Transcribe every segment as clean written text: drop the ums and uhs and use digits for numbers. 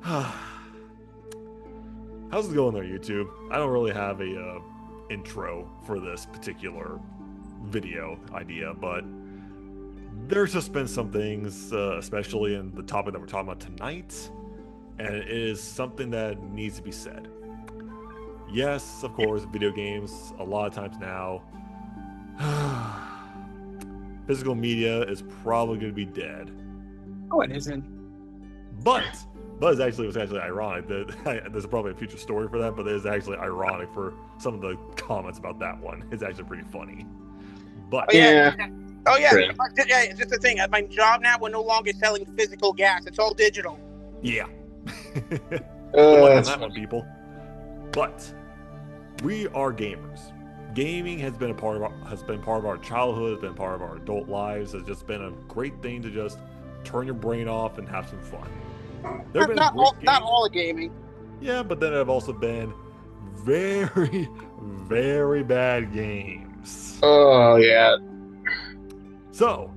How's it going there, YouTube? I don't really have a intro for this particular video idea, but there's just been some things, especially in the topic that we're talking about tonight, and it is something that needs to be said. Yes, of course, video games, a lot of times now, physical media is probably going to be dead. Oh, it isn't. But it's actually ironic that there's probably a future story for that, but it is actually ironic for some of the comments about that one. It's actually pretty funny. But Oh yeah. Oh yeah. Great. Yeah, it's just the thing. At my job now, we're no longer selling physical gas. It's all digital. yeah. Good luck on That's that one, people. But we are gamers. Gaming has been part of our childhood, has been part of our adult lives. It's just been a great thing to just turn your brain off and have some fun. There have been Not great all games. gaming. Yeah, but then there have also been very, very bad games. Oh yeah. So,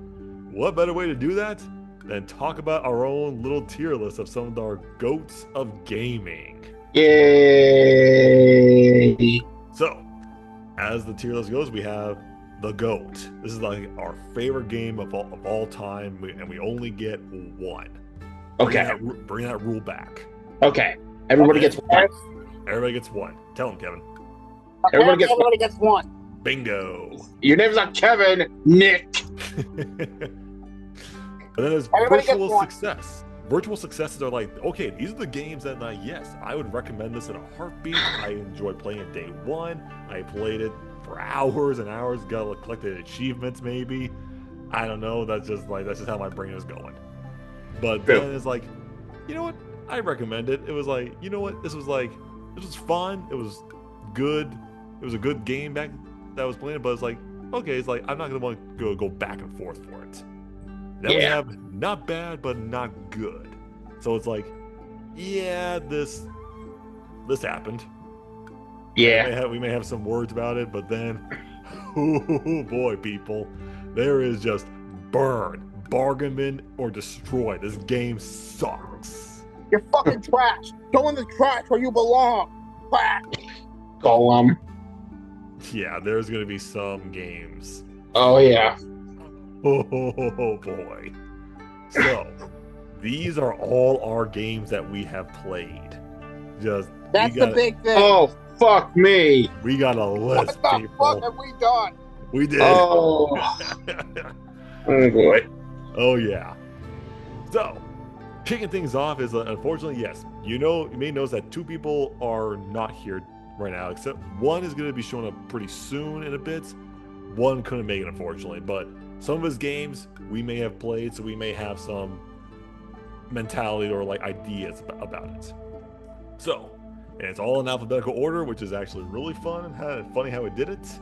what better way to do that than talk about our own little tier list of some of our goats of gaming? Yay! So, as the tier list goes, we have the GOAT. This is like our favorite game of all time, and we only get one. Okay. Bring that rule back. Okay. Everybody gets one. Everybody gets one. Tell him, Kevin. Everybody gets one. Bingo. Your name's not Kevin, Nick. But then there's Everybody gets virtual one. success. Virtual successes are like, okay, these are the games that, yes, I would recommend this in a heartbeat. I enjoyed playing it day one. I played it for hours and hours, collected achievements maybe. I don't know. That's just how my brain is going. But True. then it's like, you know what? I recommend it. It was like, you know what? This was fun. It was good. It was a good game back that I was playing, but it's like, okay, it's like I'm not gonna want to go back and forth for it. Then we Yeah. have not bad but not good. So it's like, yeah, this happened. Yeah. We may have some words about it, but then, oh boy, people, there is just burn, bargain bin, or destroy. This game sucks. You're fucking trash. Go in the trash where you belong. Trash. Golem. Yeah, there's gonna be some games. Oh yeah. Oh boy. So, these are all our games that we have played. That's the big thing. Oh fuck me. We got a What list, the people. fuck have we done? We did. Oh. Oh boy. Oh yeah. So, kicking things off is unfortunately, yes. You may notice that two people are not here right now, except one is going to be showing up pretty soon in a bit. One couldn't make it, unfortunately, but some of his games we may have played, so we may have some mentality or ideas about it. So, and it's all in alphabetical order, which is actually really fun and funny how it did it.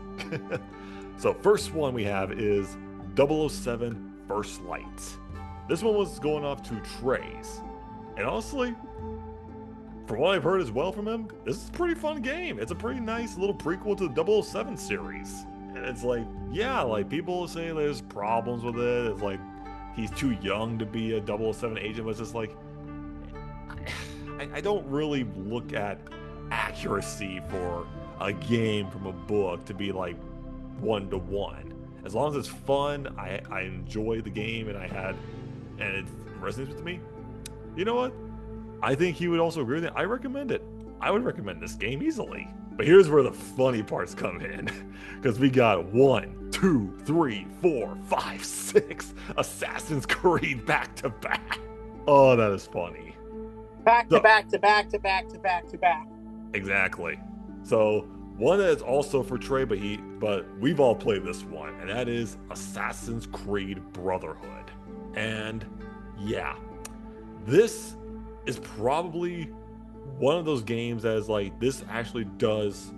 So, first one we have is 007 First Light. This one was going off to Trey's, and honestly, from what I've heard as well from him, this is a pretty fun game. It's a pretty nice little prequel to the 007 series. And it's like, yeah, people say there's problems with it. It's like, he's too young to be a 007 agent, but it's just like, I don't really look at accuracy for a game from a book to be like 1-to-1. As long as it's fun, I enjoy the game, and it resonates with me. You know what? I think he would also agree with it. I recommend it. I would recommend this game easily. But here's where the funny parts come in. Because we got 1, 2, 3, 4, 5, 6 Assassin's Creed back to back. Oh, that is funny. Back to back to back to back to back to back. Exactly. So one that is also for Trey, but we've all played this one, and that is Assassin's Creed Brotherhood. And yeah, this is probably one of those games that is like, this actually does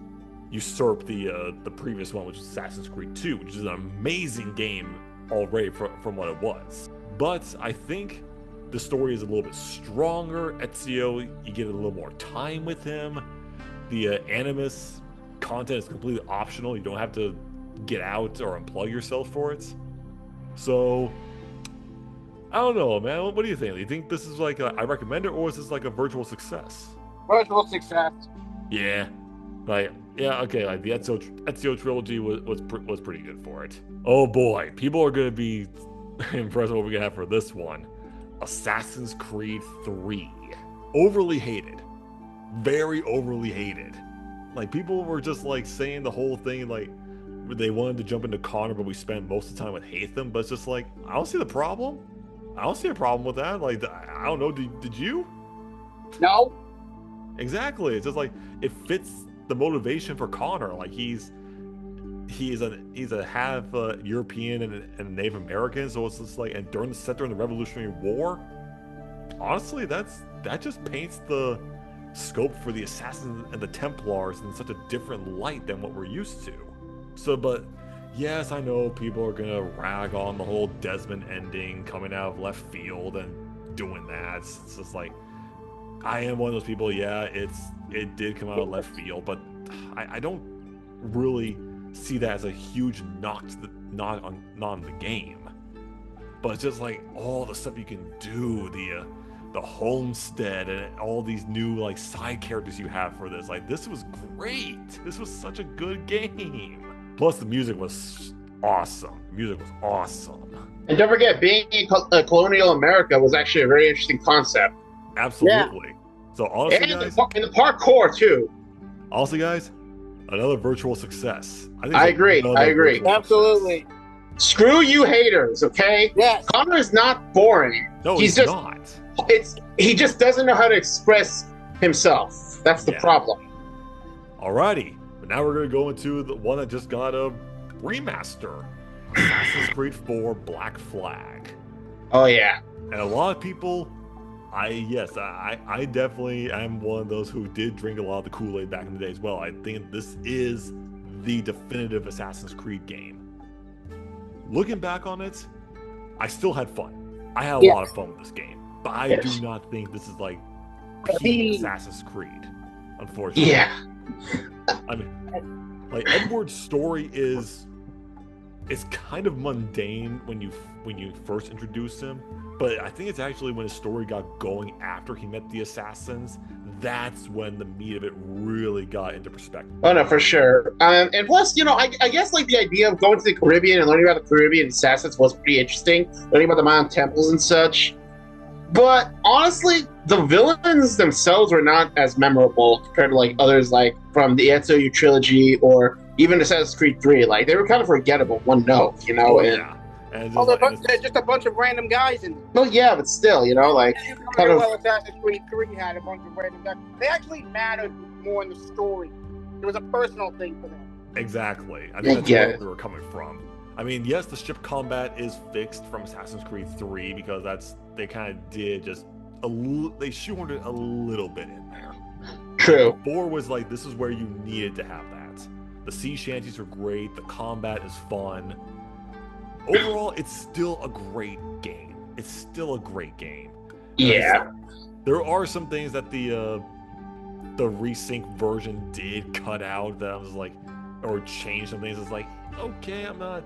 usurp the previous one, which is Assassin's Creed 2, which is an amazing game already from what it was. But I think the story is a little bit stronger. Ezio, you get a little more time with him. The Animus content is completely optional. You don't have to get out or unplug yourself for it. So I don't know, man. What do you think? Do you think this is like I recommend it, or is this like a virtual success? Virtual success. Yeah, okay. Like the Ezio trilogy was pretty good for it. Oh boy, people are gonna be impressed with what we're gonna have for this one. Assassin's Creed 3, overly hated, very overly hated. Like people were just like saying the whole thing like they wanted to jump into Connor, but we spent most of the time with Hatham. But it's just like I don't see the problem. I don't see a problem with that. Like I don't know. Did you? No. Exactly. It's just like it fits the motivation for Connor. Like he's a half European and Native American, so it's just like, and during the Revolutionary War, honestly, that just paints the scope for the Assassins and the Templars in such a different light than what we're used to. So, but yes, I know people are gonna rag on the whole Desmond ending coming out of left field and doing that. It's just like I am one of those people. Yeah, it did come out of left field, but I don't really see that as a huge knock on the game. But it's just like all the stuff you can do, the homestead and all these new like side characters you have for this. Like this was great. This was such a good game. Plus the music was awesome. And don't forget, being in colonial America was actually a very interesting concept. Absolutely. Yeah. So honestly, and guys, in the parkour too. Honestly, guys, another virtual success. I agree. Absolutely. Screw you haters, okay? Yes. Connor is not boring. No, he's just not. He just doesn't know how to express himself. That's the problem. Alrighty. But now we're going to go into the one that just got a remaster. Assassin's Creed 4 Black Flag. Oh, yeah. And a lot of people, I definitely am one of those who did drink a lot of the Kool-Aid back in the day as well. I think this is the definitive Assassin's Creed game. Looking back on it, I still had fun. I had a lot of fun with this game. But I do not think this is like peak Assassin's Creed, unfortunately. Yeah. I mean, like Edward's story it's kind of mundane when you first introduce him, but I think it's actually when his story got going after he met the assassins. That's when the meat of it really got into perspective. Oh no, for sure. And plus, I guess like the idea of going to the Caribbean and learning about the Caribbean assassins was pretty interesting. Learning about the Mayan temples and such. But honestly, the villains themselves were not as memorable compared to like others, like from the Ezio trilogy or even Assassin's Creed 3. Like they were kind of forgettable. One note, yeah. And there's just a bunch of random guys in. Well, yeah, but still, like kind of. Well, Assassin's Creed 3 had a bunch of random guys. They actually mattered more in the story. It was a personal thing for them. Exactly. I think that's where we were coming from. I mean, yes, the ship combat is fixed from Assassin's Creed 3 because they kind of did just they shoehorned it a little bit in there. True. 4 was like, this is where you needed to have that. The sea shanties are great. The combat is fun. Overall, it's still a great game. Yeah. There are some things that the resync version did cut out that I was like, or change some things. It's like, okay, I'm not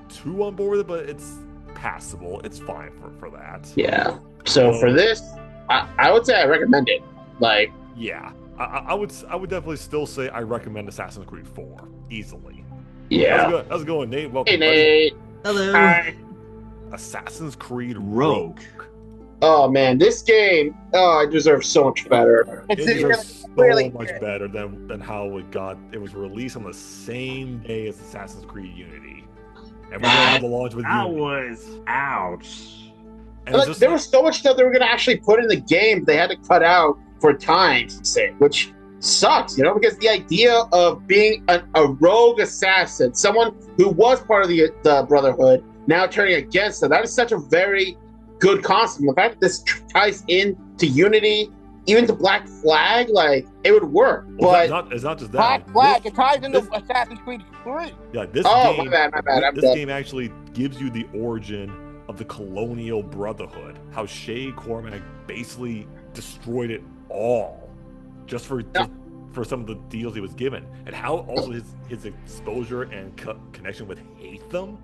too on board with it, but it's passable. It's fine for that. Yeah. So for this, I would say I recommend it. Like, yeah, I would definitely still say I recommend Assassin's Creed 4 easily. Yeah. How's it going, Nate? Welcome. Hey, Nate. Buddy. Hello. Hi. Assassin's Creed Rogue. Oh man, this game, it deserves so much better. It deserves so much better than how it was released on the same day as Assassin's Creed Unity. And we're gonna have the launch with That Unity. was ouch. And There was so much stuff they were gonna actually put in the game they had to cut out for time's sake, which sucks, because the idea of being a rogue assassin, someone who was part of the Brotherhood, now turning against them, that is such a very good concept. The fact that this ties into Unity, even to Black Flag, like it would work. Well, but it's not just that. Black Flag, it ties into Assassin's Creed 3. Yeah, my bad. This game actually gives you the origin of the colonial Brotherhood. How Shay Cormac basically destroyed it all just for some of the deals he was given, and how also his exposure and connection with Hatham.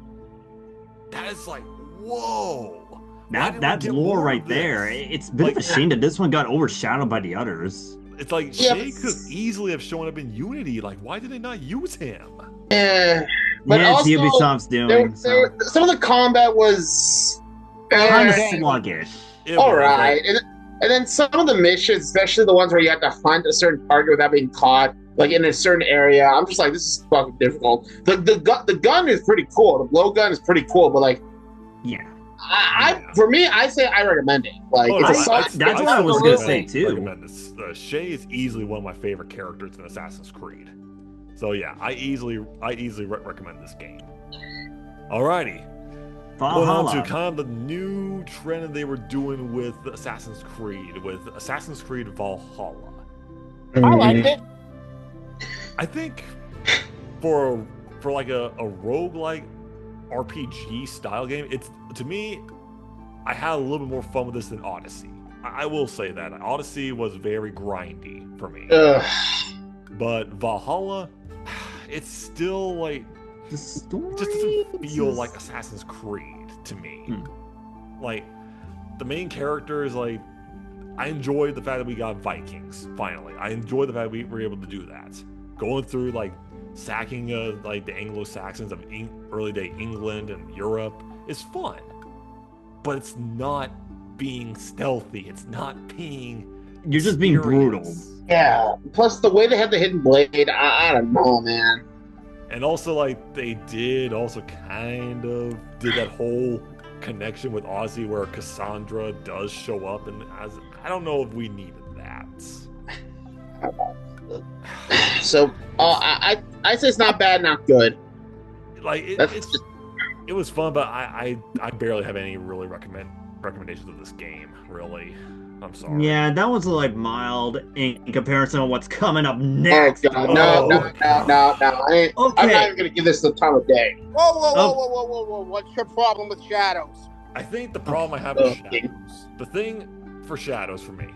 That is like, whoa. didn't we That's get lore more right of there. this? It's a bit of a shame that this one got overshadowed by the others. It's like Yeah, Shay could easily have shown up in Unity. Like, why did they not use him? Yeah, but Yeah, it's also Ubisoft's doing. some of the combat was Kind of Eh. sluggish. It all was, right, like, and then some of the missions, especially the ones where you have to hunt a certain target without being caught, like in a certain area. I'm just like, this is fucking difficult. The gun is pretty cool. The blow gun is pretty cool, but like, Yeah. for me, I say I recommend it. Like, oh, it's no, a solid. that's what I was gonna say, too. Recommend this. Shay is easily one of my favorite characters in Assassin's Creed. So yeah, I easily recommend this game. Alrighty. Going on to Valhalla. kind of the new trend that they were doing with Assassin's Creed, Valhalla. I liked it. I think for like a roguelike RPG style game, it's, to me, I had a little bit more fun with this than Odyssey. I will say that. Odyssey was very grindy for me. But Valhalla, it's still like, The story it just doesn't feel is- like Assassin's Creed to me. Hmm. Like, the main characters, like, I enjoyed the fact that we got Vikings, finally. I enjoyed the fact we were able to do that. Going through, like, sacking, like, the Anglo-Saxons of early day England and Europe is fun. But it's not being stealthy. It's not being... You're just being brutal. serious. Yeah. Plus, the way they had the hidden blade, I don't know, man. And also, like, they did also kind of did that whole connection with Ozzy where Cassandra does show up, and I don't know if we needed that. So, I say it's not bad, not good. Like, That's it was fun, but I barely have any really recommendations of this game, really. I'm sorry. Yeah, that was like mild in comparison to what's coming up Oh next. god, no. I'm not Okay. even gonna give this the time of day. Whoa. What's your problem with Shadows? I think the problem I have with Okay. Shadows, the thing for Shadows for me,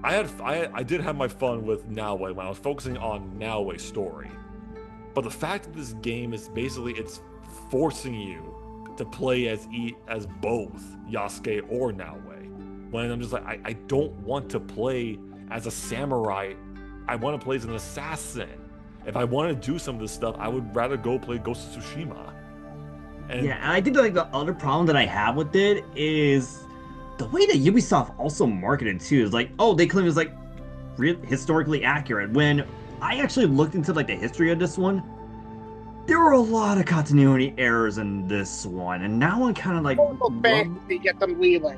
I did have my fun with Naoe when I was focusing on Naoe's story. But the fact that this game is basically, it's forcing you to play as both Yasuke or Naoe. When I'm just like, I don't want to play as a samurai. I want to play as an assassin. If I want to do some of this stuff, I would rather go play Ghost of Tsushima. And Yeah, and I think like the other problem that I have with it is the way that Ubisoft also marketed too. Is like, oh, they claim it's like historically accurate. When I actually looked into like the history of this one, there were a lot of continuity errors in this one, and now I'm kind of like, Fantasy, get them leeway.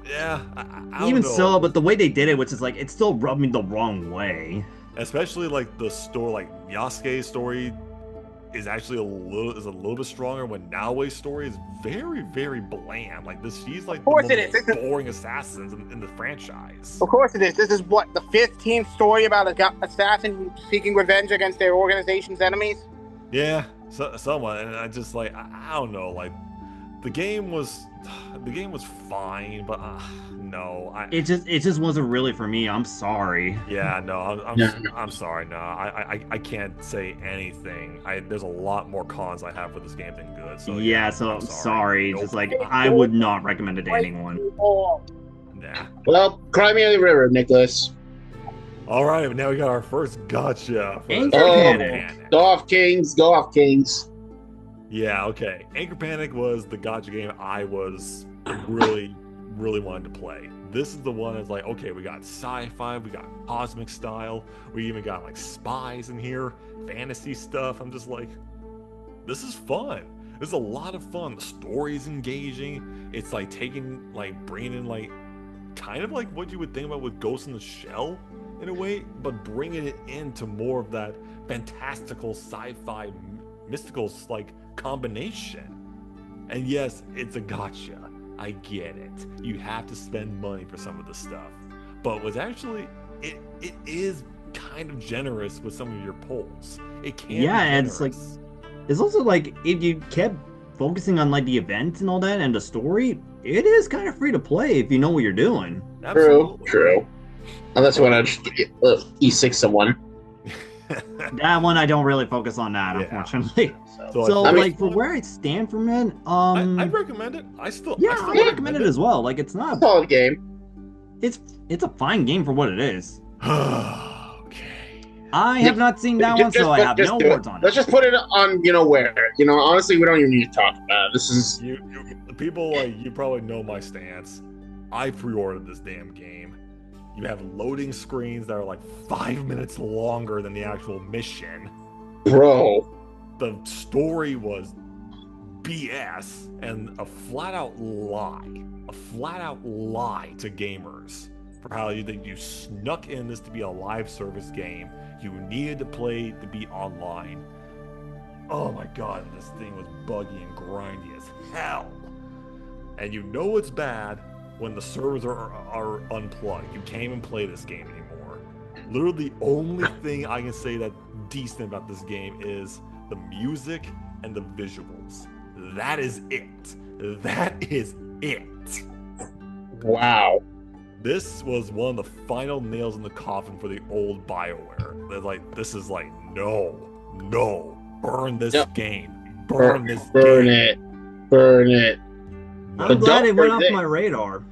yeah, I don't even know. so, but the way they did it, which is like, it still rubbed me the wrong way. Especially like the story, like Yasuke's story is actually a little bit stronger, when Naoe's story is very, very bland. Like this, she's like course one it of the is. most boring assassins in the franchise. Of course it is. This is what, the 15th story about an assassin seeking revenge against their organization's enemies? Yeah, somewhat. And I just like, I don't know. Like the game was fine, but no, It just wasn't really for me. I'm sorry. yeah, no, Yeah. I'm sorry. No, I can't say anything. There's a lot more cons I have with this game than good. So yeah, so I'm sorry. Nope. Just like, I would not recommend it to anyone. Nah. Well, cry me a river, Nicholas. All right, now we got our first gotcha. for Anchor Panic. Go off, Kings. Yeah, okay. Anchor Panic was the gotcha game I was really wanted to play. This is the one that's like, okay, we got sci-fi, we got cosmic style, we even got like spies in here, fantasy stuff. I'm just like, this is fun. This is a lot of fun. The story is engaging. It's like bringing in like, kind of like what you would think about with Ghost in the Shell in a way, but bringing it into more of that fantastical sci-fi mystical like combination. And yes, it's a gotcha. I get it. You have to spend money for some of the stuff. But what's actually, it is kind of generous with some of your polls. It can Yeah, be and it's like, generous. it's also like, if you kept focusing on like the event and all that and the story, it is kind of free to play if you know what you're doing. Absolutely. True. Unless you want to just E6 someone. That one I don't really focus on that, Yeah. unfortunately. So, So, I mean, like, for where I stand from it, I'd recommend it. I still I recommend it as well. Like, it's not, Solid game. it's a fine game for what it is. Okay. I have not seen that one, so I have no words on it. Let's just put it on, where. Honestly, we don't even need to talk about it. This is... People like you probably know my stance. I pre-ordered this damn game. You have loading screens that are like 5 minutes longer than the actual mission. Bro. The story was BS and a flat-out lie to gamers for how you snuck in this to be a live service game. You needed to play to be online. Oh my god, this thing was buggy and grindy as hell. And you know it's bad when the servers are unplugged. You can't even play this game anymore. Literally the only thing I can say that's decent about this game is the music and the visuals. That is it. That is it. Wow. This was one of the final nails in the coffin for the old BioWare. They're like, this is like, no, burn this game. Burn this game. Burn it. I'm glad it went off my radar.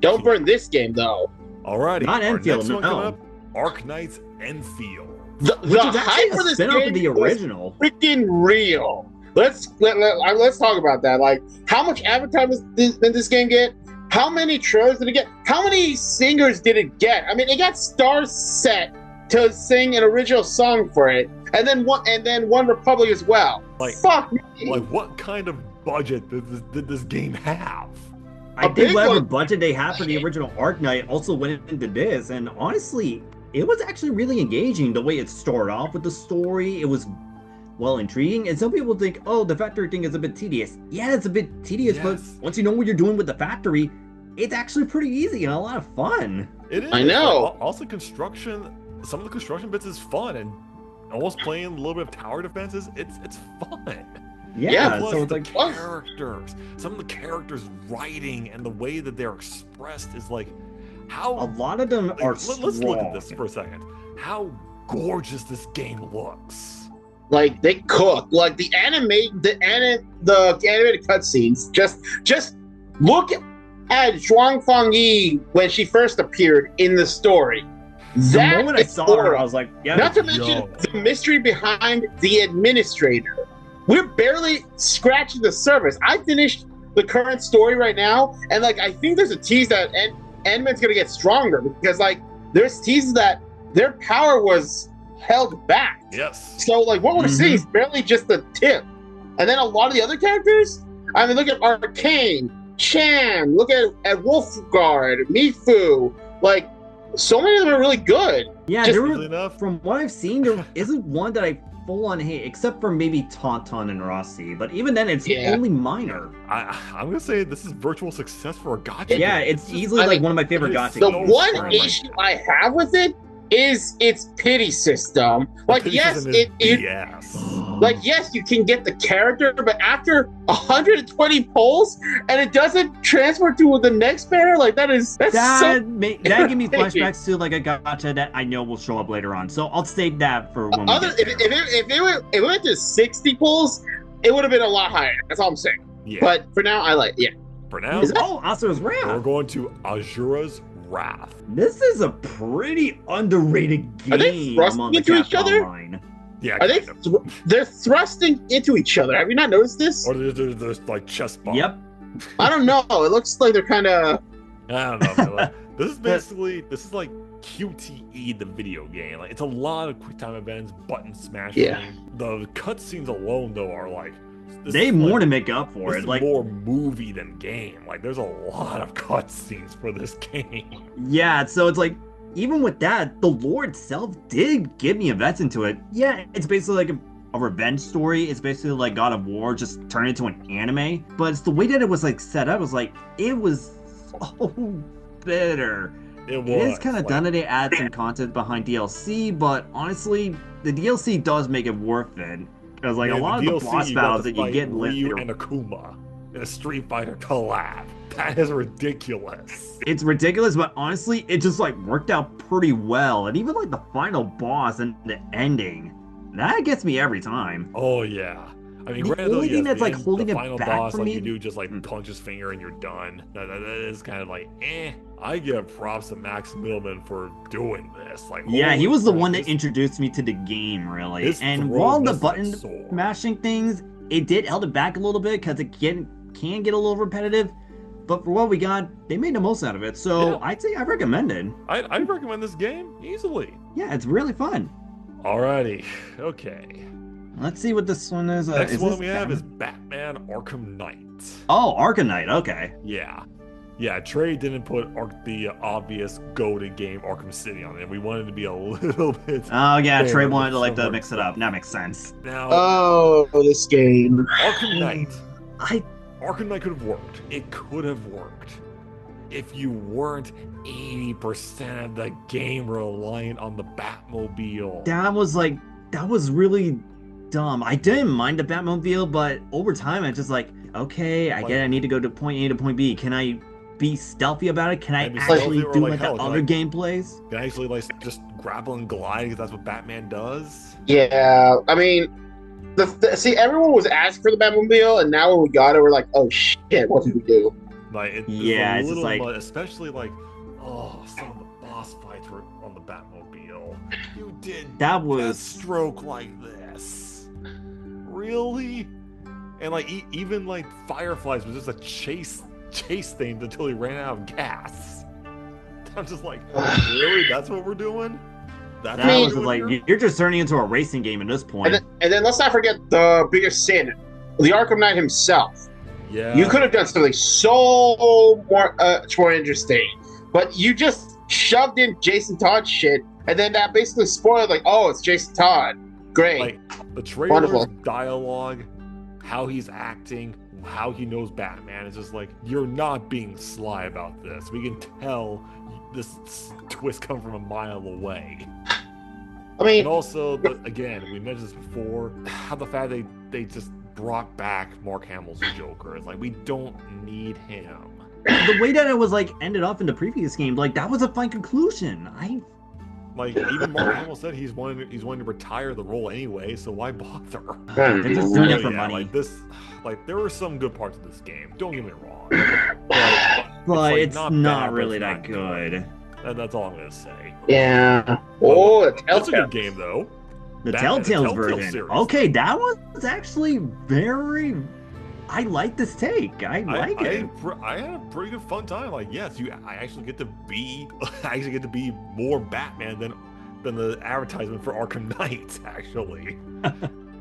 Don't burn this game, though. Alrighty. Not Enfield, Our next one coming no. up, Arknight's Enfield. The Which is hype actually for a this spin-off of game the was original. freaking real. Let's talk about that. Like, how much advertising did this game get? How many trailers did it get? How many singers did it get? I mean, it got stars set to sing an original song for it, and then One Republic as well. Like, fuck me. Like, what kind of budget did this game have? I think whatever budget they had for the original Arknight also went into this, and honestly, it was actually really engaging the way it started off with the story. It was, well, intriguing, and some people think, oh, the factory thing is a bit tedious. Yeah, it's a bit tedious, Yes. but once you know what you're doing with the factory, it's actually pretty easy and a lot of fun. It is. I know. Like, also, some of the construction bits is fun, and almost playing a little bit of tower defenses, it's fun. Yeah, Plus, so it's the like, characters. Some of the characters' writing and the way that they're expressed is like, how... a lot of them are Let's look at this strong. for a second. How gorgeous this game looks. Like, they cook. Like, the animated cutscenes. Just look at Zhuang Fangyi when she first appeared in the story. The That moment I is saw her, horrible. I was like, yeah, Not to mention the mystery behind the administrator. We're barely scratching the surface. I finished the current story right now, and like I think there's a tease that Endman's gonna get stronger because like there's teases that their power was held back. Yes. So like what we're seeing is barely just the tip. And then a lot of the other characters, I mean, look at Arcane, Chan, look at Wolfguard, Mifu, like so many of them are really good. Yeah, Just there Easily were, enough. from what I've seen, there isn't one that I full on hate, except for maybe Tauntaun and Rossi. But even then, it's Yeah. only minor. I'm gonna say this is virtual success for a gotcha. Yeah, game. it's easily I like mean, one of my favorite it is gacha The so games. one fun. issue I have with it is its pity system. Like, Pity yes, system is it BS. like yes, you can get the character, but after 120 polls and it doesn't transfer to the next banner, like that's That so that gave me flashbacks to like a gacha that I know will show up later on. So I'll save that for when we other. get If there. it went to 60 polls, it would have been a lot higher. That's all I'm saying. Yeah. But for now, I like For now, Is that- Oh, Asura's we're Wrath. going to Azura's Wrath. This is a pretty underrated Are they game thrusting among the into each Capcom other? line. Yeah, Are they? kind of. They're thrusting into each other. Have you not noticed this? Or there's like chest bump. Yep. I don't know. It looks like they're kind of. I don't know. Man. Like, this is like QTE the video game. Like it's a lot of quick time events, button smashing. Yeah. The cutscenes alone though are like They is more like, to make up for this it. is Like, more movie than game. Like there's a lot of cutscenes for this game. yeah, so it's like, even with that, the lore itself did give me events into it. Yeah, it's basically like a revenge story. It's basically like God of War just turned into an anime. But it's the way that it was like set up. It was like, it was so bitter. It It is was kind of like, done that they add some content behind DLC, but honestly, the DLC does make it worth it. Because like yeah, a lot of the DLC, boss you got battles to that you fight get in Ryu later. and Akuma in a Street Fighter collab. That is ridiculous. It's ridiculous, but honestly, it just like worked out pretty well. And even like the final boss and the ending, that gets me every time. Oh yeah. I mean, The granted, though, only thing yes, that's the like end- holding the it final back boss, for like me. you do, just like punch his finger and you're done. That is kind of like, eh. I give props to Max Millman for doing this. Like, Yeah, he holy was the crap, one that this- introduced me to the game, really. His And throw while the messes my button soul. mashing things, it did held it back a little bit because it can get a little repetitive. But for what we got, they made the most out of it. So Yeah. I'd say I recommend it. I'd recommend this game easily. Yeah, it's really fun. Alrighty, okay. Let's see what this one is. Next is one this we have is Batman? Batman Arkham Knight. Oh, Arcanite. Okay. Yeah. Yeah, Trey didn't put the obvious go-to game Arkham City on it. We wanted to be a little bit. Oh yeah, fair Trey with wanted to like some to of mix it our up. That makes sense. Now, Oh, this game. Arkham Knight. I Arkham Knight could have worked. It could have worked if you weren't 80% of the game reliant on the Batmobile. that was really dumb. I didn't mind the Batmobile, but over time I just like, okay, I get I need to go to point A to point B. Can I be stealthy about it? Can I Can I be actually stealthy or, do like, like hell, the can other I- gameplays? Can I actually like just grapple and glide because that's what Batman does? Yeah, I mean, see, everyone was asking for the Batmobile, and now when we got it, we're like, oh shit, what did we do? Like, it's Yeah, a it's just little like- much, especially like, oh, some of the boss fights were on the Batmobile. You did That was stroke like this, really? And like, even like Fireflies was just a chase thing until he ran out of gas. I'm just like, really? That's what we're doing? That's that what we're was doing like here? you're just turning into a racing game at this point. And then let's not forget the biggest sin, the Arkham Knight himself. Yeah. You could have done something so much more interesting, but you just shoved in Jason Todd shit, and then that basically spoiled, like, oh, it's Jason Todd. Great. Like the trailer's Wonderful. dialogue, how he's acting, how he knows Batman. It's just like, you're not being sly about this. We can tell this twist come from a mile away. I mean, And also, again, we mentioned this before, how the fact they just brought back Mark Hamill's Joker. It's like, we don't need him. The way that it was like ended up in the previous game, like that was a fine conclusion. Like, even Mark Hamill said he's wanting to retire the role anyway, so why bother? They're just doing it for Yeah, money. like this, like there were some good parts of this game. Don't get me wrong, But like, it's not not, bad, but really it's that not good. that's all I'm gonna say. yeah. Oh, the That's a Telltale. good game though. The Batman, the Telltale's Telltale version. series. Okay, that was actually very. I like this take. I like it. I had a pretty good fun time. Like, yes, I actually get to be, I actually get to be more Batman than the advertisement for Arkham Knight, actually.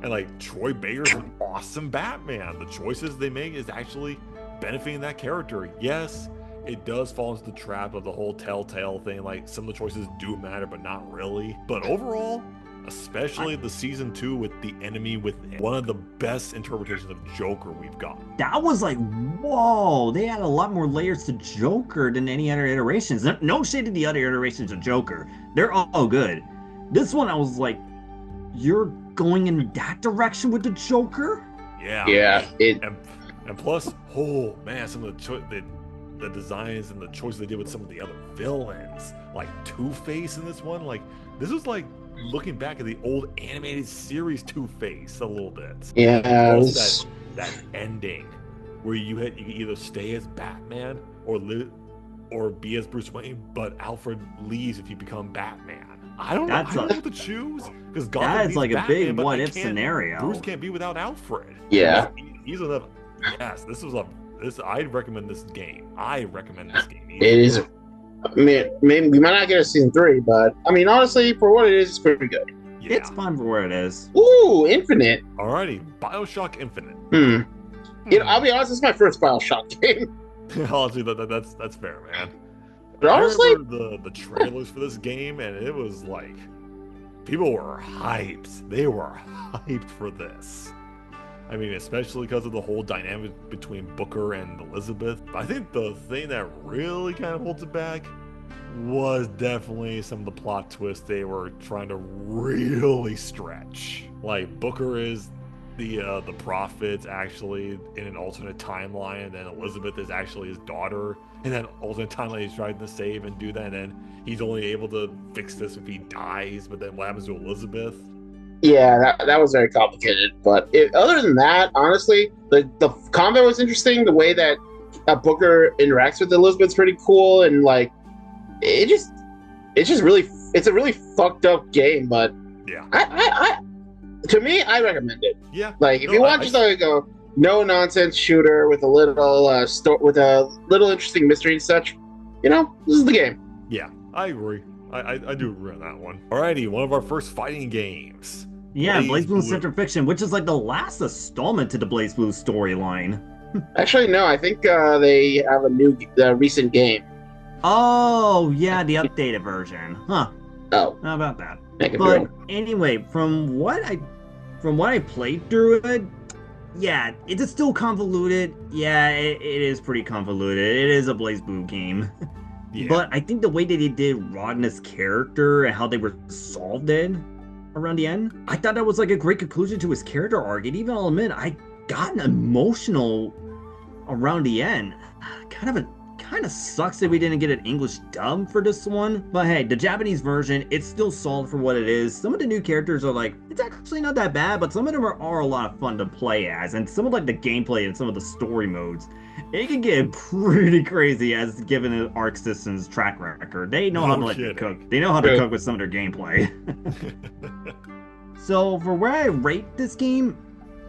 And like, Troy Baker's an awesome Batman. The choices they make is actually benefiting that character. Yes, it does fall into the trap of the whole Telltale thing. Like, some of the choices do matter, but not really. But overall, especially the season 2 with the enemy within, one of the best interpretations of Joker we've got. That was like, whoa, they had a lot more layers to Joker than any other iterations. No shade to the other iterations of Joker. They're all good. This one, I was like, you're going in that direction with the Joker? Yeah. Yeah. And plus, oh man, some of the designs and the choices they did with some of the other villains, like Two-Face in this one, like this was like looking back at the old animated series Two-Face a little bit. Yeah. Plus that ending where you could either stay as Batman or be as Bruce Wayne, but Alfred leaves if you become Batman. I don't know what to choose because That's like a big what-if scenario. Bruce can't be without Alfred. Yeah. He's enough. Yes, I'd recommend this game. I recommend this game. It is. I mean, maybe we might not get a season 3, but I mean, honestly, for what it is, it's pretty good. Yeah. It's fun for where it is. Ooh, Infinite. Alrighty, BioShock Infinite. You know, I'll be honest, this is my first BioShock game. Honestly, that's fair, man. But honestly, I remember the trailers for this game, and it was like people were hyped. They were hyped for this. I mean, especially because of the whole dynamic between Booker and Elizabeth. I think the thing that really kind of holds it back was definitely some of the plot twists they were trying to really stretch. Like, Booker is the prophet's actually in an alternate timeline, and then Elizabeth is actually his daughter, and then alternate timeline he's trying to save and do that, and then he's only able to fix this if he dies. But then what happens to Elizabeth? Yeah, that was very complicated. But other than that, honestly, the combat was interesting. The way that Booker interacts with Elizabeth's pretty cool, and like it's a really fucked up game. But Yeah, to me, I recommend it. yeah. Like if No, you want just like a no nonsense shooter with a little with a little interesting mystery and such, this is the game. Yeah, I agree. I do agree on that one. Alrighty, one of our first fighting games. Yeah, BlazBlue Central Fiction, which is like the last installment to the BlazBlue storyline. Actually, no, I think they have a recent game. Oh, yeah, the updated version. Huh. Oh, How about that? make it But real. anyway, from what I played through it, yeah, it is still convoluted. Yeah, it is pretty convoluted. It is a BlazBlue game. Yeah. But I think the way that they did Rodna's character and how they resolved it around the end, I thought that was like a great conclusion to his character arc. And even I'll admit, I got emotional around the end. Kind of sucks that we didn't get an English dub for this one. But hey, the Japanese version, it's still solid for what it is. Some of the new characters are like, it's actually not that bad, but some of them are a lot of fun to play as. And some of like the gameplay and some of the story modes, it can get pretty crazy as given an Arc Systems track record. They know how to kidding. cook. They know how to cook with some of their gameplay. So for where I rate this game,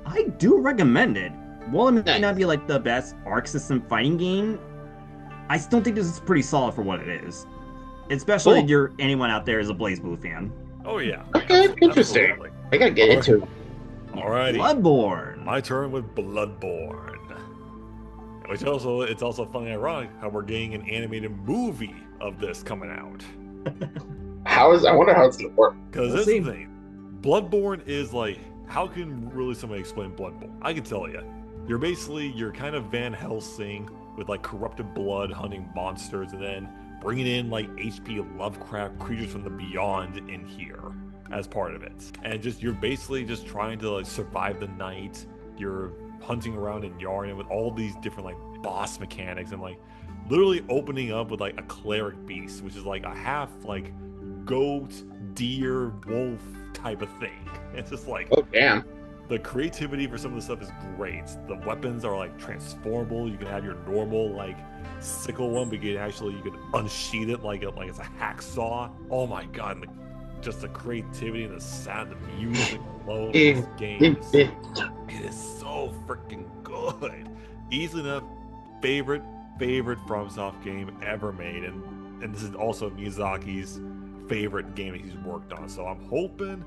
I do recommend it. While it may not be like the best Arc System fighting game, I still think this is pretty solid for what it is. Especially if you're anyone out there is a BlazBlue fan. Oh yeah. Okay, interesting. Absolutely. I gotta get into it. Alrighty. Bloodborne. My turn with Bloodborne. Which it's also funny and ironic how we're getting an animated movie of this coming out. I wonder how it's gonna work. Because We'll this is see. the thing. Bloodborne is like, how can really somebody explain Bloodborne? I can tell you. You're kind of Van Helsing with like corrupted blood hunting monsters and then bringing in like H.P. Lovecraft creatures from the beyond in here as part of it. And you're basically just trying to like survive the night. You're hunting around in Yarn with all these different like boss mechanics and like literally opening up with like a cleric beast, which is like a half like goat, deer, wolf type of thing. It's just like, Oh damn. the creativity for some of the stuff is great. The weapons are like transformable. You can have your normal like sickle one, but you can unsheath it like it's a hacksaw. Oh my god! And just the creativity and the sound, the music alone of this game it is so freaking good. Easily enough, favorite FromSoft game ever made, and this is also Miyazaki's favorite game that he's worked on. So I'm hoping.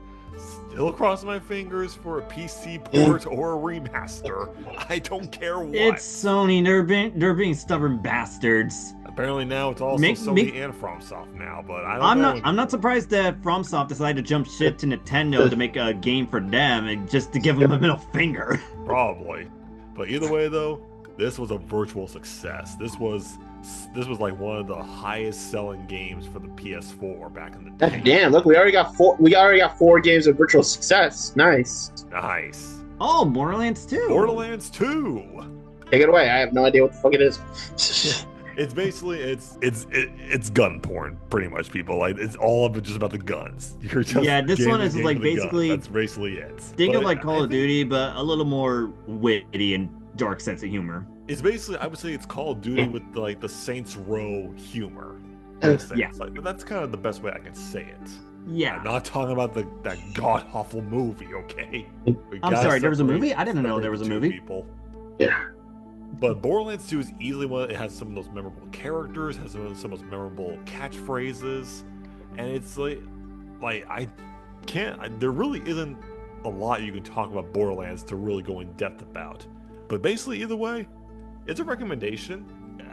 Still crossing my fingers for a PC port or a remaster. I don't care what. It's Sony. They're being stubborn bastards. Apparently now it's also Sony and FromSoft now, but I don't know. I'm not surprised that FromSoft decided to jump ship to Nintendo to make a game for them and just to give them a middle finger. Probably. But either way though, this was a virtual success. This was like one of the highest selling games for the PS4 back in the day. Damn! Look, we already got four games of virtual success. Nice. Nice. Oh, Borderlands 2. Borderlands 2. Take it away. I have no idea what the fuck it is. It's basically it's gun porn, pretty much. People like it's all of it just about the guns. You're just this one is like basically that's basically it. Think of like Call of Duty, but a little more witty and dark sense of humor. It's basically, I would say, it's Call of Duty with like the Saints Row humor. Yeah. Like, that's kind of the best way I can say it. Yeah. I'm not talking about that god awful movie, okay? I'm sorry, there was a movie? I didn't know there was a movie. People. Yeah. But Borderlands 2 is easily one. It has some of those memorable characters, has some of those memorable catchphrases, and it's like I can't. There really isn't a lot you can talk about Borderlands to really go in depth about. But basically, either way, it's a recommendation.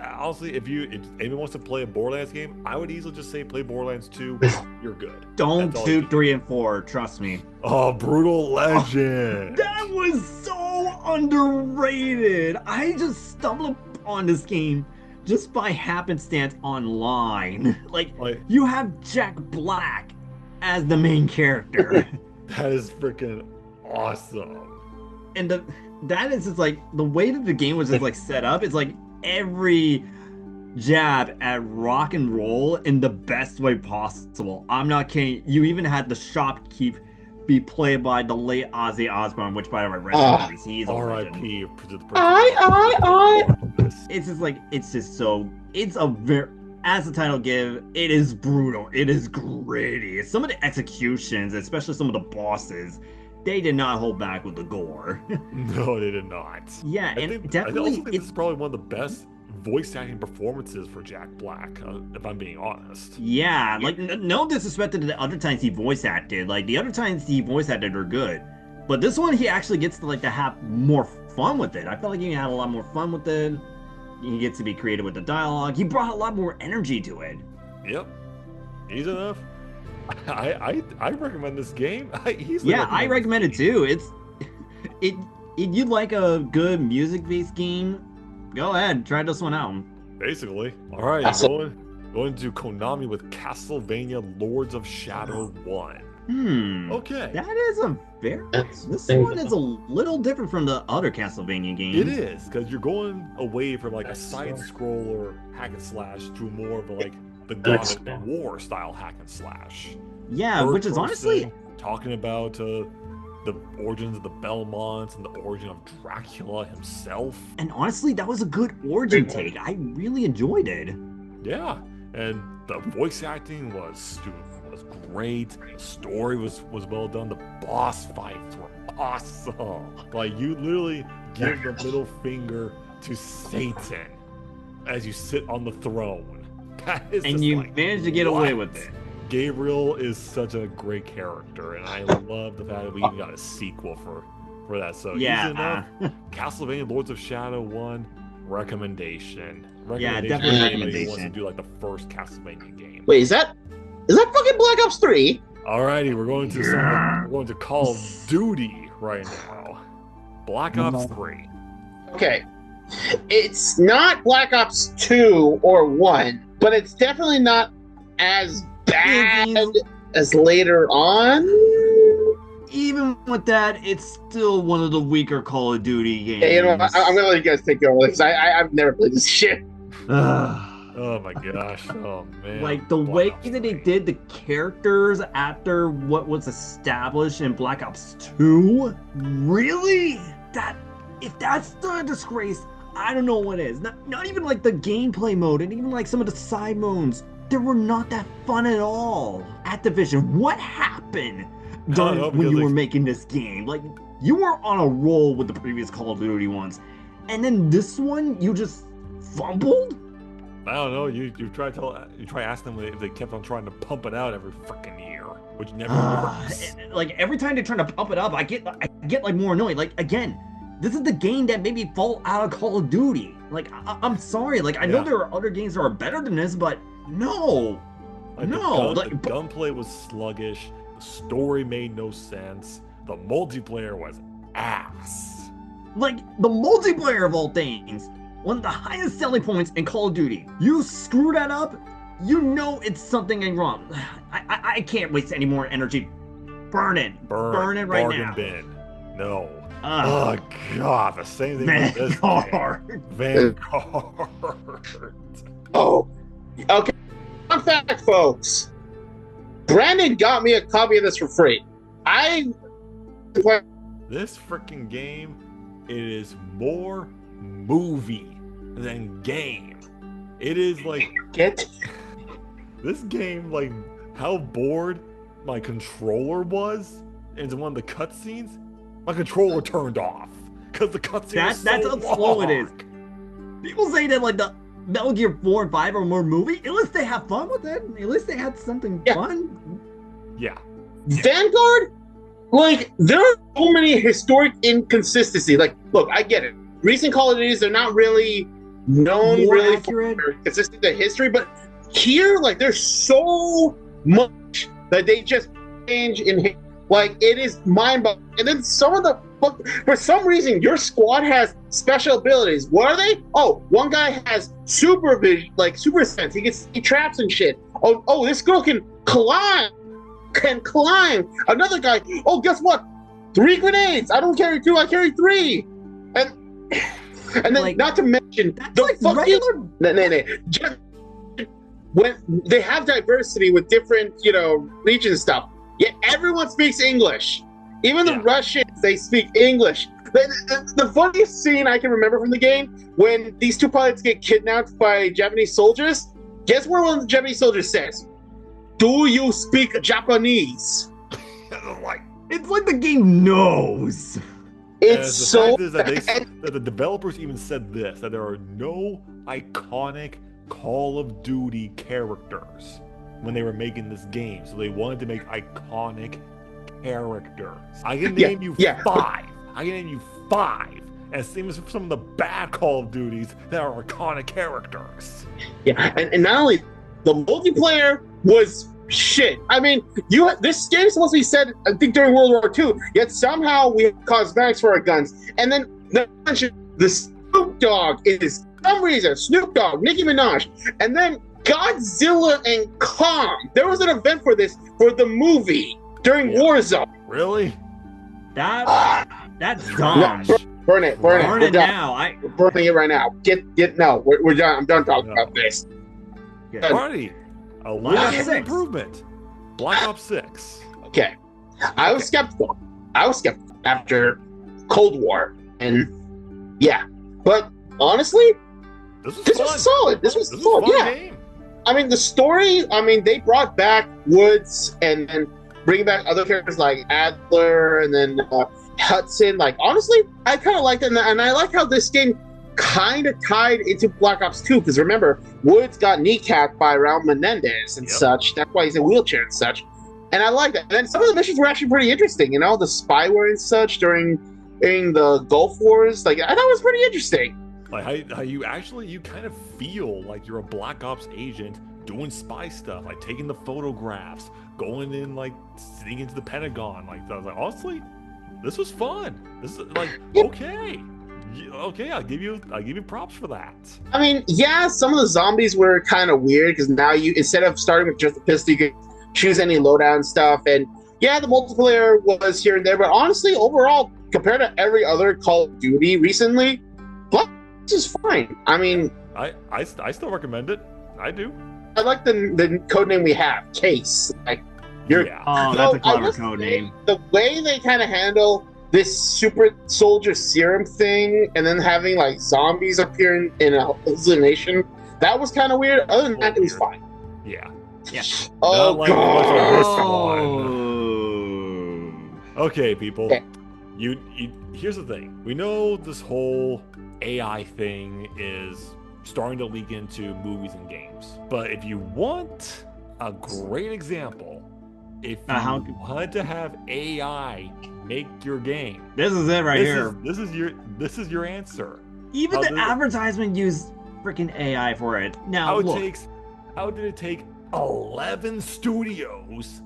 Honestly, if anyone wants to play a Borderlands game, I would easily just say play Borderlands 2. You're good. Don't That's all 2, 3, and 4. Trust me. Oh, Brutal Legend. That was so underrated. I just stumbled upon this game just by happenstance online. Like, you have Jack Black as the main character. That is freaking awesome. that is just like the way that the game was just like set up. It's like every jab at rock and roll in the best way possible. I'm not kidding. You even had the shopkeep be played by the late Ozzy Osbourne, which by the way, rest in peace. He's a legend. R.I.P. to the person. I. It's just like it's a very, as the title give, it is brutal. It is gritty. Some of the executions, especially some of the bosses, they did not hold back with the gore. No, they did not. Yeah, I and also definitely think this is probably one of the best voice acting performances for Jack Black, if I'm being honest. Yeah, like no disrespect to the other times he voice acted. Like the other times he voice acted are good, but this one he actually gets to have more fun with it. I felt like he had a lot more fun with it. He gets to be creative with the dialogue. He brought a lot more energy to it. Yep, easy enough. I recommend this game. I recommend it too. If you like a good music-based game, go ahead, try this one out. Basically. All right, going to Konami with Castlevania Lords of Shadow 1. Okay. That is this one is a little different from the other Castlevania games. It is, because you're going away from like a side-scroller hack and slash to more of like the God of War style hack and slash. Yeah, which is honestly talking about the origins of the Belmonts and the origin of Dracula himself. And honestly, that was a good origin take. I really enjoyed it. Yeah, and the voice acting was great. The story was well done. The boss fights were awesome. Like you literally give the middle finger to Satan as you sit on the throne. And you managed to get away with it. Gabriel is such a great character, and I love the fact that we even got a sequel for that. So easy enough. Castlevania Lords of Shadow 1 recommendation. Yeah, definitely anybody who wants to do like the first Castlevania game. Wait, is that fucking Black Ops 3? Alrighty, we're going to Call of Duty right now. Black Ops 3. Okay. It's not Black Ops 2 or 1, but it's definitely not as bad as later on. Even with that, it's still one of the weaker Call of Duty games. Yeah, I'm gonna let you guys take over because I've never played this shit. Oh my gosh. Oh man. Like the way that they did the characters after what was established in Black Ops 2? Really? If that's not a disgrace, I don't know what is. Not even like the gameplay mode and even like some of the side modes. They were not that fun at all. Activision, what happened when you were making this game? Like, you were on a roll with the previous Call of Duty ones, and then this one, you just fumbled? I don't know. You try asking them if they kept on trying to pump it out every freaking year, which never works. Like every time they're trying to pump it up, I get like more annoyed. Like again, this is the game that made me fall out of Call of Duty. Like I'm sorry. Like I know there are other games that are better than this, but no. The gunplay was sluggish. The story made no sense. The multiplayer was ass. Like the multiplayer of all things, one of the highest selling points in Call of Duty. You screw that up, you know it's something wrong. I can't waste any more energy. Burn it right now. Bin. No. Oh god, the same thing with this game. Vanguard. Oh, okay. Fun fact, folks. Brandon got me a copy of this for free. This freaking game, it is more movie than game. It is like this game, like how bored my controller was in one of the cutscenes. My controller turned off because the cutscene. That's how slow it is. People say that like the Metal Gear 4 and 5 are more movie. At least they have fun with it. At least they had something fun. Yeah. Vanguard, like there are so many historic inconsistencies. Like, look, I get it. Recent Call of Duties, they're not really known accurate. For consistent the history, but here, like, there's so much that they just change in. Like, it is mind-boggling. And then some of the, for some reason, your squad has special abilities. What are they? Oh, one guy has super vision, like super sense. He can see traps and shit. Oh, this girl can climb. Another guy. Oh, guess what? 3 grenades. I don't carry 2. I carry 3. And then Like, not to mention that's the like fucking regular. just when they have diversity with different, region stuff. Yet everyone speaks English. Even the Yeah. Russians, they speak English. The funniest scene I can remember from the game, when these 2 pilots get kidnapped by Japanese soldiers, guess what one of the Japanese soldiers says? Do you speak Japanese? Like, It's like the game knows. It's the so fact is that the developers even said this, that there are no iconic Call of Duty characters when they were making this game. So they wanted to make iconic characters. I can name you 5. I can name you 5. And same as some of the bad Call of Duties that are iconic characters. Yeah, and not only the multiplayer was shit. I mean, this game is supposed to be set, I think, during World War II. Yet somehow we have cosmetics for our guns, and then the Snoop Dogg is for some reason Snoop Dogg, Nicki Minaj, and then Godzilla and Kong. There was an event for this for the movie during Warzone. Really? That's dumb. Burn it. Burn it now. We're burning it right now. Get no. We're done. I'm done talking about this. Alrighty. A Black Ops little 6. improvement. Black Ops 6. Okay. I was skeptical. After Cold War. And yeah. But honestly, this was solid. This was solid. a fun Yeah. game. I mean, the story, they brought back Woods and bring back other characters like Adler and then Hudson. Like, honestly, I kind of liked it. And I like how this game kind of tied into Black Ops 2. Because remember, Woods got kneecapped by Raul Menendez and such. That's why he's in a wheelchair and such. And I like that. And then some of the missions were actually pretty interesting. The spyware and such during the Gulf Wars. Like, I thought it was pretty interesting. Like how you kind of feel like you're a Black Ops agent doing spy stuff, like taking the photographs, going in, like sitting into the Pentagon. Like, I was like, honestly, this was fun. This is like okay. Okay, I'll give you props for that. I mean, yeah, some of the zombies were kind of weird because now you, instead of starting with just a pistol, you can choose any loadout stuff. And yeah, the multiplayer was here and there, but honestly, overall, compared to every other Call of Duty recently, Black Ops is fine. I mean, I still recommend it. I do. I like the code name we have, Case. Like, Oh, that's a clever code name. The way they kind of handle this super soldier serum thing, and then having like zombies appearing in a hallucination, that was kind of weird. Other than that, it was fine. Yeah. Oh, Not God. Okay, people. Okay. You here's the thing. We know this whole AI thing is starting to leak into movies and games. But if you want a great example, if you want to have AI make your game, This is it right here. This is your answer. Even the advertisement used freaking AI for it. Now, How did it take 11 studios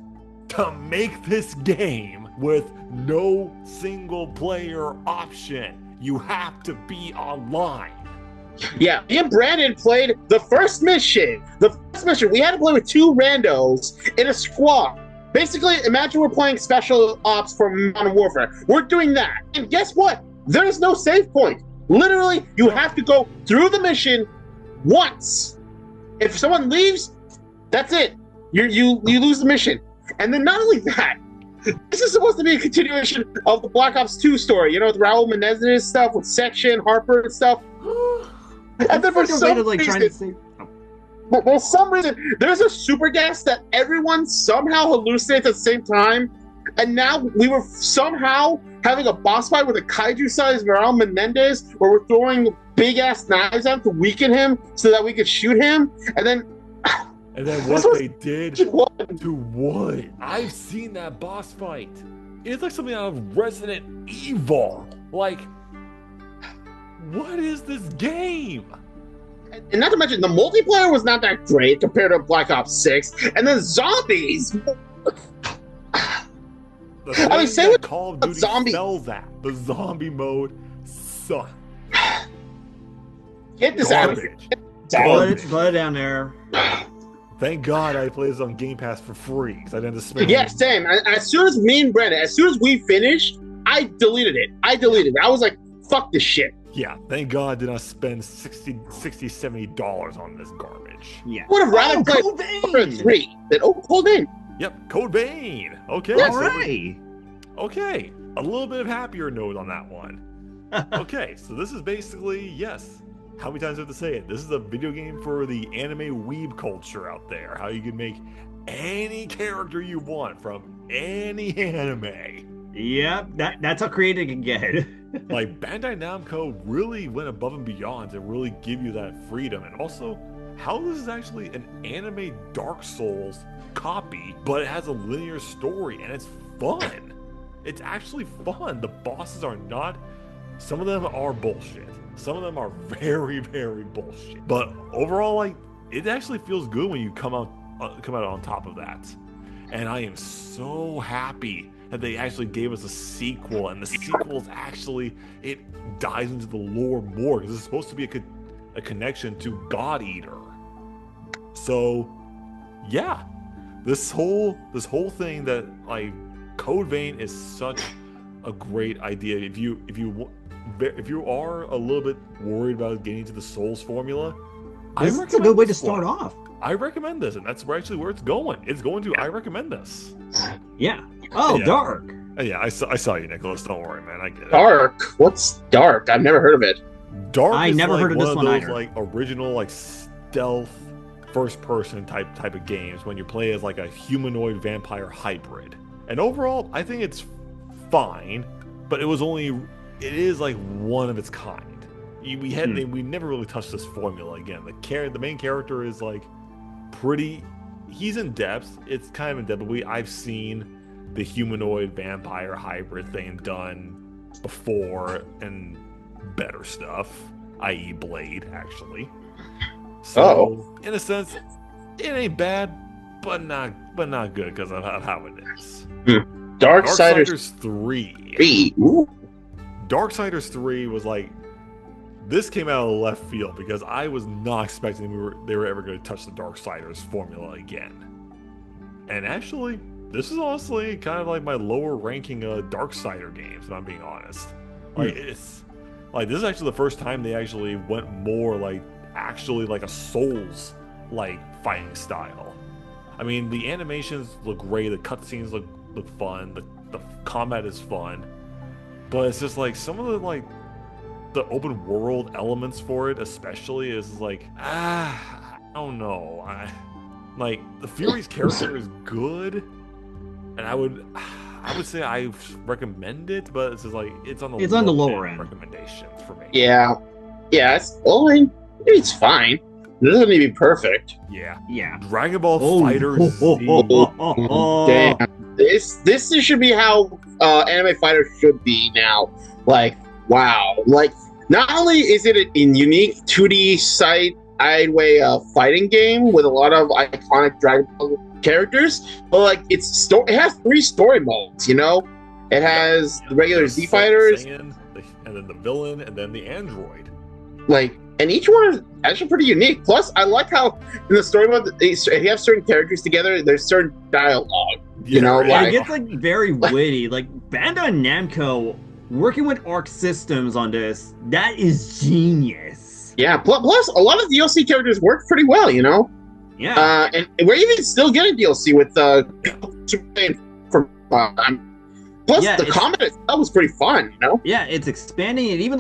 to make this game with no single player option? You have to be online. Yeah, me and Brandon played the first mission. We had to play with 2 randos in a squad. Basically, imagine we're playing special ops for Modern Warfare. We're doing that. And guess what? There's no save point. Literally, you have to go through the mission once. If someone leaves, that's it. You lose the mission. And then not only that, this is supposed to be a continuation of the Black Ops 2 story. With Raul Menendez stuff, with Section, Harper and stuff. And then for some reason, there's some reason, there's a super gas that everyone somehow hallucinates at the same time. And now we were somehow having a boss fight with a kaiju-sized Raul Menendez where we're throwing big-ass knives at him to weaken him so that we could shoot him. And then what they did to Wood. I've seen that boss fight. It's like something out of Resident Evil. Like, what is this game? And not to mention, the multiplayer was not that great compared to Black Ops 6. And then zombies. I mean, say what Call of Duty sells that. The zombie mode sucks. Get this out of here. Put it down there. Thank God I played this on Game Pass for free because I didn't have to spend. Yeah, same. As soon as me and Brandon, as soon as we finished, I deleted it. I was like, fuck this shit. Yeah, thank God I did not spend $60, $70 on this garbage. Yeah. Would have rather played Code Vein! Warfare 3 than Code Vein. Yep, Code Vein. Okay. All so right. Okay, a little bit of happier note on that one. Okay, so this is basically, yes, how many times do I have to say it? This is a video game for the anime weeb culture out there. How you can make any character you want from any anime. Yep, that's how creative it can get. Like, Bandai Namco really went above and beyond to really give you that freedom. And also, how this is actually an anime Dark Souls copy, but it has a linear story and it's fun. It's actually fun. The bosses are not, some of them are bullshit. Some of them are very, very bullshit. But overall, like, it actually feels good when you come out on top of that. And I am so happy that they actually gave us a sequel, and the sequel is actually, it dives into the lore more because it's supposed to be a connection to God Eater. So, yeah, this whole thing that, like, Code Vein is such a great idea. If you are a little bit worried about getting into the Souls formula, This is a good way to start off. I recommend this, and that's actually where it's going. It's going to. I recommend this. Yeah. Oh, Yeah. Dark. Yeah, I saw you, Nicholas. Don't worry, man. I get it. Dark? What's Dark? I've never heard of it. Dark. I is never like heard of one this one those, either. like, original, like, stealth, first-person type of games when you play as like a humanoid vampire hybrid. And overall, I think it's fine, but it is like one of its kind. We never really touched this formula again. The main character is like he's in depth. It's kind of in depth, but I've seen the humanoid vampire hybrid thing done before and better stuff, i.e. Blade, actually. So, in a sense, it ain't bad, but not good because of how it is. Darksiders 3. Ooh. Darksiders 3 was like, this came out of left field because I was not expecting they were ever going to touch the Darksiders formula again. And actually, this is honestly kind of like my lower ranking Darksider games, if I'm being honest. Like, it's like, this is actually the first time they actually went more like a Souls like fighting style. I mean, the animations look great, the cutscenes look fun, the combat is fun, but it's just like some of the open world elements for it especially is like, I don't know. Like, the Fury's character is good, and I would say I recommend it, but it's just like it's on the lower end recommendations for me. Yeah, it's fine. It doesn't need to be perfect. Yeah. Dragon Ball Fighter Damn. This should be how anime fighters should be now. Like, wow. Like, not only is it a unique 2D sideway fighting game with a lot of iconic Dragon Ball characters, but like it has 3 story modes, you know? It has the regular Z fighters, and then the villain, and then the android. Like, and each one is actually pretty unique. Plus, I like how in the story mode, if you have certain characters together, there's certain dialogue. You know, right. like, it gets like very witty. Like Bandai Namco working with Arc Systems on this, that is genius. Yeah. Plus, a lot of DLC characters work pretty well. You know. Yeah. And we're even still getting DLC with plus the combat itself was pretty fun. You know. Yeah, it's expanding, and even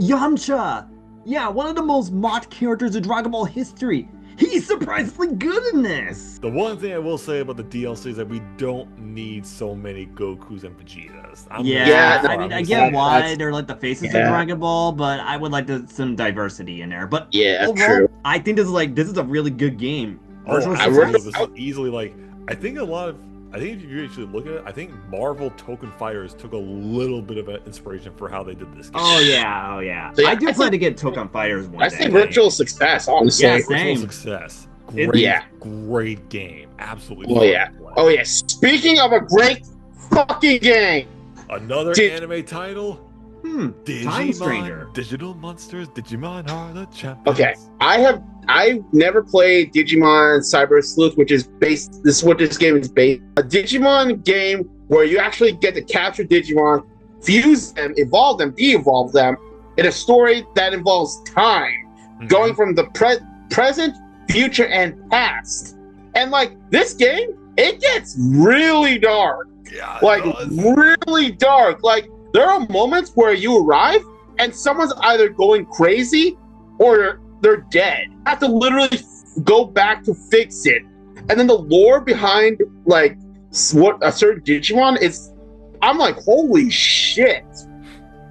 Yamcha. Yeah, one of the most mocked characters in Dragon Ball history. He's surprisingly good in this. The one thing I will say about the DLC is that we don't need so many Gokus and Vegetas. I mean, I get why they're like the faces of Dragon Ball, but I would like some diversity in there. But overall, true. I think this is a really good game. This is easily like, I think if you actually look at it, I think Marvel Token Fighters took a little bit of an inspiration for how they did this game. Oh yeah. So, I do plan to get Token Fighters one day. I think Virtual Success, honestly. Yeah, Virtual same. Success. Yeah. Great game. Absolutely. Oh yeah. Speaking of a great fucking game. Another anime title? Time Stranger. Digital Monsters, Digimon are the champions. Okay, I've never played Digimon Cyber Sleuth, which is based. This is what this game is based. A Digimon game where you actually get to capture Digimon fuse them, evolve them, de-evolve them in a story that involves time, going from the present, future, and past. And like this game, it gets really dark. Yeah, like really dark. Like there are moments where you arrive and someone's either going crazy or they're dead. You have to literally go back to fix it. And then the lore behind like what a certain Digimon is, I'm like, holy shit.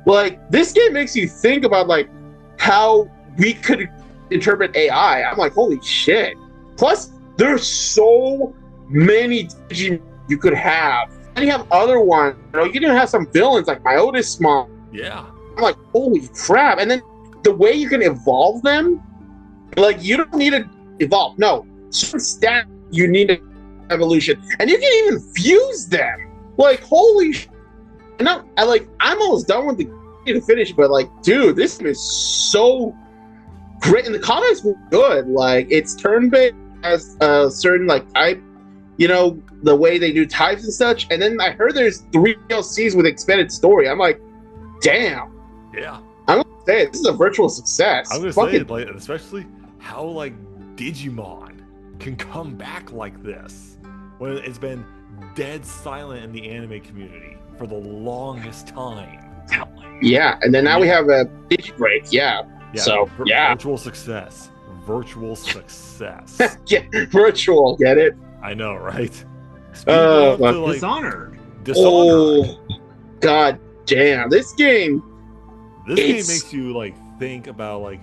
Like this game makes you think about like how we could interpret AI. I'm like, holy shit. Plus, there's so many Digimon you could have. And you have other ones. You know, you can even have some villains like Myotismon. Yeah. I'm like, holy crap. And then the way you can evolve them, like you don't need to evolve. No. Certain stat you need an evolution. And you can even fuse them. Like, holy shit. And I'm almost done with the game to finish, but like, dude, this game is so great. And the comics were good. Like, it's turn-based, has a certain like type, you know, the way they do types and such. And then I heard there's 3 DLCs with expanded story. I'm like, damn. Yeah. I'm gonna say it, this is a virtual success. I'm gonna say it, like, especially how like Digimon can come back like this when it's been dead silent in the anime community for the longest time. Yeah, and then now we have a Digibreak. Yeah. So virtual success. Virtual success. Yeah, virtual. Get it? I know, right? Dishonored. Oh, god damn! This game. This game makes you like think about like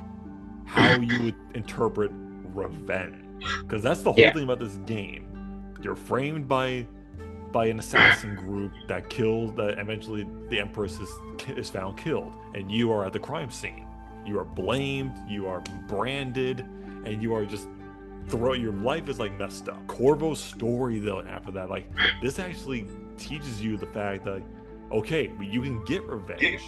how you would interpret revenge, because that's the whole thing about this game. You're framed by an assassin group that eventually the Empress is found killed, and you are at the crime scene. You are blamed, you are branded, and you are just your life is like messed up. Corvo's story though, after that, like this actually teaches you the fact that okay, you can get revenge.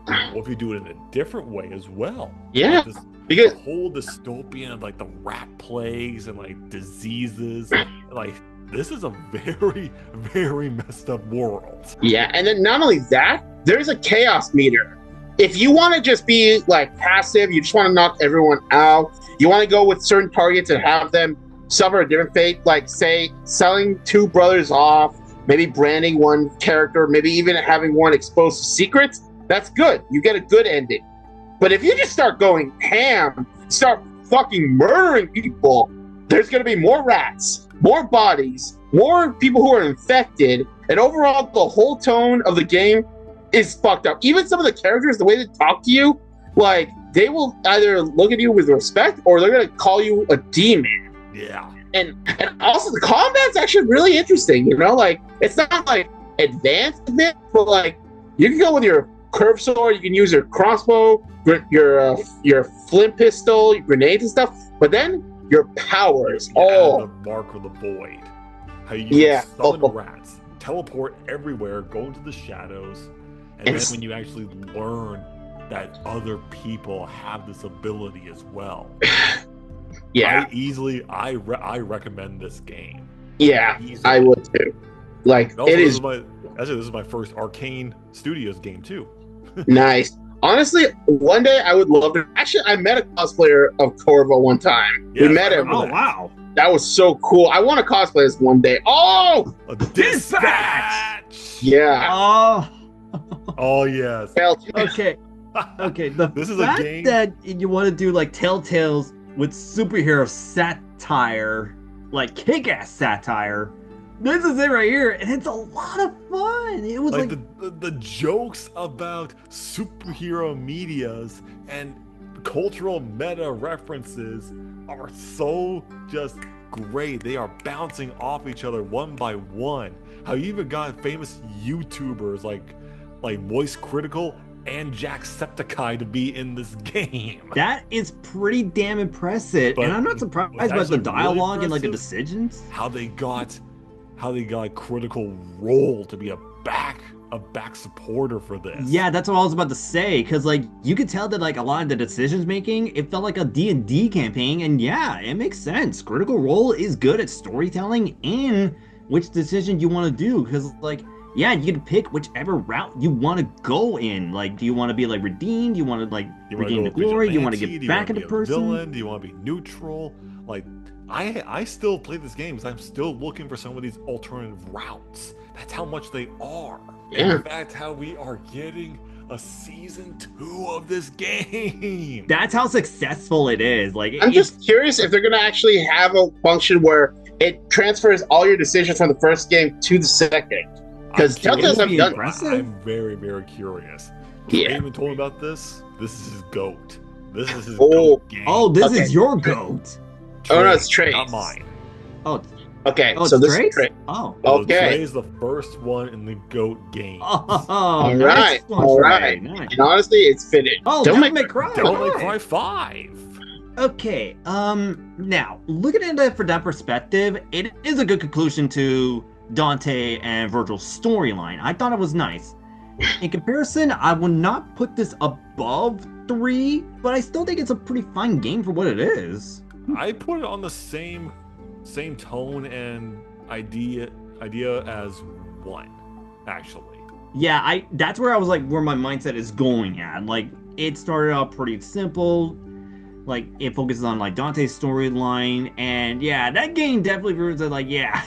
What if you do it in a different way as well? Yeah, like because the whole dystopian of like the rat plagues and like diseases, like this is a very, very messed up world. Yeah, and then not only that, there's a chaos meter. If you want to just be like passive, you just want to knock everyone out, you want to go with certain targets and have them suffer a different fate, like say selling 2 brothers off, maybe branding one character, maybe even having one exposed to secrets, that's good. You get a good ending. But if you just start going ham, start fucking murdering people, there's going to be more rats, more bodies, more people who are infected, and overall the whole tone of the game is fucked up. Even some of the characters, the way they talk to you, like they will either look at you with respect or they're gonna call you a demon. Yeah. And also the combat's actually really interesting, you know, like it's not like advanced, but like you can go with your curved sword, you can use your crossbow, your flint pistol, your grenades and stuff, but then your powers. The mark of the void. How you summon rats, teleport everywhere, go into the shadows, and then when you actually learn that other people have this ability as well. Yeah. I recommend this game. Yeah, I would too. Like also, it is. This is my first Arcane Studios game too. Nice. Honestly, one day I would love to. Actually, I met a cosplayer of Corvo one time. Yes, we met him. Oh wow, that was so cool. I want to cosplay this one day. Oh, a dispatch. Yeah. Oh yes. Okay. Okay. This is fact a game that you want to do like Telltales with superhero satire, like kick-ass satire. This is it right here, and it's a lot of fun. It was like the jokes about superhero medias and cultural meta references are so just great. They are bouncing off each other one by one. How you even got famous YouTubers like Moist Critical and Jacksepticeye to be in this game. That is pretty damn impressive, and I'm not surprised by the dialogue really and like the decisions. How they got Critical Role to be a back supporter for this. Yeah, that's what I was about to say, because like you could tell that like a lot of the decisions making, it felt like a D&D campaign, and yeah, it makes sense. Critical Role is good at storytelling and which decision you want to do, because like Yeah, you can pick whichever route you want to go in. Like, do you want to be like redeemed? Do you want to like You want to regain go the glory? Do you want to vigilante? get Do you want back to into be a person? villain? Do you want to be neutral? Like, I still play this game because I'm still looking for some of these alternative routes. That's how much they are. Yeah. In fact, how we are getting a season 2 of this game. That's how successful it is. Like, I'm it's just curious if they're going to actually have a function where it transfers all your decisions from the first game to the second. Because I'm Telltale's curious. have done. impressive. I'm very, very curious. Yeah. Raymond told me about this. This is his GOAT. This is his Oh. GOAT game. oh, this Okay. is your goat. Oh, no, it's Trey's. Not mine. Oh, Okay, oh, so it's this Trace? is Trey. Oh. So Okay. Trey's the first one in the GOAT game. Oh, All nice right, one, all Trey. right. Nice. And honestly, it's fitting. Oh, Devil Devil May May Cry. Devil May Alright. Cry 5. Okay, now, looking at it from that perspective, it is a good conclusion to Dante and Virgil's storyline. I thought it was nice. In comparison, I would not put this above 3, but I still think it's a pretty fine game for what it is. I put it on the same tone and idea as 1, actually. Yeah, that's where I was like, where my mindset is going at. Like, it started out pretty simple. Like, it focuses on, like, Dante's storyline. And, yeah, that game definitely proves that, like, yeah,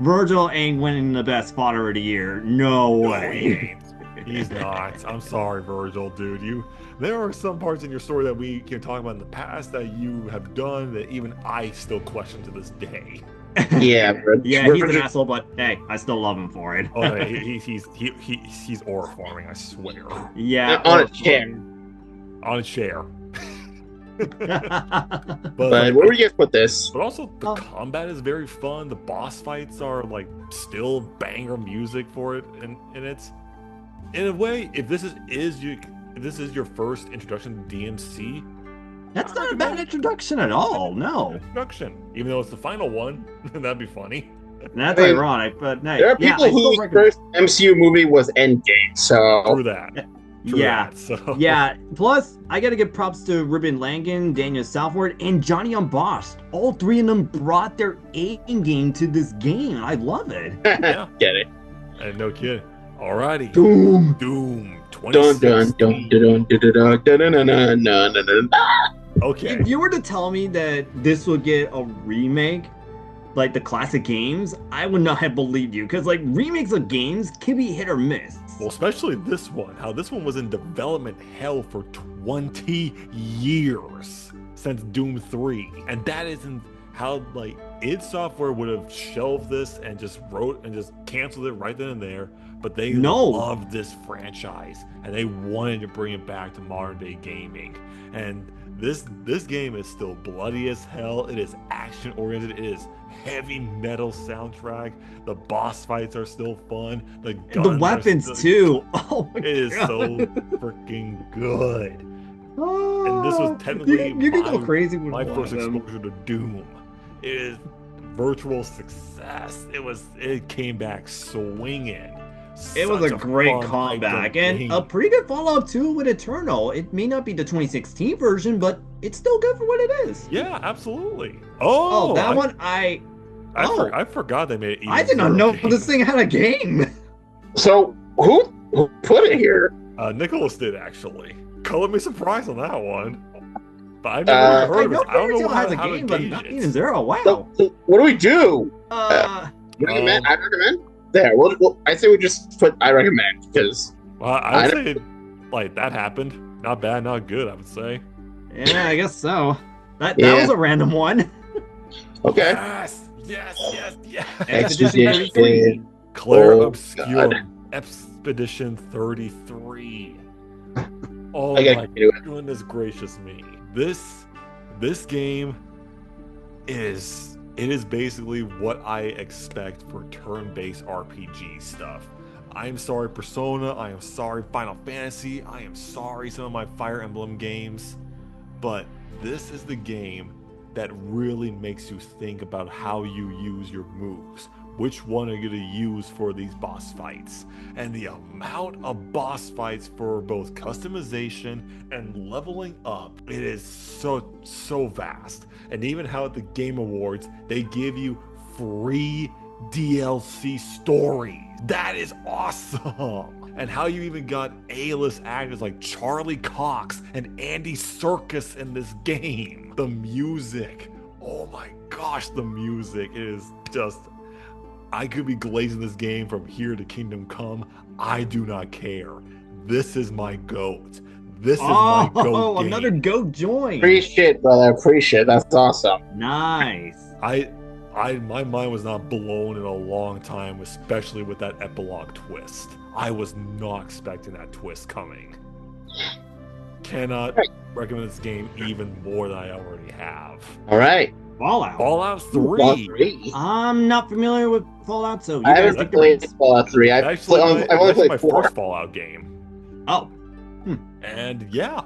Virgil ain't winning the best fodder of the year. No No, he way. ain't. He's not. I'm sorry, Virgil, dude. There are some parts in your story that we can talk about in the past that you have done that even I still question to this day. Yeah, bro. Yeah, he's an asshole, but hey, I still love him for it. Oh, no, he's aura farming, I swear. Yeah. On a chair. On a chair. But But where would you guys put this? But also, the Oh. combat is very fun. The boss fights are like still banger music for it, and it's in a way, if this is your first introduction to DMC, That's not a bad introduction at all. No. introduction, even though it's the final one, that'd be funny. That's I mean, ironic, but no. There are yeah, people I still whose recommend- first MCU movie was Endgame, so True that. True Yeah. that, so. Yeah, plus, I gotta give props to Ruben Langan, Daniel Southward, and Johnny Unbossed. All 3 of them brought their A game to this game, and I love it. Yeah. get it. And no kid. Alrighty. Boom! Doom. Dun dun 2016. dun dun dun dun dun dun dun dun dun dun. Okay. If you were to tell me that this would get a remake, like the classic games, I would not have believed you. Because, like, remakes of games can be hit or miss. Well, especially this one. How this one was in development hell for 20 years since Doom 3. And that isn't how, like, id Software would have shelved this and just canceled it right then and there. But they loved this franchise and they wanted to bring it back to modern day gaming. And this game is still bloody as hell. It is action oriented. It is heavy metal soundtrack. The boss fights are still fun. The guns The weapons, are still, too. Oh my It is God. so freaking good. And this was technically you can go crazy with My one first of them. exposure to Doom. It is virtual success. It came back swinging. It was Such a great fun, comeback hyped up and game. a pretty good Fallout 2 with Eternal. It may not be the 2016 version, but it's still good for what it is. Yeah, absolutely. Oh, that I, one I forgot they made it. I did not Eden know Zero this thing had a game. So who put it here? Nicholas did actually. Color me surprised on that one. But I've Uh, never I heard of know it. I don't know Fairy Tail how, has a how to game, but gauge not it. Eden Zero. Wow. So what do we do? Uh, Recommend? I recommend. There. I say we just put I recommend because Well, I would say like that happened. Not bad, not good. I would say. yeah, I guess so. That Yeah. was a random one. okay. Yes. Expedition 33. Claire Oh, Obscure God. Expedition 33. Oh I my gotta do it. goodness gracious me. This game is basically what I expect for turn-based RPG stuff. I'm sorry Persona, I am sorry Final Fantasy, I am sorry some of my Fire Emblem games, but this is the game that really makes you think about how you use your moves. Which one are you going to use for these boss fights? And the amount of boss fights for both customization and leveling up, it is so vast. And even how at the Game Awards, they give you free DLC stories. That is awesome. And how you even got A-list actors like Charlie Cox and Andy Serkis in this game. The music. Oh my gosh, the music is just... I could be glazing this game from here to Kingdom Come. I do not care. This is my GOAT. This is my GOAT game. Another GOAT join. Appreciate, brother. Appreciate. That's awesome. Nice. My mind was not blown in a long time, especially with that epilogue twist. I was not expecting that twist coming. Cannot recommend this game even more than I already have. All right. Fallout 3. Fallout 3. I'm not familiar with Fallout, so you I guys haven't take the played reins. Fallout 3. I've only played my 4. first Fallout game. Oh. And yeah,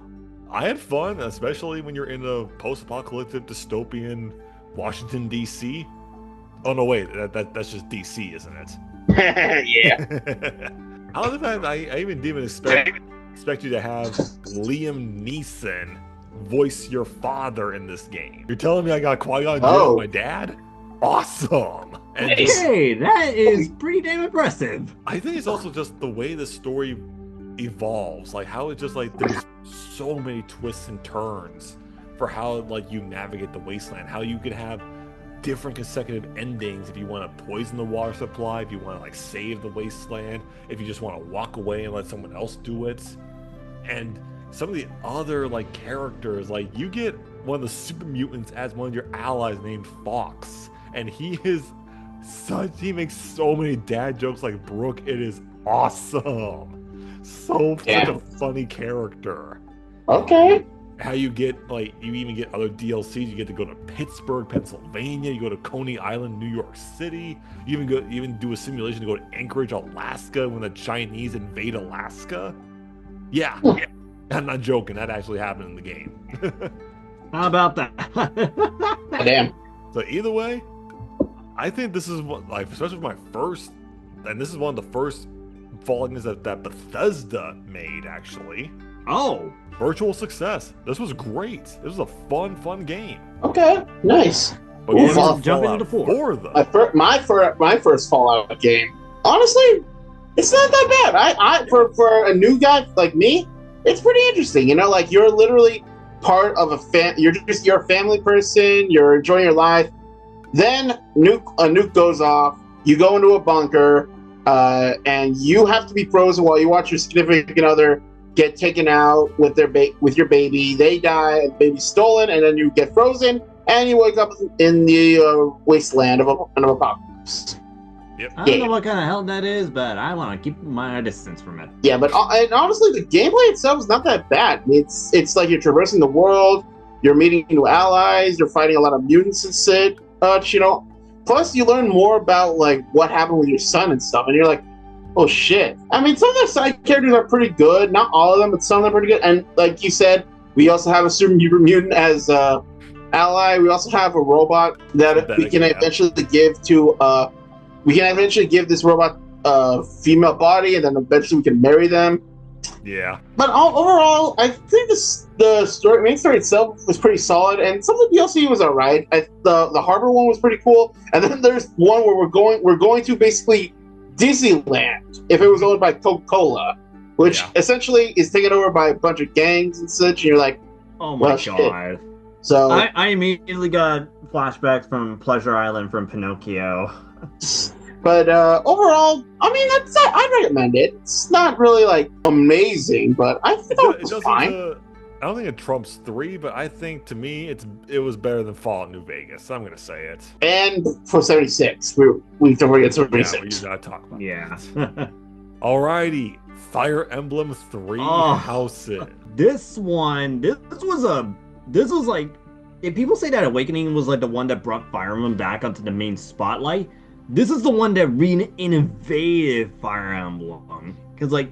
I had fun, especially when you're in a post-apocalyptic dystopian Washington, D.C. Oh, no, wait, that's just D.C., isn't it? Yeah. How did I even didn't expect you to have Liam Neeson voice your father in this game. You're telling me I got Qui-Gon Jinn as my dad? Awesome! And Hey, that is pretty damn impressive. I think it's also just the way the story evolves, like how it just like there's so many twists and turns for how like you navigate the wasteland, how you can have different consecutive endings if you want to poison the water supply, if you want to like save the wasteland, if you just want to walk away and let someone else do it. And some of the other like characters, like you get one of the super mutants as one of your allies named Fox, and he makes so many dad jokes like Brooke. It is awesome. Such a funny character. Okay. How you get like you even get other DLCs. You get to go to Pittsburgh, Pennsylvania. You go to Coney Island, New York City. You even do a simulation to go to Anchorage, Alaska, when the Chinese invade Alaska. Yeah, I'm not joking. That actually happened in the game. How about that? Damn. So either way, I think this is what, like, especially for my first, and this is one of the first Fallout games that Bethesda made, actually. Oh. Virtual success. This was great. This was a fun game. Okay, nice. But Ooh, jump into 4. Though. My first Fallout game, honestly, it's not that bad. I for a new guy like me, it's pretty interesting. You know, like you're literally part of you're a family person. You're enjoying your life. Then a nuke goes off. You go into a bunker, and you have to be frozen while you watch your significant other get taken out with your baby. They die, and the baby's stolen, and then you get frozen, and you wake up in the wasteland of an apocalypse. Yep. I don't know what kind of hell that is, but I want to keep my distance from it. Yeah, but and honestly, the gameplay itself is not that bad. It's like you're traversing the world, you're meeting new allies, you're fighting a lot of mutants and such, you know. Plus, you learn more about like what happened with your son and stuff, and you're like, oh shit. I mean, some of the side characters are pretty good. Not all of them, but some of them are pretty good. And like you said, we also have a super mutant as ally. We also have a robot that we can eventually give to. We can eventually give this robot a female body, and then eventually we can marry them. Yeah. But overall, I think the main story itself was pretty solid, and some of the DLC was alright. The harbor one was pretty cool, and then there's one where we're going to basically Disneyland if it was owned by Coca-Cola, which essentially is taken over by a bunch of gangs and such, and you're like, oh my god. Shit. So I immediately got flashbacks from Pleasure Island from Pinocchio. But overall, I mean, I'd recommend it. It's not really like amazing, but I thought it was fine. I don't think it trumps 3, but I think to me it was better than Fallout New Vegas. I'm gonna say it. And for 76, we don't forget 76. Yeah, we gotta talk about that. Alrighty, Fire Emblem 3 Houses. This was like, if people say that Awakening was like the one that brought Fire Emblem back onto the main spotlight, this is the one that re-innovated Fire Emblem. Because like,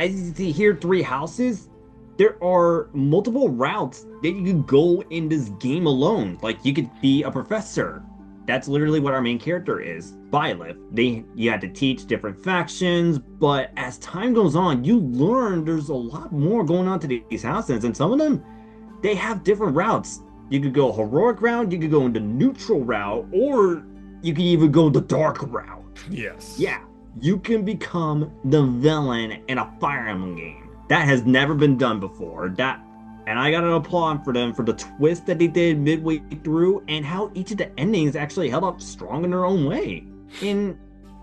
as you see here, 3 houses, there are multiple routes that you could go in this game alone. Like, you could be a professor. That's literally what our main character is, Byleth. You had to teach different factions, but as time goes on, you learn there's a lot more going on to these houses, and some of them, they have different routes. You could go heroic route, you could go into neutral route, or you could even go the dark route. Yes. Yeah. you can become the villain in a Fire Emblem game. That has never been done before. And I got to applaud for them for the twist that they did midway through and how each of the endings actually held up strong in their own way. And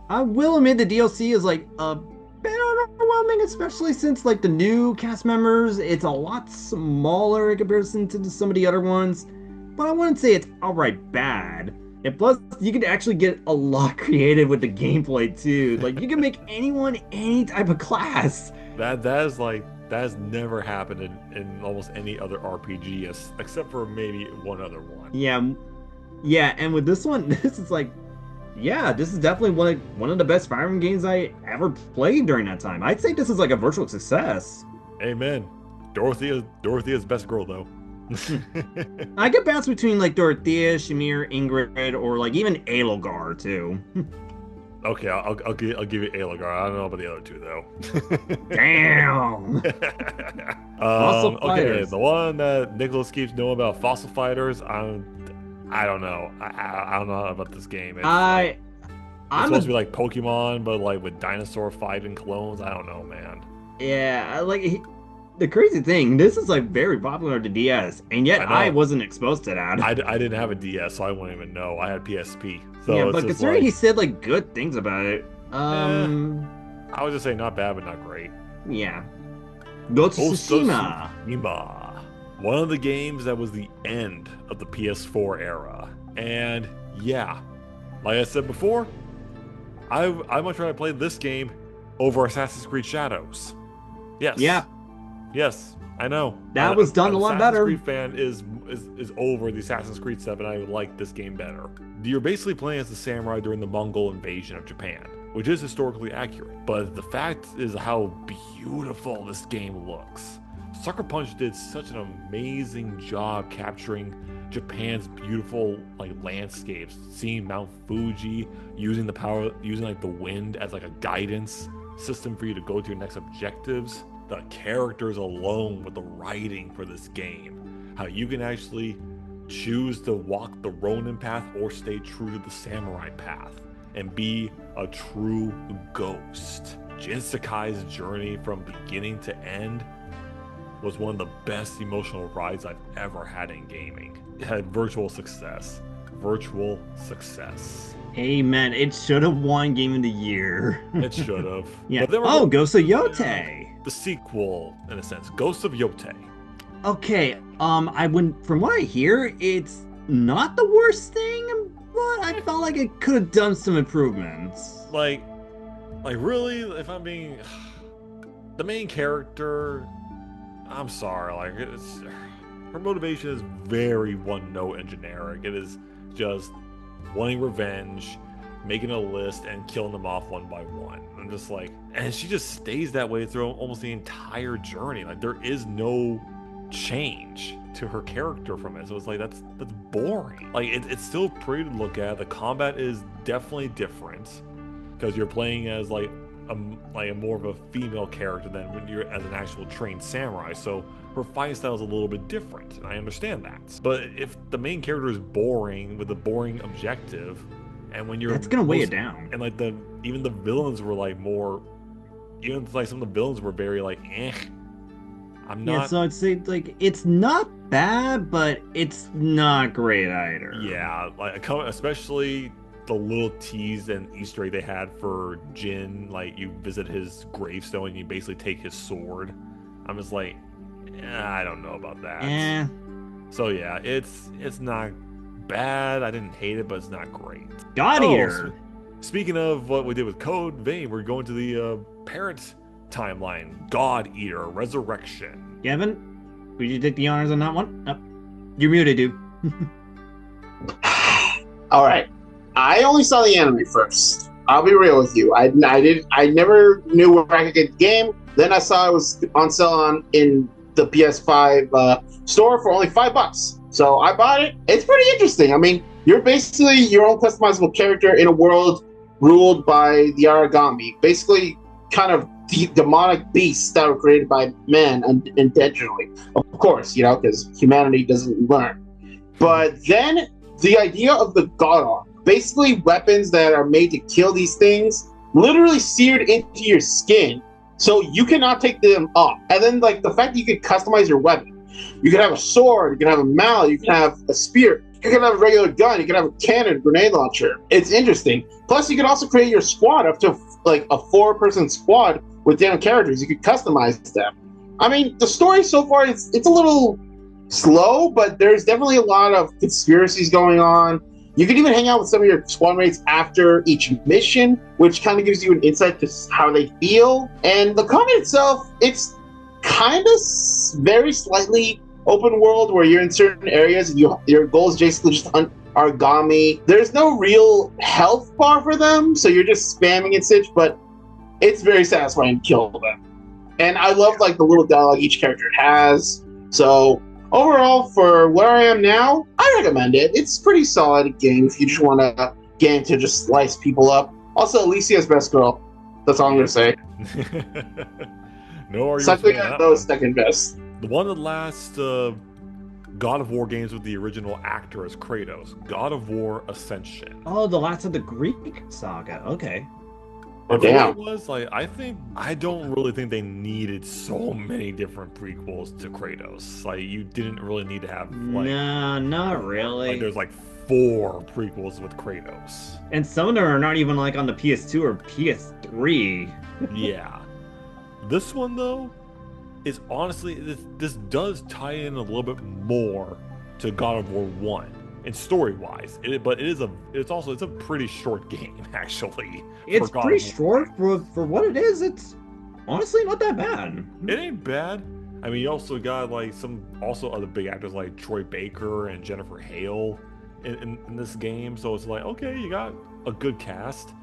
I will admit the DLC is like a bit overwhelming, especially since like the new cast members, it's a lot smaller in comparison to some of the other ones. But I wouldn't say it's outright bad. And plus, you can actually get a lot creative with the gameplay too. Like you can make anyone any type of class. That has never happened in almost any other RPG, except for maybe one other one. Yeah, and with this one, this is like, yeah, this is definitely one of the best Fire Emblem games I ever played during that time. I'd say this is like a virtual success. Amen. Dorothea's best girl though. I could bounce between like Dorothea, Shamir, Ingrid, or like even Elogar too. Okay, I'll give you Elogar. I don't know about the other two though. Damn. Fossil okay, fighters. the one that Nicholas keeps knowing about fossil fighters. I don't know. I don't know about this game. It's supposed to be like Pokemon, but like with dinosaur fighting clones. I don't know, man. Yeah, the crazy thing, this is like very popular to DS, and yet I wasn't exposed to that. I didn't have a DS, so I wouldn't even know. I had PSP. So yeah, it's but just considering he said like good things about it, I would just say not bad, but not great. Yeah. Ghost of Tsushima. One of the games that was the end of the PS4 era. And yeah, like I said before, I much rather play this game over Assassin's Creed Shadows. Yes. Yeah. Yes, I know. That was done a lot better. Assassin's Creed fan is over the Assassin's Creed 7. I like this game better. You're basically playing as the samurai during the Mongol invasion of Japan, which is historically accurate. But the fact is how beautiful this game looks. Sucker Punch did such an amazing job capturing Japan's beautiful like landscapes, seeing Mount Fuji, using like the wind as like a guidance system for you to go to your next objectives. The characters alone with the writing for this game, how you can actually choose to walk the Ronin path or stay true to the samurai path and be a true ghost. Jin Sakai's journey from beginning to end was one of the best emotional rides I've ever had in gaming. It had virtual success. Amen. It should have won Game of the Year. It should have. Yeah. Ghost of Yotei. The sequel, in a sense, Ghost of Yotei. Okay, from what I hear, it's not the worst thing, but I felt like it could have done some improvements. Like really, if I'm being, the main character, I'm sorry, like her motivation is very one note and generic. It is just wanting revenge, making a list and killing them off one by one. I'm just like, and she just stays that way through almost the entire journey. Like there is no change to her character from it. So it's like that's boring. Like it's still pretty to look at. The combat is definitely different because you're playing as like a more of a female character than when you're as an actual trained samurai. So her fighting style is a little bit different, and I understand that. But if the main character is boring with a boring objective, and when you're that's gonna weigh it down. And like even the villains were like more, even like some of the villains were very like I'm not. Yeah, so I'd say like it's not bad, but it's not great either. Yeah, like especially the little tease and Easter egg they had for Jin. Like you visit his gravestone and you basically take his sword. I'm just like, I don't know about that. So yeah, it's not bad. I didn't hate it, but it's not great. God Eater. Speaking of what we did with Code Vein, we're going to the parent timeline. God Eater Resurrection. Kevin, would you take the honors on that one? Oh, you're muted, dude. All right. I only saw the anime first. I'll be real with you. I never knew where I could get the game. Then I saw it was on sale in the PS5 store for only $5. So I bought it. It's pretty interesting. I mean, you're basically your own customizable character in a world ruled by the Aragami. Basically, kind of demonic beasts that were created by man intentionally. Of course, because humanity doesn't learn. But then the idea of the God Arm, basically weapons that are made to kill these things literally seared into your skin, so you cannot take them off. And then like the fact that you could customize your weapon. You can have a sword, you can have a mallet, you can have a spear, you can have a regular gun, you can have a cannon, grenade launcher. It's interesting. Plus, you can also create your squad up to like a 4-person squad with different characters. You can customize them. I mean, the story so far it's a little slow, but there's definitely a lot of conspiracies going on. You can even hang out with some of your squad mates after each mission, which kind of gives you an insight to how they feel. And the combat itself, it's kind of very slightly open world where you're in certain areas and your goal is basically just hunt origami. There's no real health bar for them, so you're just spamming and such, but it's very satisfying to kill them. And I love like the little dialogue each character has. So overall, for where I am now, I recommend it. It's a pretty solid game if you just want a game to just slice people up. Also, Alicia's best girl. That's all I'm gonna say. No arguments. Something those second best. The one of the last God of War games with the original actor as Kratos, God of War Ascension. Oh, the last of the Greek saga. Okay. Oh, Damn. damn. It was like I don't really think they needed so many different prequels to Kratos. Like you didn't really need to have like Nah, not really. like there's like 4 prequels with Kratos. And some of them are not even like on the PS2 or PS3. Yeah. This one though is honestly this does tie in a little bit more to God of War 1 and story-wise. But it's a pretty short game actually. It's pretty short for what it is. It's honestly not that bad. It ain't bad. I mean, you also got like some also other big actors like Troy Baker and Jennifer Hale in this game. So it's like, okay, you got a good cast.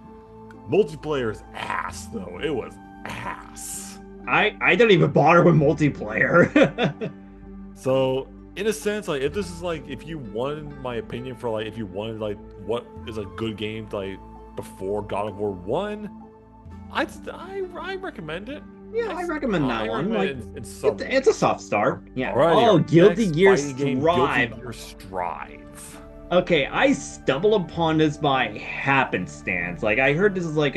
Multiplayer's ass though. It was ass. I don't even bother with multiplayer. So in a sense, like if this is like if you wanted my opinion for like if you wanted like what is a good game like before God of War 1, I recommend it. Yeah, I recommend that one. Like, it's a soft start. Yeah. Alrighty, Oh, our Guilty next Gear fighting game, Strive. Guilty Gear Strive. Okay, I stumbled upon this by happenstance. Like, I heard this is like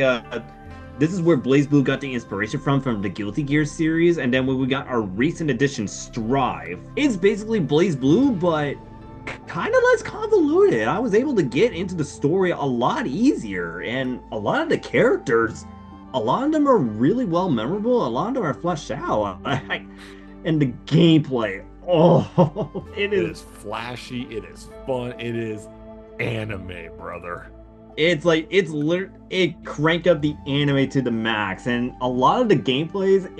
this is where BlazBlue got the inspiration from the Guilty Gear series, and then when we got our recent edition Strive, it's basically BlazBlue, but kind of less convoluted. I was able to get into the story a lot easier, and a lot of the characters, a lot of them are really well memorable, a lot of them are fleshed out. And the gameplay, oh, it is flashy, it is fun, it is anime, brother. It's like it cranked up the anime to the max, and a lot of the gameplays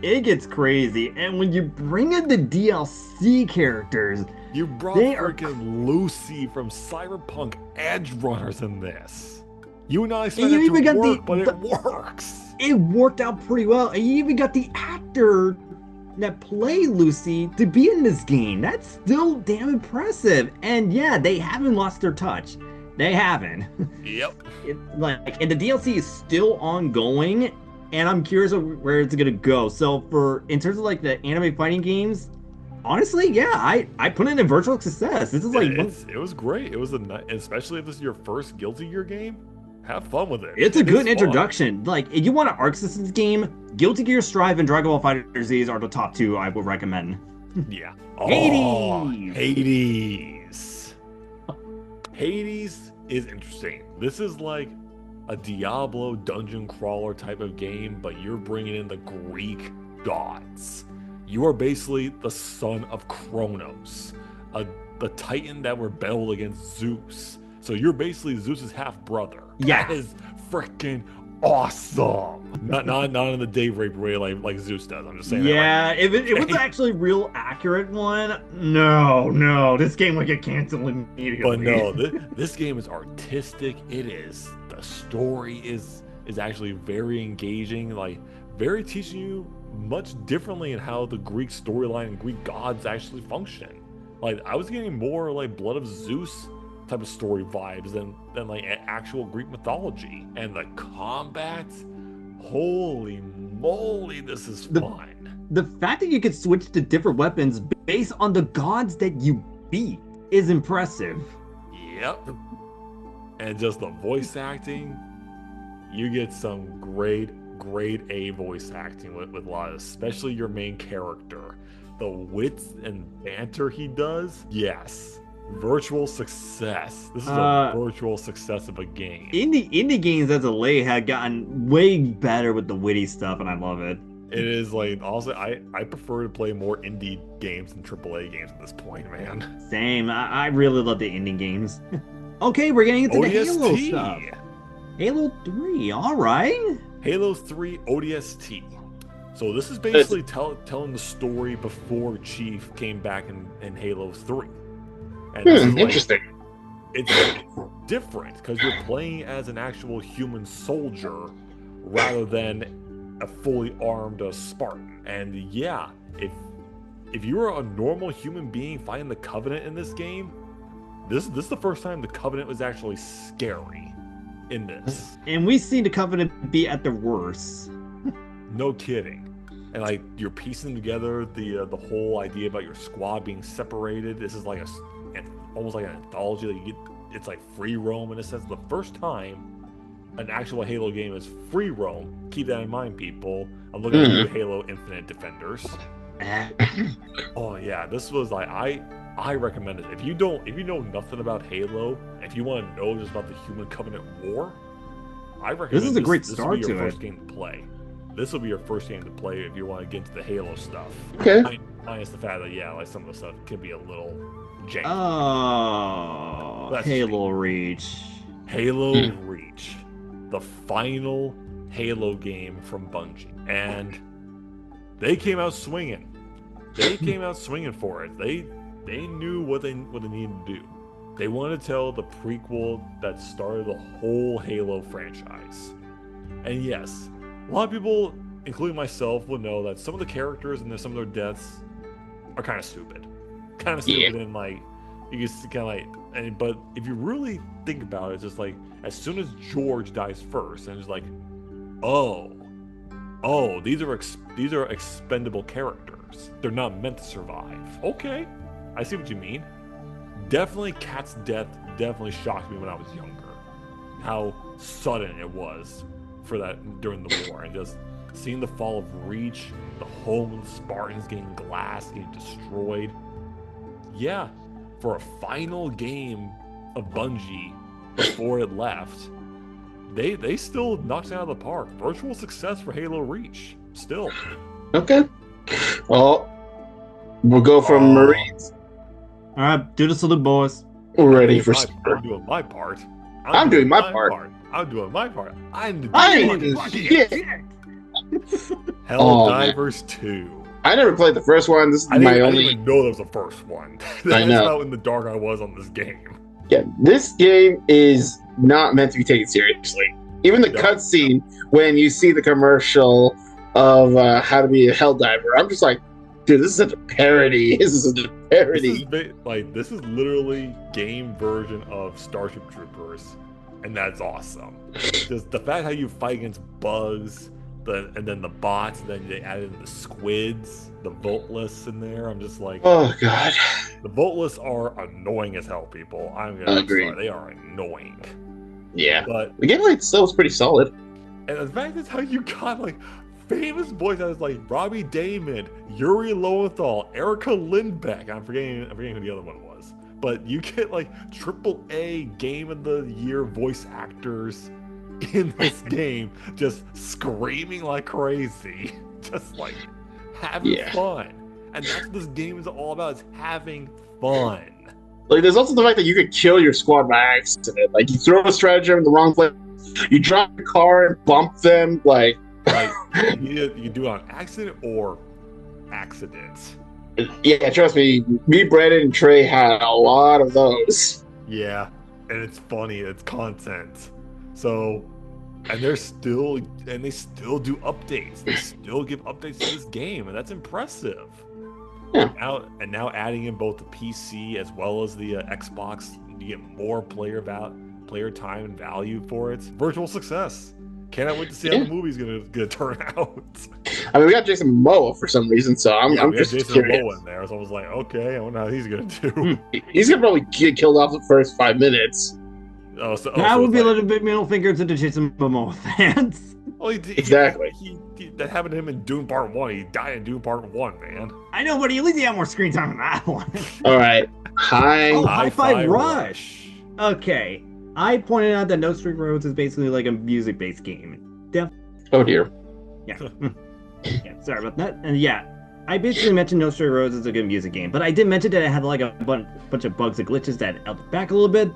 it gets crazy. And when you bring in the DLC characters, you brought freaking Lucy from Cyberpunk Edge Runners in this. You and I expect it to work, but it works. It worked out pretty well. And you even got the actor that played Lucy to be in this game. That's still damn impressive. And yeah, they haven't lost their touch. They haven't. Yep. And the DLC is still ongoing, and I'm curious where it's gonna go. So in terms of like the anime fighting games, honestly, yeah, I put it in virtual success. This is like it was great. It was especially if this is your first Guilty Gear game. Have fun with it. It's a good introduction. Like, if you want an Arc Systems game, Guilty Gear Strive and Dragon Ball FighterZ are the top 2 I would recommend. Yeah. Hades. Hades is interesting. This is like a Diablo dungeon crawler type of game, but you're bringing in the Greek gods. You are basically the son of Kronos, the titan that rebelled against Zeus. So you're basically Zeus's half brother. Yeah, that is freaking awesome. Not in the Dave Rape way like Zeus does. I'm just saying. Yeah, that, if it was actually real accurate one, no, this game would get canceled immediately. But no, this game is artistic. It is. The story is actually very engaging. Like very teaching you much differently in how the Greek storyline and Greek gods actually function. Like I was getting more like Blood of Zeus type of story vibes than like actual Greek mythology. And the combat, holy moly, this is fun. The fact that you could switch to different weapons based on the gods that you beat is impressive. Yep. And just the voice acting, you get some great A voice acting with a lot, especially your main character. The wits and banter he does, yes. Virtual success. This is a virtual success of a game. Indie games as of late had gotten way better with the witty stuff, and I love it. It is like, also, I prefer to play more indie games than AAA games at this point, man. Same. I really love the indie games. Okay, we're getting into the Halo stuff. Halo 3, all right. Halo 3 ODST. So this is basically telling the story before Chief came back in Halo 3. And this is interesting. It's different because you're playing as an actual human soldier rather than a fully armed Spartan. And yeah, if you're a normal human being fighting the Covenant in this game, this is the first time the Covenant was actually scary in this. And we've seen the Covenant be at the worst. No kidding. And like you're piecing together the whole idea about your squad being separated. This is like almost like an anthology that you get. It's like free roam in a sense. The first time an actual Halo game is free roam. Keep that in mind, people. I'm looking at you, Halo Infinite Defenders. Oh yeah, this was like I recommend it. If you know nothing about Halo, if you want to know just about the Human Covenant War, I recommend this is a great start this will be your to first game to play. This will be your first game to play if you want to get into the Halo stuff. Okay. Minus the fact that like some of the stuff can be a little janky. Oh, That's Halo Reach. Halo Reach, the final Halo game from Bungie, and they came out swinging. They came out swinging for it. They knew what they needed to do. They wanted to tell the prequel that started the whole Halo franchise. And yes, a lot of people, including myself, will know that some of the characters and some of their deaths are kind of stupid. And like you can kind of like, but if you really think about it, it's just like as soon as George dies first, and it's like, oh, these are expendable characters. They're not meant to survive. Okay, I see what you mean. Definitely, Kat's death definitely shocked me when I was younger. How sudden it was for that during the war, and just seeing the fall of Reach, the home of the Spartans getting glassed, getting destroyed. Yeah, for a final game of Bungie before it left, they still knocked it out of the park. Virtual success for Halo Reach, still. Okay. Well, we'll go from Marines. All right, do the salute, boys. We're ready for I'm doing my part. I'm doing my part. I'm doing my part. I ain't doing shit. Helldivers 2. I never played the first one. This is I didn't even know that was the first one. That's how in the dark I was on this game. Yeah, this game is not meant to be taken seriously. Even the cutscene when you see the commercial of how to be a Helldiver, I'm just like, dude, this is such a parody. This is such a parody. This is literally game version of Starship Troopers, and that's awesome. Just the fact how you fight against bugs, and then the bots, and then they added the squids, the Voltless in there. I'm just like, oh god, the Voltless are annoying as hell, people. I'm gonna agree. They are annoying. Yeah, but the gameplay itself is pretty solid. And the fact is how you got like famous voice actors like Robbie Damon, Yuri Lowenthal, Erica Lindbeck. I'm forgetting who the other one was. But you get like AAA Game of the Year voice actors in this game, just screaming like crazy, just like having fun. And that's what this game is all about, is having fun. Like, there's also the fact that you could kill your squad by accident. Like, you throw a stratagem in the wrong place, you drop your car and bump them, like you do it on accident or accidents. Yeah, trust me, Brandon, and Trey had a lot of those. Yeah, and it's funny, it's content. So, and they still do updates. They still give updates to this game, and that's impressive. Yeah. Now adding in both the PC as well as the Xbox, you get more player time and value for it. Virtual success. Cannot wait to see how the movie's gonna turn out. I mean, we got Jason Momoa for some reason, so I'm just Jason curious. Momoa in there, so I was like, okay, I wonder how he's gonna do. He's gonna probably get killed off the first 5 minutes. That would it's be a like, little bit middle finger to the Jason Momoa fans. oh, Exactly. That happened to him in Dune Part 1. He died in Dune Part 1, man. I know, but at least he had more screen time in that one. All right. Hi. Oh, Hi-Fi Rush. Okay. I pointed out that No Straight Roads is basically like a music-based game. Oh dear. Yeah. Yeah, sorry about that. And yeah, I basically mentioned No Straight Roads is a good music game, but I did mention that it had like a bunch of bugs and glitches that held it back a little bit.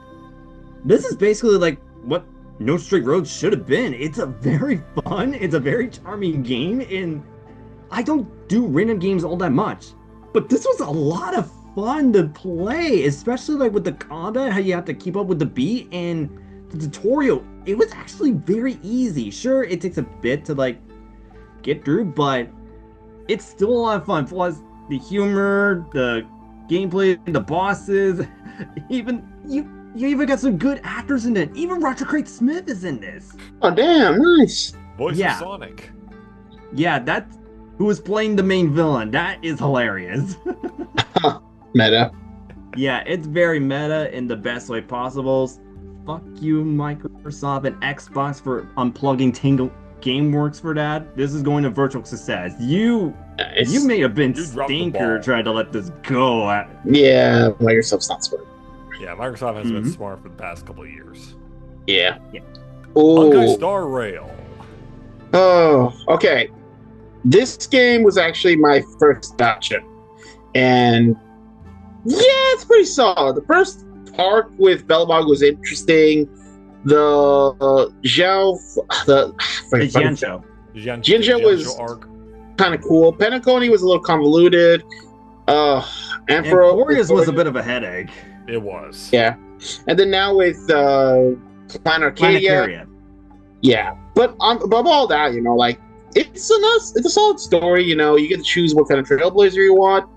This is basically like what No Straight Roads should have been. It's a very fun, it's a very charming game, and I don't do random games all that much, but this was a lot of fun to play, especially like with the combat, how you have to keep up with the beat, and the tutorial. It was actually very easy. Sure, it takes a bit to like get through, but it's still a lot of fun. Plus the humor, the gameplay, the bosses, even you even got some good actors in it. Even Roger Craig Smith is in this. Oh damn, nice. Voice Yeah. of Sonic. Yeah, that's who was playing the main villain. That is hilarious. Meta. Yeah, it's very meta in the best way possible. Fuck you, Microsoft and Xbox, for unplugging Tingle GameWorks for that. This is going to virtual success. You may have been You dropped the stinker ball. trying to let this go. Yeah, Microsoft's not smart. Yeah, Microsoft has been Mhm. smart for the past couple of years. Yeah. Yeah. Honkai Oh. Star Rail. Oh. Okay. This game was actually my first gotcha, and yeah, it's pretty solid. The first arc with Belmog was interesting. The Zhao, The Jianzhou. Jinzhou was arc. kind of cool. Penacony was a little convoluted. And Emperor Boreas was a bit of a headache. It was. Yeah, and then now with Plan Arcadia, Planetaria. yeah. But above all that, you know, like it's a solid story. You know, you get to choose what kind of trailblazer you want.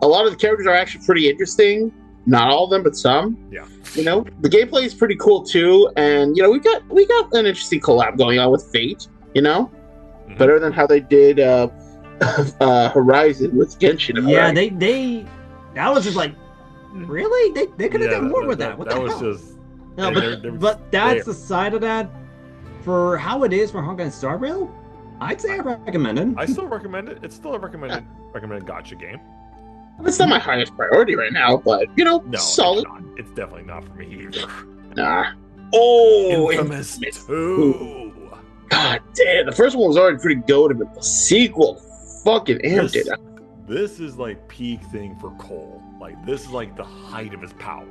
A lot of the characters are actually pretty interesting. Not all of them, but some. Yeah. You know, the gameplay is pretty cool too, and you know, we got an interesting collab going on with Fate. You know, Mhm. better than how they did Horizon with Genshin. Yeah, right? they that was just like, really? They could have Yeah, done more with that. What that the was hell? just. No, but that's the side of that. For how it is for Honkai Star Rail, I'd say I recommend it. I still recommend it. It's still a recommended gotcha game. It's not my highest priority right now, but you know, No, solid. It's not. It's definitely not for me either. Nah. Oh, Infamous Infamous 2. God damn, the first one was already pretty goated, but the sequel fucking amped it. This is like peak thing for Cole. Like this is like the height of his power.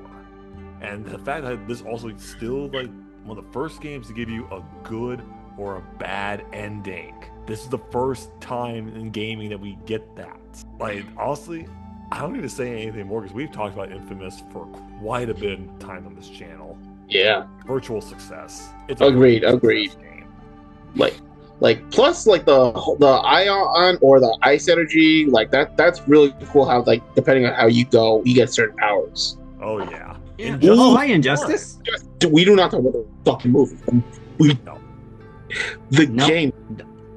And the fact that this also still like one of the first games to give you a good or a bad ending. This is the first time in gaming that we get that. Like honestly, I don't need to say anything more because we've talked about Infamous for quite a bit of time on this channel. Yeah, Virtual success. It's a agreed, virtual agreed. success game. Like plus like the ion or the ice energy, like that's really cool. How like depending on how you go, you get certain powers. Oh yeah. Yeah. Injustice Oh, is hi, Injustice. We do not talk about the fucking movie. No. The No. game.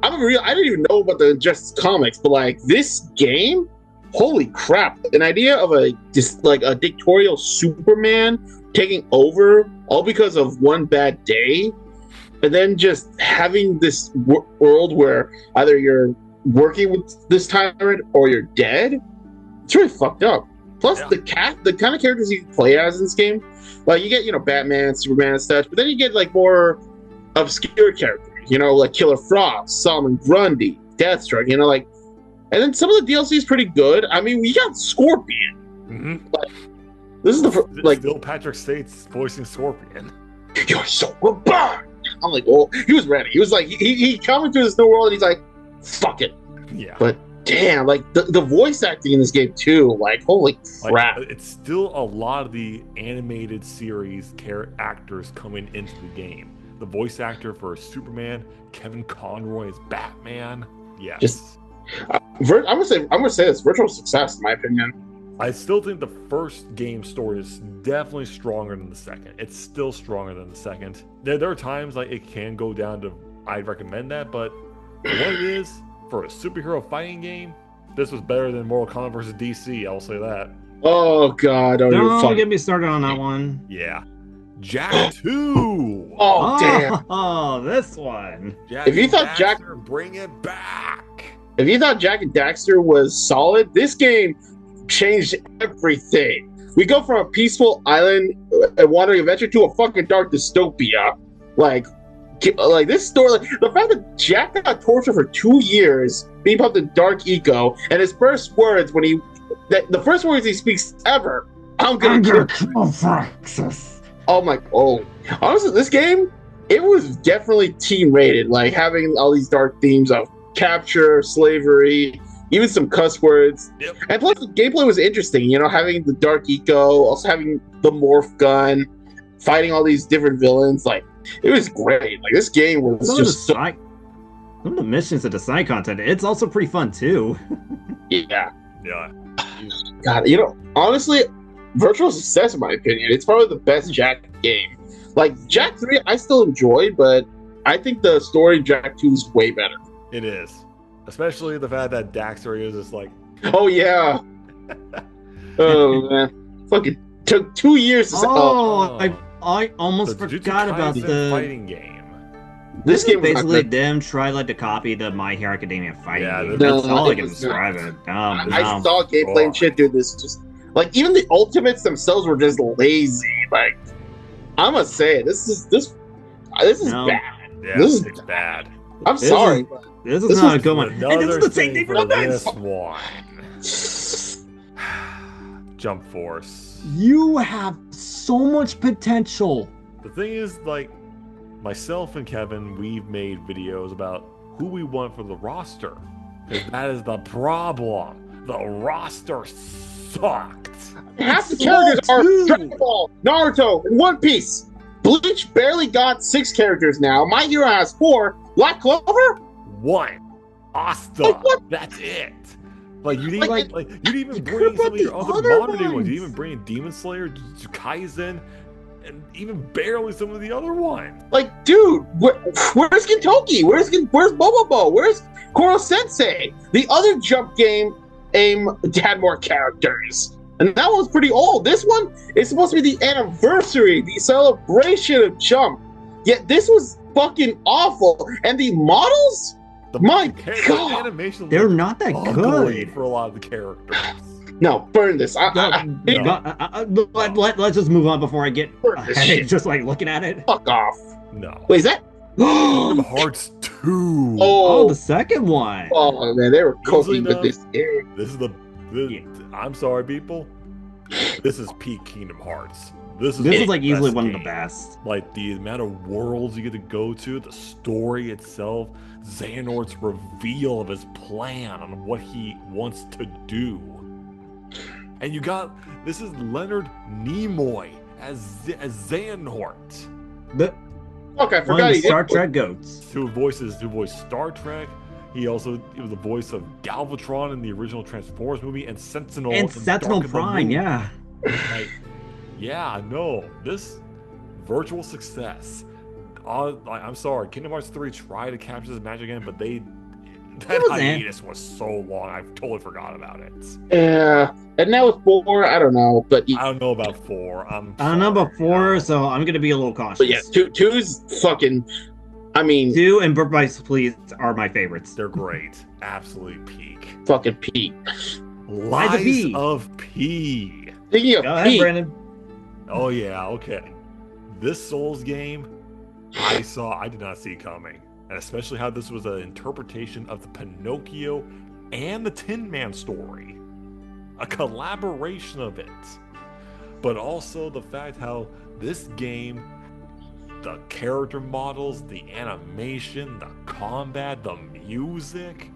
I didn't even know about the Injustice comics, but like this game, holy crap! An idea of a dictatorial Superman taking over all because of one bad day, and then just having this world where either you're working with this tyrant or you're dead. It's really fucked up. Plus Yeah. the kind of characters you can play as in this game, like you get Batman, Superman, and such, but then you get like more obscure characters, like Killer Frost, Solomon Grundy, Deathstroke, and then some of the DLC is pretty good. I mean, we got Scorpion. Mm-hmm. This is the Still Patrick States voicing Scorpion. you're so goodbye. I'm like, oh, he was ready. He was like, he coming through this new world, and he's like, fuck it. Yeah. But damn, like the voice acting in this game too, like holy crap. It's still a lot of the animated series actors coming into the game. The voice actor for Superman, Kevin Conroy is Batman. Yes. I'm gonna say it's virtual success in my opinion. I still think the first game story is definitely stronger than the second. It's still stronger than the second. There are times like it can go down to I'd recommend that, but what it is for a superhero fighting game, this was better than Mortal Kombat versus DC. I'll say that. Oh god, Don't get me started on that one. Yeah. Jack 2. Oh, damn. Oh, this one. Jack If you and thought Jack- Daxter, bring it back. If you thought Jack and Daxter was solid, this game changed everything. We go from a peaceful island wandering adventure to a fucking dark dystopia. Like this story, like, the fact that Jack got tortured for 2 years, being pumped in dark eco, and his first words the first words he speaks ever, I'm gonna kill Francis. Honestly, this game, it was definitely team rated. Like having all these dark themes of capture, slavery, even some cuss words. Yep. And plus the gameplay was interesting, having the dark eco, also having the morph gun, fighting all these different villains. Like, it was great. Like, this game was Some just of the missions and the side content, it's also pretty fun too. yeah. Yeah. God, honestly, virtual success in my opinion. It's probably the best Jack game. Like, Jack 3 I still enjoyed, but I think the story in Jack 2 is way better. It is. Especially the fact that Daxter is just like, Oh yeah. Oh man. Fucking took 2 years to I almost the Jujutsu forgot about Kaisen the fighting game. this game was not basically good. them try to copy the My Hero Academia fighting Yeah, game. no, That's all I it can was not. describe it. I saw gameplay and shit, dude. This just like even the ultimates themselves were just lazy. Like, I must say, this is No. bad. Yeah, This is- it's bad. I'm This sorry. is- but This is This not was a good one. And this Another is the same thing thing for for the this next. one. Jump Force. You have so much potential. The thing is, like, myself and Kevin, we've made videos about who we want for the roster. Because that is the problem. The roster sucked. half the It's characters small, are too. Dragon Ball, Naruto, and One Piece. Bleach barely got 6 characters now. My Hero has 4. Black Clover? One. Asta. Like, what? That's it. Like, you need Like, like you didn't even you bring could've some of brought your the other other modern day ones. ones. You didn't even bring Demon Slayer, Jujutsu Kaisen, and even barely some of the other ones. Like, dude, where's Gintoki? Where's Bobobo? Where's Koro Sensei? The other Jump game had more characters, and that one was pretty old. This one is supposed to be the anniversary, the celebration of Jump. Yet this was fucking awful, and the models. My The God. animation They're looked not that ugly good. for a lot of the characters. No, burn this. Let's just move on before I get Burn a this headache shit. just like looking at it. Fuck off. No. Wait, is that? Kingdom Oh, Hearts 2. Oh, the second one. oh man, they were Easily cooking with enough. this game. This is I'm sorry, people. This is peak Kingdom Hearts. This is This the is like easily best one of the game. best. Like the amount of worlds you get to go to, the story itself, Xehanort's reveal of his plan on what he wants to do. And you got this is Leonard Nimoy as Xehanort, The, Fuck, I one of forgot the he Star did. Trek goats. who voiced Star Trek. He was the voice of Galvatron in the original Transformers movie and Sentinel And in Sentinel Dark of the Prime, Moon. yeah. Like, yeah, no, this virtual success. I'm sorry, Kingdom Hearts 3 tried to capture this magic again, but that was hiatus was so long, I totally forgot about it. Yeah, and now with 4, I don't know, but I don't know about 4. I don't know about sorry. 4, so I'm gonna be a little cautious. yeah, 2's fucking. I mean, 2 and Birth by Please are my favorites. They're great, absolute peak. fucking Pete. Lies P. of P. Speaking of Go ahead, Pete, Brandon. Oh yeah, okay. This Souls game, I did not see coming. And especially how this was an interpretation of the Pinocchio and the Tin Man story. A collaboration of it. But also the fact how this game, the character models, the animation, the combat, the music,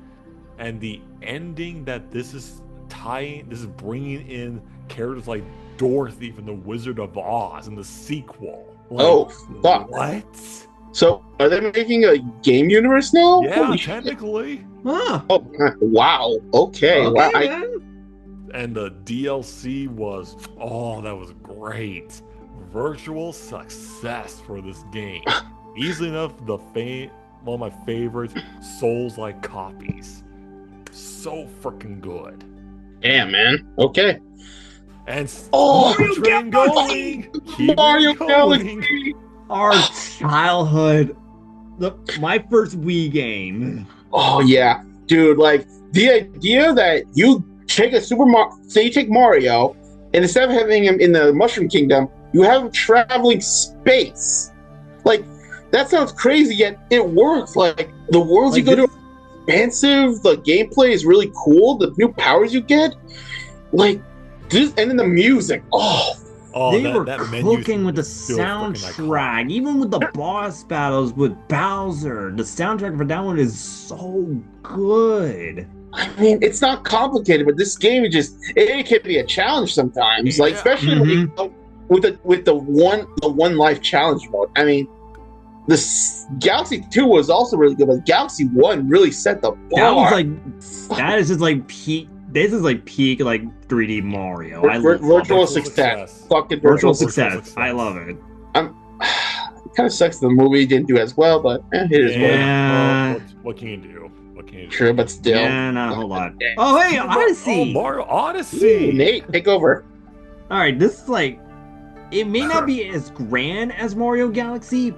and the ending that this is bringing in characters like Dorothy from The Wizard of Oz in the sequel. Like, Oh, fuck. What? so are they making a game universe now? Yeah, Holy shit. technically. Ah, Oh, wow. Okay. okay, Wow. man. And the DLC was, that was great. Virtual success for this game. Easily enough, one of my favorite Souls-like copies. So freaking good. Damn, man. Okay. And Oh, keep the train going. Keep Mario it going. Galaxy. Our childhood, my first Wii game. Oh yeah, dude! Like the idea that you take say you take Mario, and instead of having him in the Mushroom Kingdom, you have him traveling space. Like that sounds crazy, yet it works. Like the worlds Like you go to are expansive. The gameplay is really cool. The new powers you get, like this, and then the music. Oh, They were that menu cooking with the still freaking soundtrack, iconic. even with the boss battles with Bowser. The soundtrack for that one is so good. I mean, it's not complicated, but this game is it can be a challenge sometimes. Like Yeah. especially when you go with the one life challenge mode. I mean, Galaxy 2 was also really good, but Galaxy 1 really set the bar. That was like, that is just like peak. This is like peak like 3D Mario. I love virtual it. success. Fucking Virtual virtual success. success. I love it. It kind of sucks the movie didn't do as well, but it is what it is. Yeah. Well, what can you do? What can you do? True, but still. Yeah, not a whole lot. Oh, hey, Oh, Odyssey. Mario Ooh, Odyssey. Nate, take over. All right, this is like, it may not be as grand as Mario Galaxy,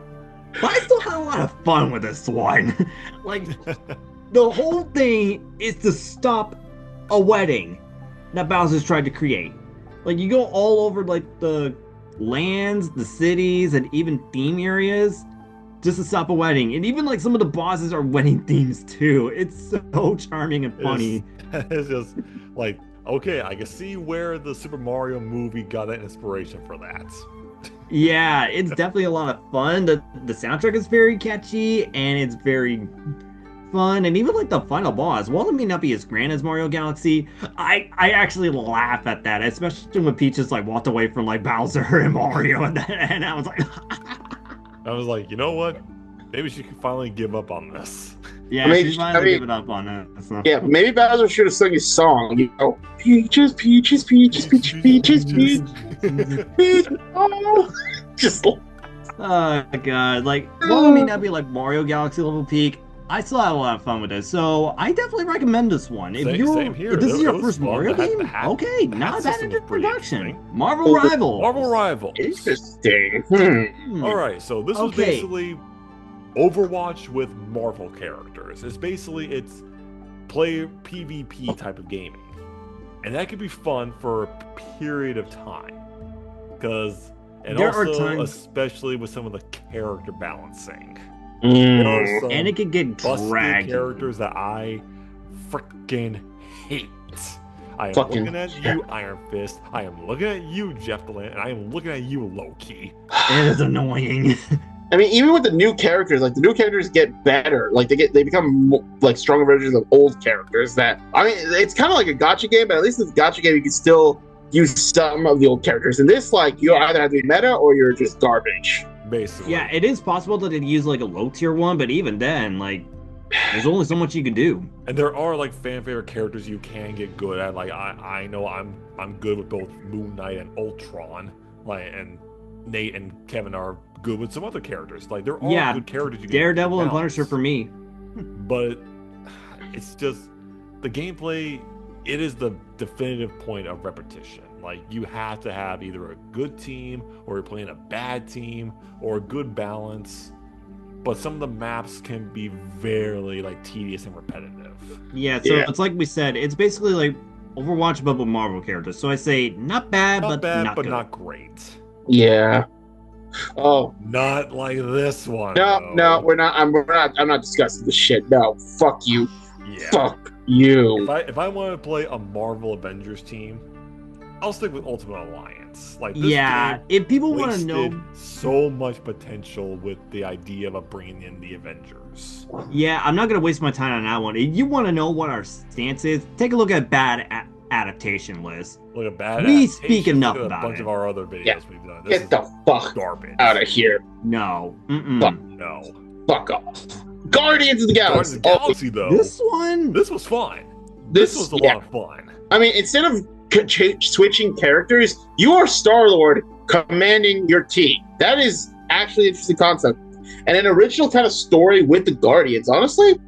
but I still had a lot of fun with this one. Like, the whole thing is to stop a wedding that Bowser's tried to create. Like, you go all over like the lands, the cities, and even theme areas just to stop a wedding. And even like some of the bosses are wedding themes too. It's so charming and funny. It's just like, okay, I can see where the Super Mario movie got that inspiration for that. Yeah, it's definitely a lot of fun. The soundtrack is very catchy and it's very fun. And even like the final boss, while it may not be as grand as Mario Galaxy, I actually laugh at that, especially when Peach just like walked away from like Bowser and Mario, and I was like, I was like, you know what? Maybe she can finally give up on this. yeah, I mean, she's finally giving up on it. So. Yeah, maybe Bowser should have sung his song. You know, peaches, peaches, peaches, peaches, peaches, peaches, peaches. Oh, just Oh god, like while it may not be like Mario Galaxy level peak, I still had a lot of fun with this, so I definitely recommend this one. If Same here. if this is It your was first fun. Mario The hat- game, the hat- okay, the not hat bad system was pretty introduction. interesting. Marvel Rivals. Marvel Rivals. interesting. All right, so this was Okay. basically Overwatch with Marvel characters. It's play PvP type of gaming, and that could be fun for a period of time. And There are also times- especially with some of the character balancing. Mm. There are some And it could get busted dragged. characters that I freaking hate. I am Fucking- looking at you, Iron Fist. I am looking at you, Jeff Delant, and I am looking at you, Loki. It is annoying. I mean, even with the new characters, like the new characters get better. Like they become like stronger versions of old characters. That I mean, it's kind of like a gotcha game, but at least in the gotcha game, you can still use some of the old characters. In this, like you either have to be meta or you're just garbage. Basically. Yeah, it is possible that they'd use like a low tier one, but even then, like, there's only so much you can do. And there are like fan favorite characters you can get good at. Like I know I'm good with both Moon Knight and Ultron. Like and Nate and Kevin are good with some other characters. Like there are good characters you can Daredevil and balance. Punisher for me. But it's just the gameplay. It is the definitive point of repetition. Like you have to have either a good team or you're playing a bad team or a good balance. But some of the maps can be very like tedious and repetitive. Yeah, so Yeah. it's like we said, it's basically like Overwatch but with Marvel characters. So I say not bad, Not bad, not but good. not great. Yeah. Oh Not like this one. no, though. no, we're not. I'm not discussing this shit. No, fuck you. Yeah. Fuck you. If I want to play a Marvel Avengers team, I'll stick with Ultimate Alliance. Like this Yeah, game if people want to wasted know, so much potential with the idea of bringing in the Avengers. yeah, I'm not gonna waste my time on that one. If you want to know what our stance is, take a look at bad adaptation list. Look at bad. We adaptations. speak enough Look at about a bunch it. of our other videos Yeah. we've done. This Get the fuck is garbage. out of here. No, Fuck. No. Fuck off. Guardians of the Guardians Galaxy. of the Galaxy though. this one. This was fun. This was a lot of fun. I mean, instead of switching characters, you are Star-Lord commanding your team. That is actually an interesting concept. And an original kind of story with the Guardians, honestly, it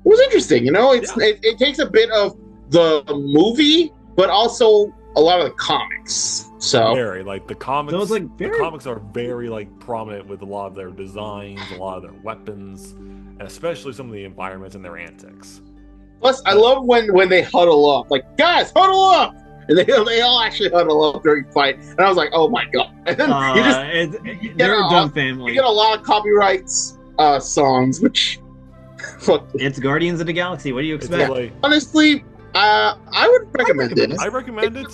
was interesting. You know, it takes a bit of the movie, but also a lot of the comics. So Very like the comics. So it's, like, The very- comics are very like prominent with a lot of their designs, a lot of their weapons, and especially some of the environments and their antics. plus, I love when they huddle up. Like, guys, huddle up, and they all actually huddle up during fight. And I was like, oh my god! And then they're a dumb you family. get a lot of copyrights songs, which fuck. It's Guardians of the Galaxy. What do you It's expect? like Honestly, I would recommend it. I recommend it.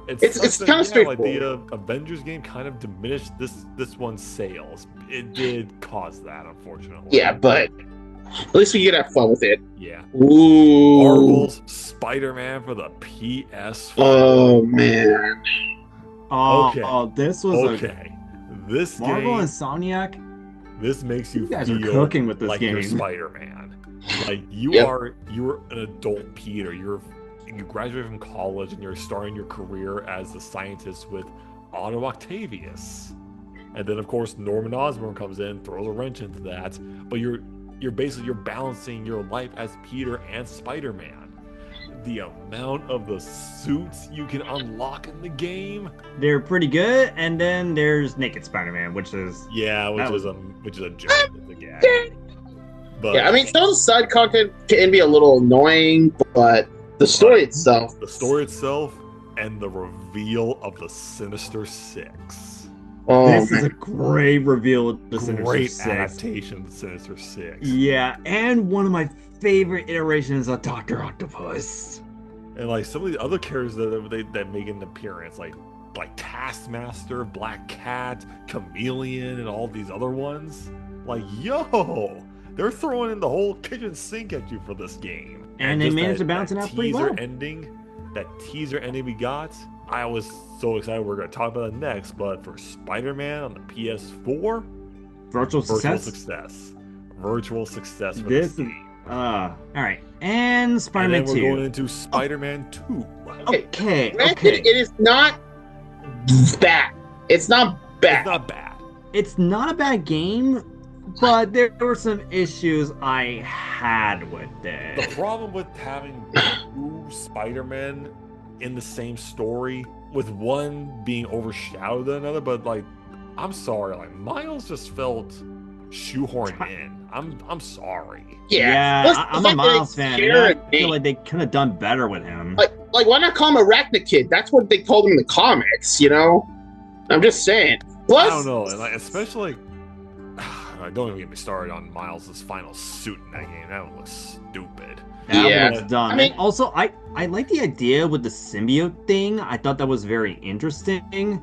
It's something- kinda like straightforward. the Avengers game kind of diminished this one's sales. It did cause that, unfortunately. Yeah, but at least we get to have fun with it. Yeah. Ooh. Marvel's Spider-Man for the PS4. Oh man. Oh, Okay. This was Okay. This Marvel and game, Soniac. this makes you guys are feel cooking with this like you're game. Spider-Man. Like you're an adult Peter. You graduated from college and you're starting your career as a scientist with Otto Octavius. And then of course Norman Osborn comes in, throws a wrench into that. But you're balancing your life as Peter and Spider-Man. The amount of the suits you can unlock in the game. They're pretty good. And then there's Naked Spider-Man, which is Yeah, which That is a joke. It's a gag. But Yeah, I mean, some of the side content can be a little annoying, but the story itself. the story itself and the reveal of the Sinister Six. Oh, this is man. a great reveal of the Sinister Great Six. adaptation of the Sinister Six. Yeah, and one of my favorite iterations of Dr. Octopus. And like some of the other characters that make an appearance, like Taskmaster, Black Cat, Chameleon, and all these other ones. Like, yo, they're throwing in the whole kitchen sink at you for this game. And they just managed to balance it out pretty well. That teaser ending we got, I was so excited. We're going to talk about it next, but for Spider-Man on the PS4, Virtual success. Virtual success for This this is- game. All right. And And Spider-Man then 2. we're going into Spider-Man 2. Okay. Granted, it is not bad. It's not bad. It's not bad. It's not a bad game, but there were some issues I had with The it. problem with having two Spider-Men in the same story, with one being overshadowed than another, but like, I'm sorry, like Miles just felt shoehorned in. I'm sorry. Yeah. Plus, I'm the a fact that Miles it's fan. Jared And I feel like they could have done better with him. like, why not call him Arachnakid? That's what they called him in the comics, you know? I'm just saying. Plus, I don't know, and like, especially, don't even get me started on Miles' final suit in that game. That was stupid. That Yeah. was done. I mean- And also, I like the idea with the symbiote thing. I thought that was very interesting.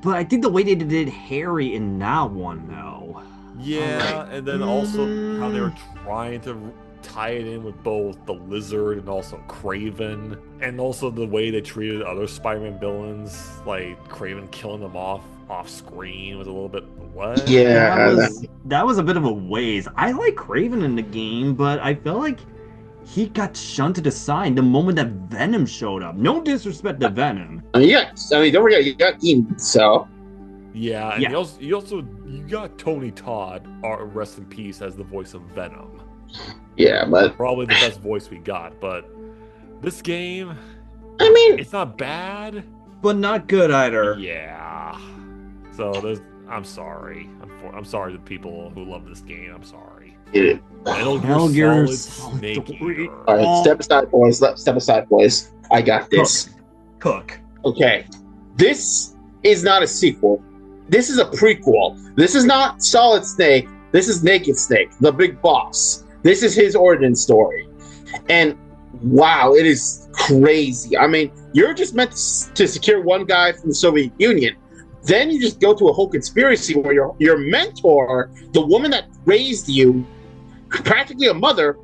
But I think the way they did Harry in that one, though. Yeah, and then also how they were trying to tie it in with both the Lizard and also Kraven, and also the way they treated other Spider-Man villains, like Kraven killing them off screen was a little bit what? yeah. That was a bit of a waste. I like Craven in the game, but I felt like he got shunted aside the moment that Venom showed up. No disrespect to Venom. I mean, don't forget, you got Eden, so. Yeah, and Yeah. you got Tony Todd, rest in peace, as the voice of Venom. Yeah, but. Probably the best voice we got, but this game, I mean, it's not bad. But not good either. Yeah. So I'm sorry. I'm sorry to people who love this game. I'm sorry. it, Metal Metal Gear Gear Solid Solid Snake 3. Eater. all right, step aside, boys. Step aside, boys. I got this. Cook. Okay. This is not a sequel. This is a prequel. This is not Solid Snake. This is Naked Snake, the big boss. This is his origin story. And wow, it is crazy. I mean, you're just meant to secure one guy from the Soviet Union. Then you just go to a whole conspiracy where your mentor, the woman that raised you, practically a mother,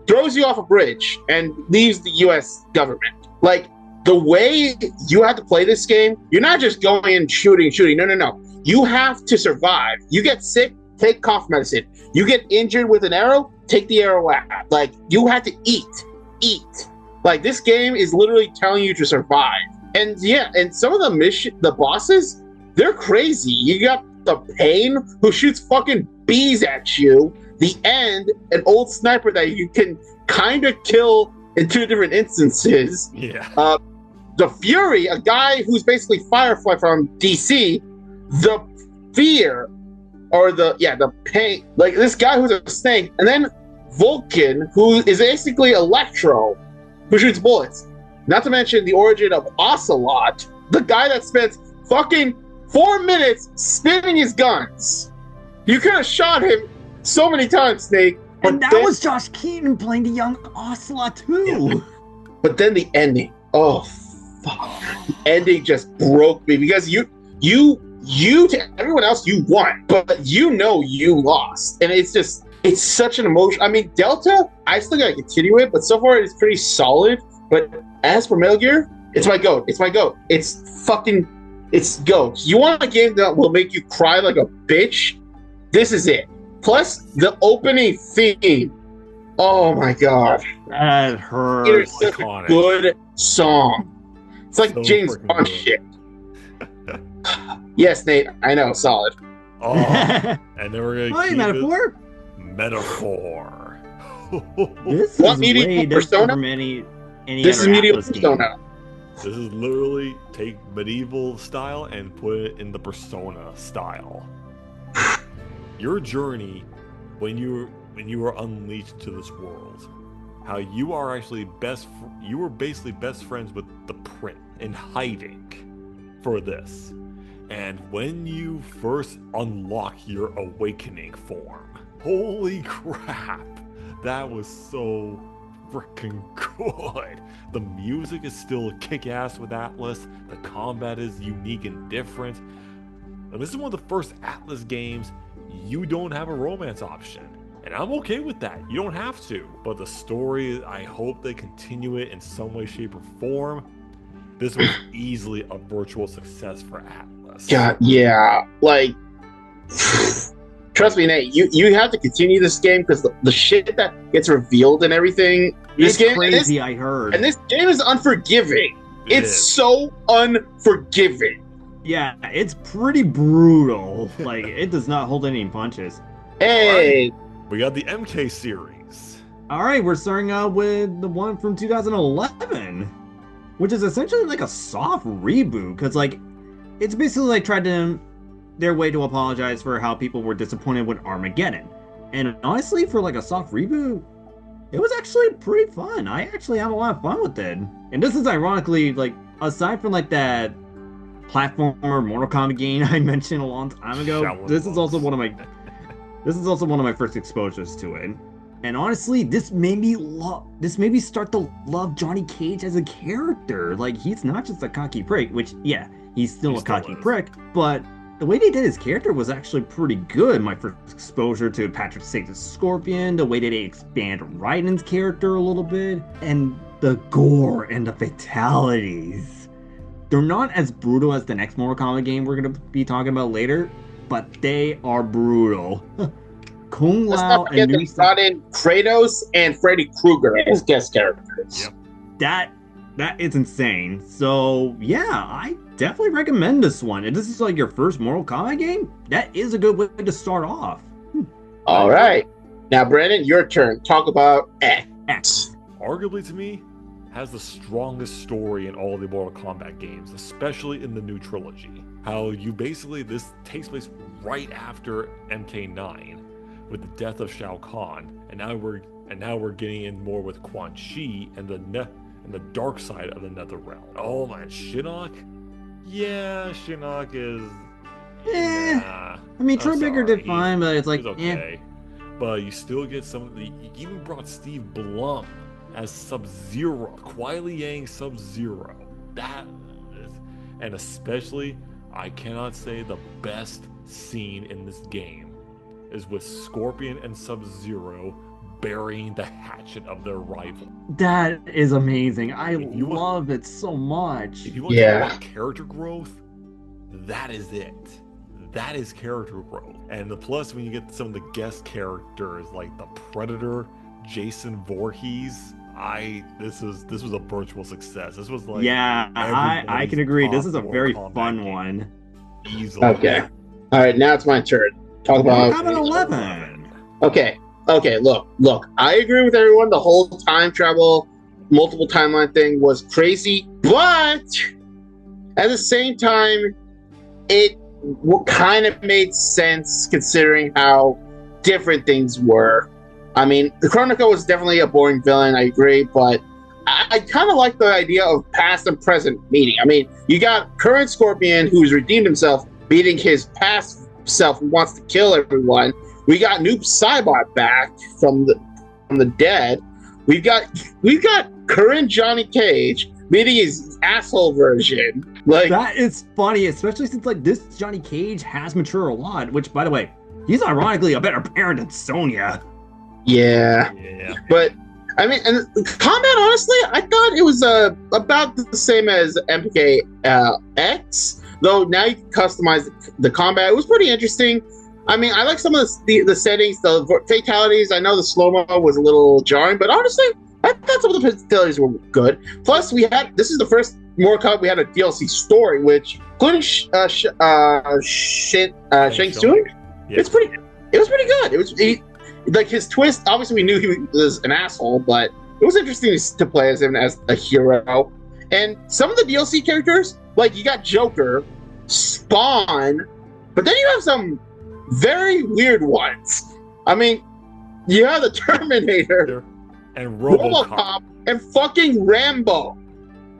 throws you off a bridge and leaves the US government. Like, the way you have to play this game, you're not just going and shooting. No. You have to survive. You get sick, take cough medicine. You get injured with an arrow, take the arrow out. Like, you have to eat. Like, this game is literally telling you to survive. And yeah, and some of the bosses, they're crazy. You got the Pain, who shoots fucking bees at you. The End, an old sniper that you can kind of kill in two different instances. Yeah. the Fury, a guy who's basically Firefly from DC, the Fear, or the pain, like this guy who's a snake, and then Vulcan, who is basically Electro, who shoots bullets. Not to mention the origin of Ocelot, the guy that spends fucking 4 minutes spinning his guns. You could have shot him so many times, Snake. And that was Josh Keaton playing the young Ocelot too. But then the ending. Oh, fuck. The ending just broke me because you to everyone else, you won, but you lost. And it's such an emotion. I mean, Delta, I still gotta continue it, but so far it's pretty solid. But as for Metal Gear, it's my GOAT. It's GOAT. You want a game that will make you cry like a bitch? This is it. Plus, the opening theme. Oh my god. That hurts. It is such a good song. It's like So James freaking Bond good. shit. Yes, Nate, I know, solid. Oh, and then we're gonna Hi, keep metaphor. it metaphor. This What is medieval way different Persona? from any This is other medieval Atlas game. Persona. This is literally take medieval style and put it in the Persona style. Your journey when you were unleashed to this world, how you are actually you were basically best friends with the prince in hiding for this, and when you first unlock your awakening form, holy crap, that was so freaking good. The music is still kick-ass with Atlas. The combat is unique and different. And this is one of the first Atlas games you don't have a romance option. And I'm okay with that. You don't have to. But the story, I hope they continue it in some way, shape, or form. This was easily a virtual success for Atlas. God, yeah. Like, trust me, Nate, you have to continue this game because the shit that gets revealed and everything. It's This game, crazy, I heard. and this game is unforgiving. It It's is. so unforgiving. Yeah, it's pretty brutal. Like, it does not hold any punches. Hey, We got the MK series. All right, we're starting out with the one from 2011, which is essentially like a soft reboot, because, like, it's basically like tried to their way to apologize for how people were disappointed with Armageddon. And honestly, for like a soft reboot, it was actually pretty fun. I actually had a lot of fun with it. And this is ironically, like, aside from like that platformer Mortal Kombat game I mentioned a long time ago, Shaolin this is also Monks. this is also one of my first exposures to it. And honestly, this made me start to love Johnny Cage as a character. Like, he's not just a cocky prick, which, yeah, he's still He a still cocky is. prick, but the way they did his character was actually pretty good. My first exposure to Patrick Swayze's Scorpion, the way that they expand Raiden's character a little bit, and the gore and the fatalities. They're not as brutal as the next Mortal Kombat game we're going to be talking about later, but they are brutal. Kung let's Lao not forget and they Nui brought in Kratos and Freddy Krueger as guest characters. Yep. that is insane. So yeah, I definitely recommend this one. If this is like your first Mortal Kombat game, that is a good way to start off. All right. Now, Brandon, your turn. Talk about X. Arguably to me, has the strongest story in all the Mortal Kombat games, especially in the new trilogy. How you basically, this takes place right after MK9 with the death of Shao Kahn, and now we're getting in more with Quan Chi and the dark side of the Netherrealm. Oh man, Shinnok? Yeah, Shinnok is I mean, Troy Baker did fine, but it's like, he's okay. But you still get you even brought Steve Blum as Sub-Zero, Kuai Liang Sub-Zero. And especially, I cannot say the best scene in this game is with Scorpion and Sub-Zero burying the hatchet of their rival. that is amazing. I If you want- love it so much. If you want Yeah. to talk about character growth, that is it. That is character growth. And the plus when you get some of the guest characters like the Predator, Jason Voorhees, this was a virtual success. This was like Yeah, I can agree. This is a very fun one. Easily. Okay. All right, now it's my turn. Talk Mortal about. Kombat 11. Okay. Look. I agree with everyone. The whole time travel multiple timeline thing was crazy, but at the same time, it kind of made sense considering how different things were. I mean, the Chronica was definitely a boring villain, I agree, but I kind of like the idea of past and present meeting. I mean, you got current Scorpion who's redeemed himself, beating his past self who wants to kill everyone. We got Noob Saibot back from the dead. We've got current Johnny Cage meeting his asshole version. Like, that is funny, especially since like this Johnny Cage has matured a lot. Which, by the way, he's ironically a better parent than Sonya. Yeah. But I mean, and combat, honestly, I thought it was about the same as MPK X, though now you can customize the combat. It was pretty interesting. I mean, I like some of the settings, the fatalities. I know the slow-mo was a little jarring, but honestly, I thought some of the fatalities were good. Plus, this is the first Mortal Kombat we had a DLC story, which, including Shang Tsung, it was pretty good. Like his twist, obviously we knew he was an asshole, but it was interesting to play as him as a hero. And some of the DLC characters, like you got Joker, Spawn, but then you have some very weird ones. I mean, you have the Terminator, and RoboCop, and fucking Rambo.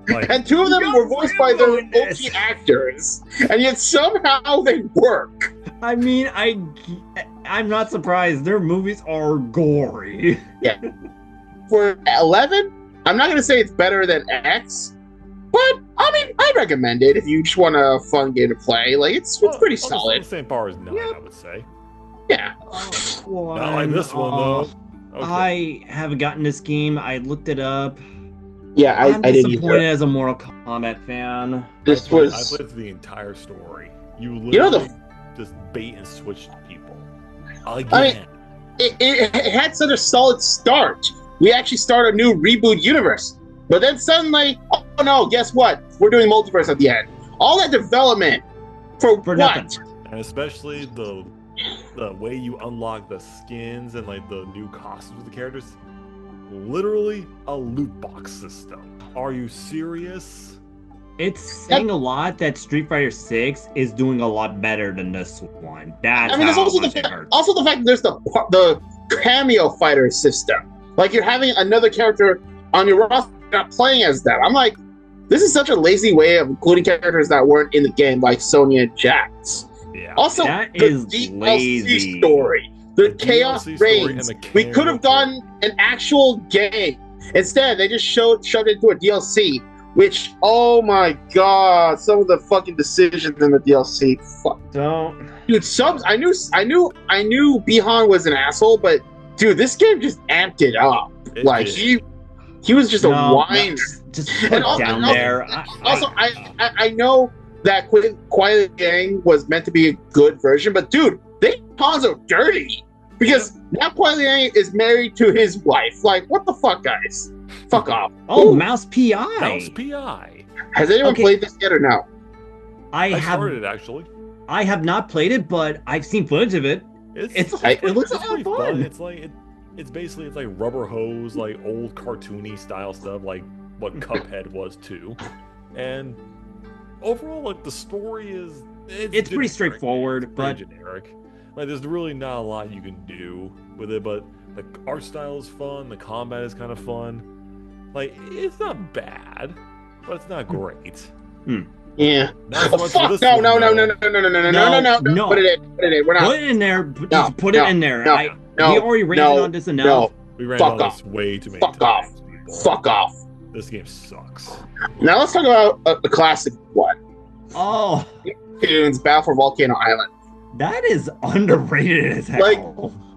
Like, and two of them were voiced by their OG actors, and yet somehow they work. I mean, I'm not surprised. Their movies are gory. Yeah. For 11, I'm not going to say it's better than X, but I mean, I recommend it if you just want a fun game to play. Like, it's pretty solid. The same bar as 9, I would say. Yeah. Not like this one, though. Okay. I haven't gotten this game. I looked it up. Yeah, I didn't disappointed as a Mortal Kombat fan. I played through the entire story. You literally just bait and switch people. Again. I mean, it had such a solid start. We actually start a new reboot universe. But then suddenly, oh no, guess what? We're doing multiverse at the end. All that development for what? Nothing. And especially the way you unlock the skins and like the new costumes of the characters. Literally a loot box system. Are you serious? It's saying a lot that Street Fighter 6 is doing a lot better than this one. That's there's also the fact that there's the cameo fighter system. Like you're having another character on your roster, not playing as that. I'm like, this is such a lazy way of including characters that weren't in the game, like Sonya and Jax. Yeah. Also, that the is DLC lazy. Story. The Chaos DLC story Reigns. and the We could have gotten an actual game. Instead, they just shoved it into a DLC, which, oh my god, some of the fucking decisions in the DLC. Fuck. Don't. Dude, subs. I knew Bihan was an asshole, but dude, this game just amped it up. He was just a whiner. Just put it down there. I know that Quiet Gang was meant to be a good version, but dude, they Hanzo dirty because now Quiet Gang is married to his wife. Like, what the fuck, guys? Fuck off. Oh, Mouse PI. Mouse PI. Has anyone played this yet or no? I started actually. I have not played it, but I've seen footage of it. It looks a lot of fun. It's like it's basically like rubber hose, like old cartoony style stuff, like what Cuphead was too. And overall, like the story is it's pretty straightforward, but generic. Like there's really not a lot you can do with it, but the art style is fun, the combat is kind of fun. Like it's not bad, but it's not great. Yeah. Fuck! No. Put it in. We're not. Put it in there. Put it in there. We already rated on this enough. No. We ran on this way too many times. Fuck off. This game sucks. Now let's talk about a classic one. Oh. It's Battle for Volcano Island. That is underrated as hell. Like,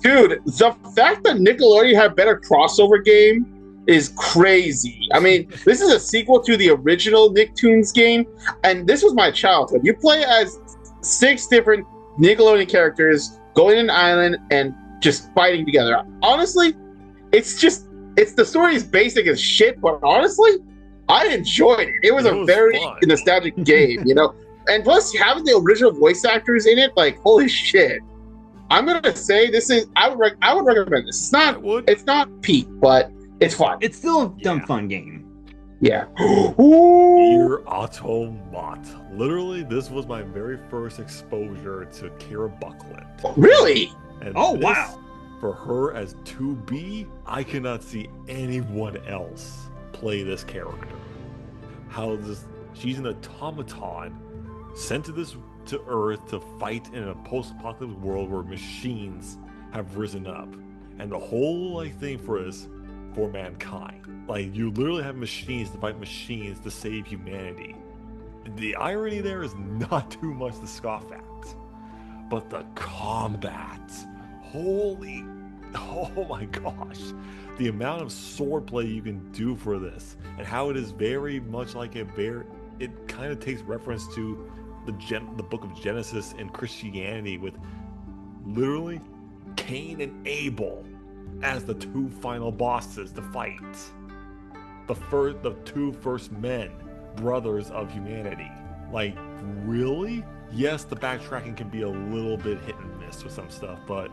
dude, the fact that Nickelodeon had a better crossover game is crazy. I mean, this is a sequel to the original Nicktoons game, and this was my childhood. You play as 6 different Nickelodeon characters going in an island and just fighting together. Honestly, the story is basic as shit, but honestly, I enjoyed it. It was a very nostalgic game, you know? And plus, having the original voice actors in it, like, holy shit. I'm gonna say I would recommend this. It's not peak, but It's fun. It's still a dumb Yeah. fun game. Yeah. Nier Automata. Literally, this was my very first exposure to Kira Buckland. Really? And Oh, this, wow. For her as 2B, I cannot see anyone else play this character. She's an automaton sent to Earth to fight in a post-apocalyptic world where machines have risen up. And the whole thing for mankind. Like, you literally have machines to fight machines to save humanity. The irony there is not too much to scoff at. But the combat, oh my gosh. The amount of swordplay you can do for this, and how it is very much like it kind of takes reference to the book of Genesis and Christianity, with literally Cain and Abel as the two final bosses to fight. The two first men, brothers of humanity. Like, really? Yes, the backtracking can be a little bit hit and miss with some stuff, but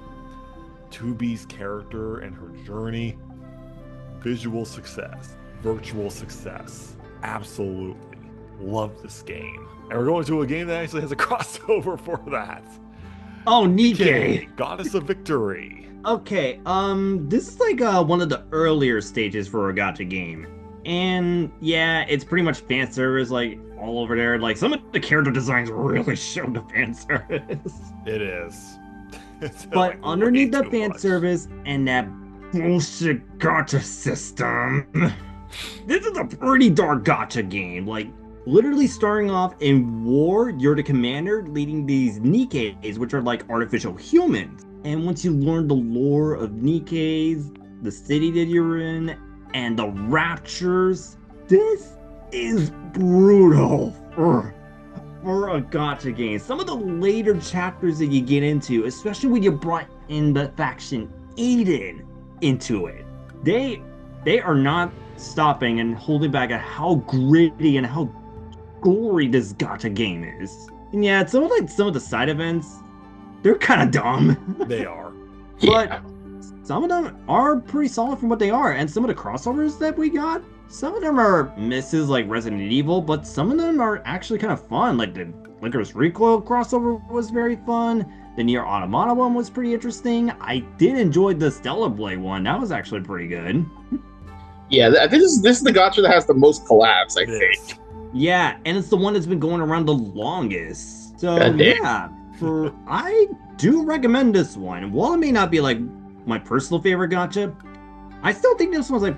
2B's character and her journey, visual success, virtual success. Absolutely. Love this game. And we're going to a game that actually has a crossover for that. Oh, Nike. Okay, Goddess of Victory. Okay, this is like one of the earlier stages for a gacha game. And yeah, it's pretty much fan service, like all over there. Like, some of the character designs really show the fan service. It is. It's But like underneath way the too fan much. service and that bullshit gacha system, this is a pretty dark gacha game. Like, literally starting off in war, you're the commander leading these Nikkeis, which are like artificial humans. And once you learn the lore of Nikkeis, the city that you're in, and the raptures, this is brutal for a gacha game. Some of the later chapters that you get into, especially when you brought in the faction Eden into it, they are not stopping and holding back at how gritty and how gory this gacha game is. And yeah, some of the side events, they're kind of dumb. They are. But Yeah. some of them are pretty solid from what they are, and some of the crossovers that we got, some of them are misses like Resident Evil, but some of them are actually kind of fun. Like the Licorice Recoil crossover was very fun. The Nier Automata one was pretty interesting. I did enjoy the Stellar Blade one. That was actually pretty good. Yeah, I think this is the gacha that has the most collabs, I It think. is. Yeah, and it's the one that's been going around the longest. So God damn. yeah, I do recommend this one. While it may not be like my personal favorite gacha, I still think this one's like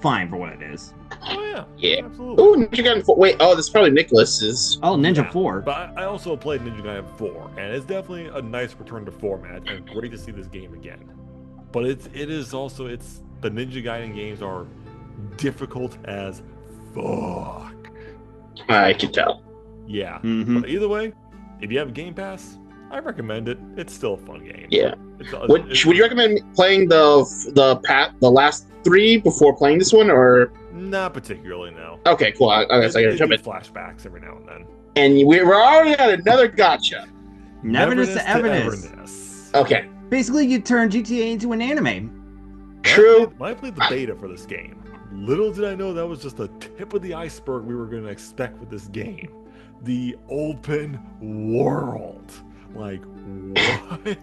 fine for what it is. Oh yeah. Yeah. Absolutely. Ooh, Ninja Gaiden 4. Wait, oh, this is probably Nicholas's. Oh, Ninja Yeah, 4. But I also played Ninja Gaiden 4, and it's definitely a nice return to format, and great to see this game again. But it is also the Ninja Gaiden games are difficult as fuck. I can tell. Yeah. Mhm. But either way, if you have a Game Pass, I recommend it. It's still a fun game. Yeah. It's Would you recommend playing the last 3 before playing this one, or? Not particularly, no. Okay, cool. I guess I gotta They jump do in. flashbacks every now and then. And we're already at another gacha. Neverness to Everness. Everness. Okay. Basically, you turn GTA into an anime. True. When I played the beta for this game, little did I know that was just the tip of the iceberg we were going to expect with this game. The open world. Like, what?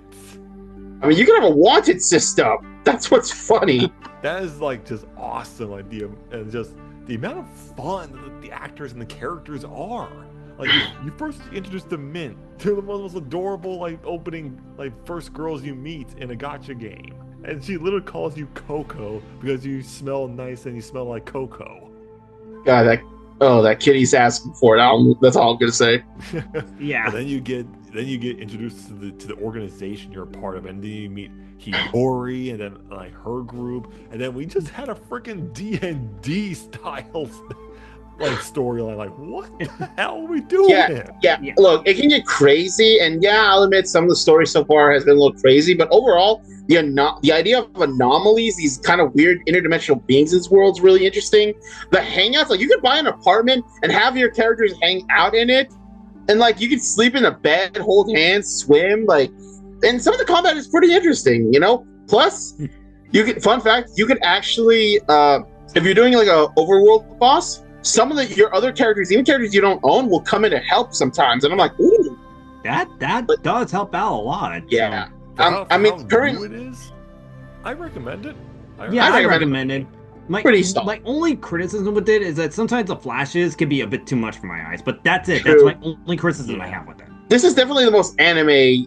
I mean, you can have a wanted system. That's what's funny. That is like just awesome. Like and just the amount of fun that the actors and the characters are. Like you first introduce the Mint. They're the most adorable like opening like first girls you meet in a gacha game. And she literally calls you Coco because you smell nice and you smell like Coco. God, that kitty's asking for it. That's all I'm gonna say. Yeah. And then you get introduced to the organization you're a part of, and then you meet Hiyori and then like her group, and then we just had a freaking D&D style like storyline. Like, what the hell are we doing? Yeah. Look, it can get crazy, and yeah, I'll admit some of the story so far has been a little crazy, but overall, the idea of anomalies, these kind of weird interdimensional beings in this world, is really interesting. The hangouts, like you could buy an apartment and have your characters hang out in it, and like you could sleep in a bed, hold hands, swim, like, and some of the combat is pretty interesting, you know. Plus, You can. Fun fact: you can actually, if you're doing like a overworld boss, some of your other characters, even characters you don't own, will come in to help sometimes. And I'm like, ooh, That does help out a lot. yeah. For I mean, how currently, new it is, I recommend it. Yeah, I recommend recommend it. Pretty solid. My only criticism with it is that sometimes the flashes can be a bit too much for my eyes, but that's it. True. That's my only criticism I have with it. This is definitely the most anime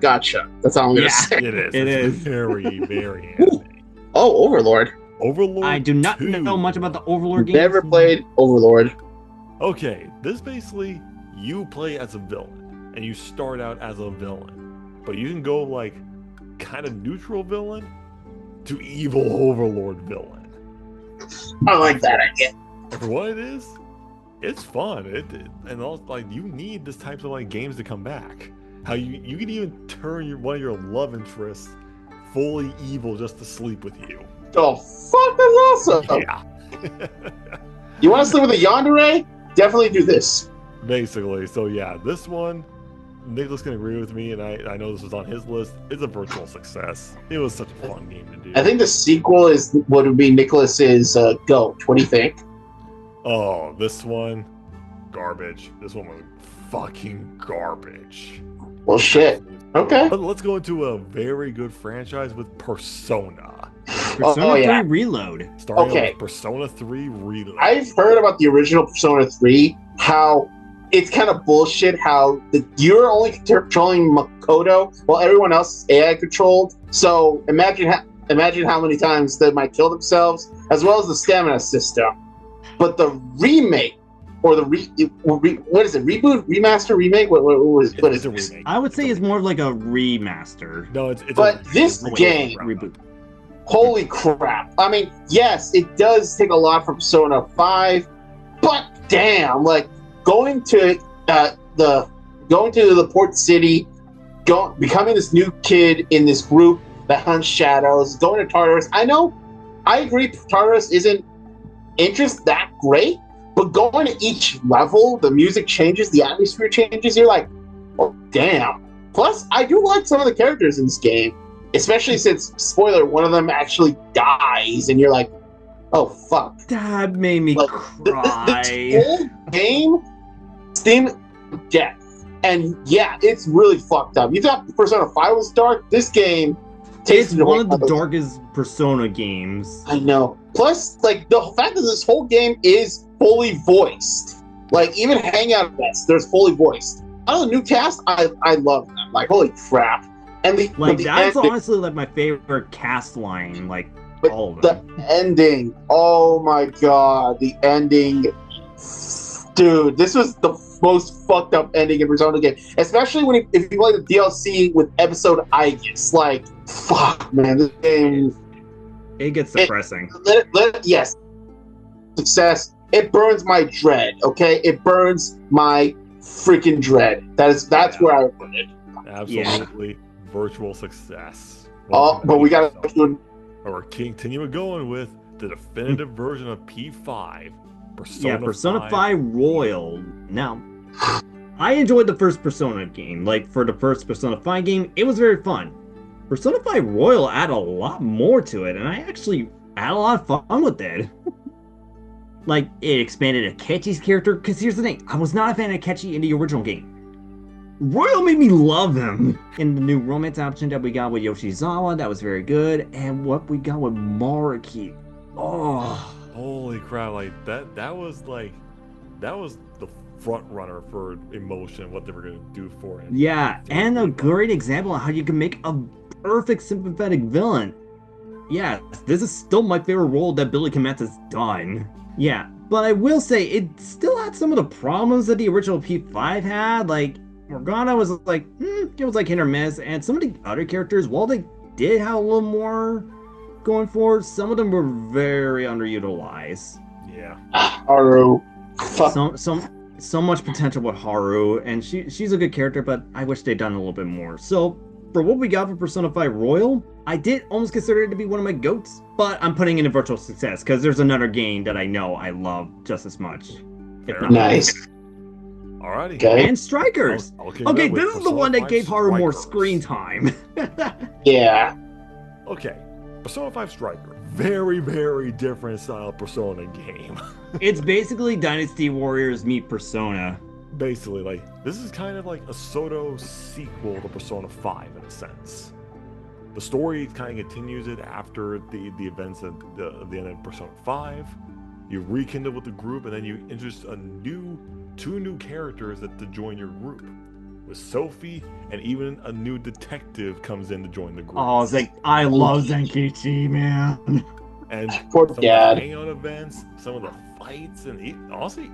gotcha. That's all I'm gonna Yeah. say. It is. It It's is. very, very anime. Oh, Overlord. Overlord. I do not 2. know much about the Overlord games. Never played Overlord. Okay, this basically you play as a villain, and you start out as a villain, but you can go like kind of neutral villain to evil Overlord villain. I like that idea. And for what it is, it's fun. And also like you need this types of like games to come back. How you can even turn one of your love interests fully evil just to sleep with you. Oh, fuck, that's awesome. Yeah. You want to sleep with a yandere? Definitely do this. Basically, so yeah, this one, Nicholas can agree with me, and I know this was on his list. It's a virtual success. It was such a fun game to do. I think the sequel is what would be Nicholas's GOAT. What do you think? Oh, this one, garbage. This one was fucking garbage. Well, shit. Okay. But let's go into a very good franchise with Persona. Persona 3 yeah. Starting Okay. with Persona 3 Reload. I've heard about the original Persona 3, how it's kind of bullshit how you're only controlling Makoto while everyone else is AI controlled. So imagine how many times they might kill themselves, as well as the stamina system. But the remake, or the what is it? Reboot, remaster, remake? What is It's a it? remake. I would say it's more of like a remaster. No, it's But this it's game- Reboot. Holy crap! I mean, yes, it does take a lot from Persona 5, but damn, like going to the port city, becoming this new kid in this group that hunts shadows, going to Tartarus. I agree, Tartarus isn't that great, but going to each level, the music changes, the atmosphere changes. You're like, oh damn! Plus, I do like some of the characters in this game. Especially since, spoiler, one of them actually dies, and you're like, oh, fuck. That made me Like, cry. This whole game, Steam, death. And yeah, it's really fucked up. You thought Persona 5 was dark? This game takes It's it one away of the from darkest Persona games. I know. Plus, like, the fact that this whole game is fully voiced. Like, even Hangout Fest, there's fully voiced. Out of the new cast, I love them. Like, holy crap. And the That's ending, honestly like my favorite cast line, like but all of the them. ending, oh my god, the ending, dude, this was the most fucked up ending in Persona game, especially if you play the DLC with episode Aegis. Like, fuck, man, this game, It gets depressing. yes, success. It burns my dread. Okay, it burns my freaking dread. That's where I would put it. Absolutely virtual success. But we got to. Or continue going with the definitive version of P5, Persona 5 Royal. Now, I enjoyed the first Persona game. Like, for the first Persona 5 game, it was very fun. Persona 5 Royal added a lot more to it, and I actually had a lot of fun with it. Like, it expanded Akechi's character, because here's the thing, I was not a fan of Akechi in the original game. Royal made me love him. In the new romance option that we got with Yoshizawa, that was very good, and what we got with Maruki. Oh, holy crap! Like that was the front runner for emotion. What they were gonna do for him. yeah, and a great example of how you can make a perfect sympathetic villain. Yeah, this is still my favorite role that Billy Komatsu's done. Yeah, but I will say it still had some of the problems that the original P5 had. Like, Morgana was like, it was like hit or miss, and some of the other characters, while they did have a little more going for it, some of them were very underutilized. Yeah. Haru. Fuck. So much potential with Haru, and she's a good character, but I wish they'd done a little bit more. So, for what we got for Persona 5 Royal, I did almost consider it to be one of my GOATs, but I'm putting it in virtual success, because there's another game that I know I love just as much. If not Nice. Alrighty. Okay. And Strikers! Okay, this is the one that gave Haru more screen time. Yeah. Okay. Persona 5 Striker, very, very different style Persona game. It's basically Dynasty Warriors meet Persona. Basically, like, this is kind of like a Soto sequel to Persona 5 in a sense. The story kind of continues it after the events of the end of Persona 5. You rekindle with the group, and then you introduce two new characters to join your group. With Sophie, and even a new detective comes in to join the group. Oh, I love Zenkichi, man. And Poor some dad. of the hangout events, some of the fights, and honestly,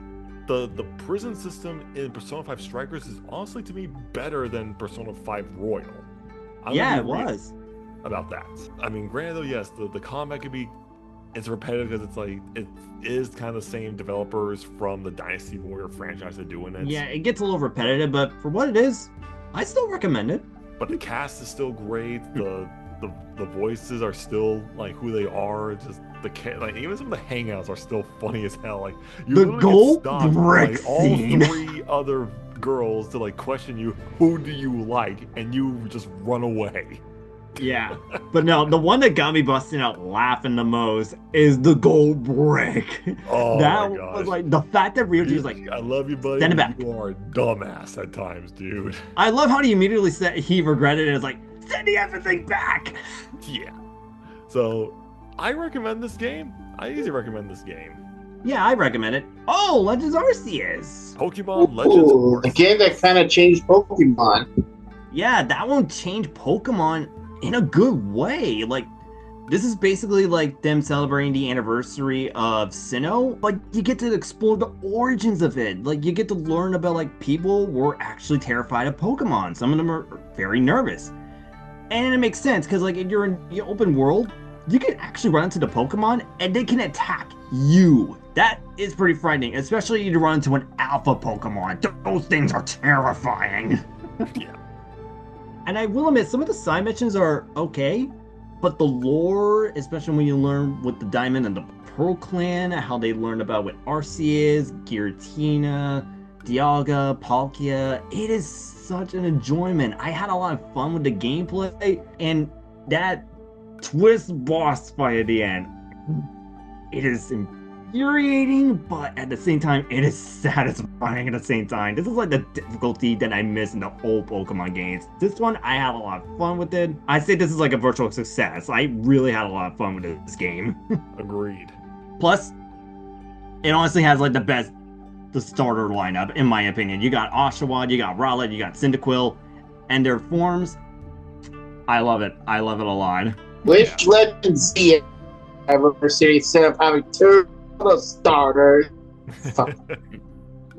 the prison system in Persona 5 Strikers is honestly to me better than Persona 5 Royal. Yeah, it was. About that. I mean, granted though, yes, the combat could be, it's repetitive because it's like, it is kind of the same developers from the Dynasty Warrior franchise that are doing it. Yeah, it gets a little repetitive, but for what it is, I still recommend it. But the cast is still great. The voices are still like who they are. Just like even some of the hangouts are still funny as hell. Like you The literally gold get stopped by, brick like, all scene. 3 other girls to like question you, who do you like, and you just run away. Yeah, but no, the one that got me busting out laughing the most is the gold brick. Oh That my gosh. was like the fact that Ryuji was like, I love you, buddy. send it but back. You are a dumbass at times, dude. I love how he immediately said he regretted it. It's like, send the everything back. Yeah. So I recommend this game. I easily recommend this game. Yeah, I recommend it. Oh, Legends Arceus. Pokemon Legends Ooh, a Arceus. game that kind of changed Pokemon. Yeah, that one changed Pokemon in a good way. Like, this is basically like them celebrating the anniversary of Sinnoh. Like, you get to explore the origins of it. Like, you get to learn about, like, people were actually terrified of Pokemon. Some of them are very nervous. And it makes sense, because, like, if you're in the open world, you can actually run into the Pokemon, and they can attack you. That is pretty frightening, especially if you run into an alpha Pokemon. Those things are terrifying. Yeah. And I will admit, some of the side missions are okay, but the lore, especially when you learn with the Diamond and the Pearl Clan, how they learn about what Arceus, Giratina, Dialga, Palkia, it is such an enjoyment. I had a lot of fun with the gameplay, and that twist boss fight at the end, it is infuriating, but at the same time, it is satisfying at the same time. This is like the difficulty that I miss in the old Pokemon games. This one, I had a lot of fun with it. I say this is like a virtual success. I really had a lot of fun with this game. Agreed. Plus, it honestly has like the starter lineup, in my opinion. You got Oshawott, you got Rowlet, you got Cyndaquil, and their forms, I love it. I love it a lot. Which Legends Z anniversary instead of having 2 starters?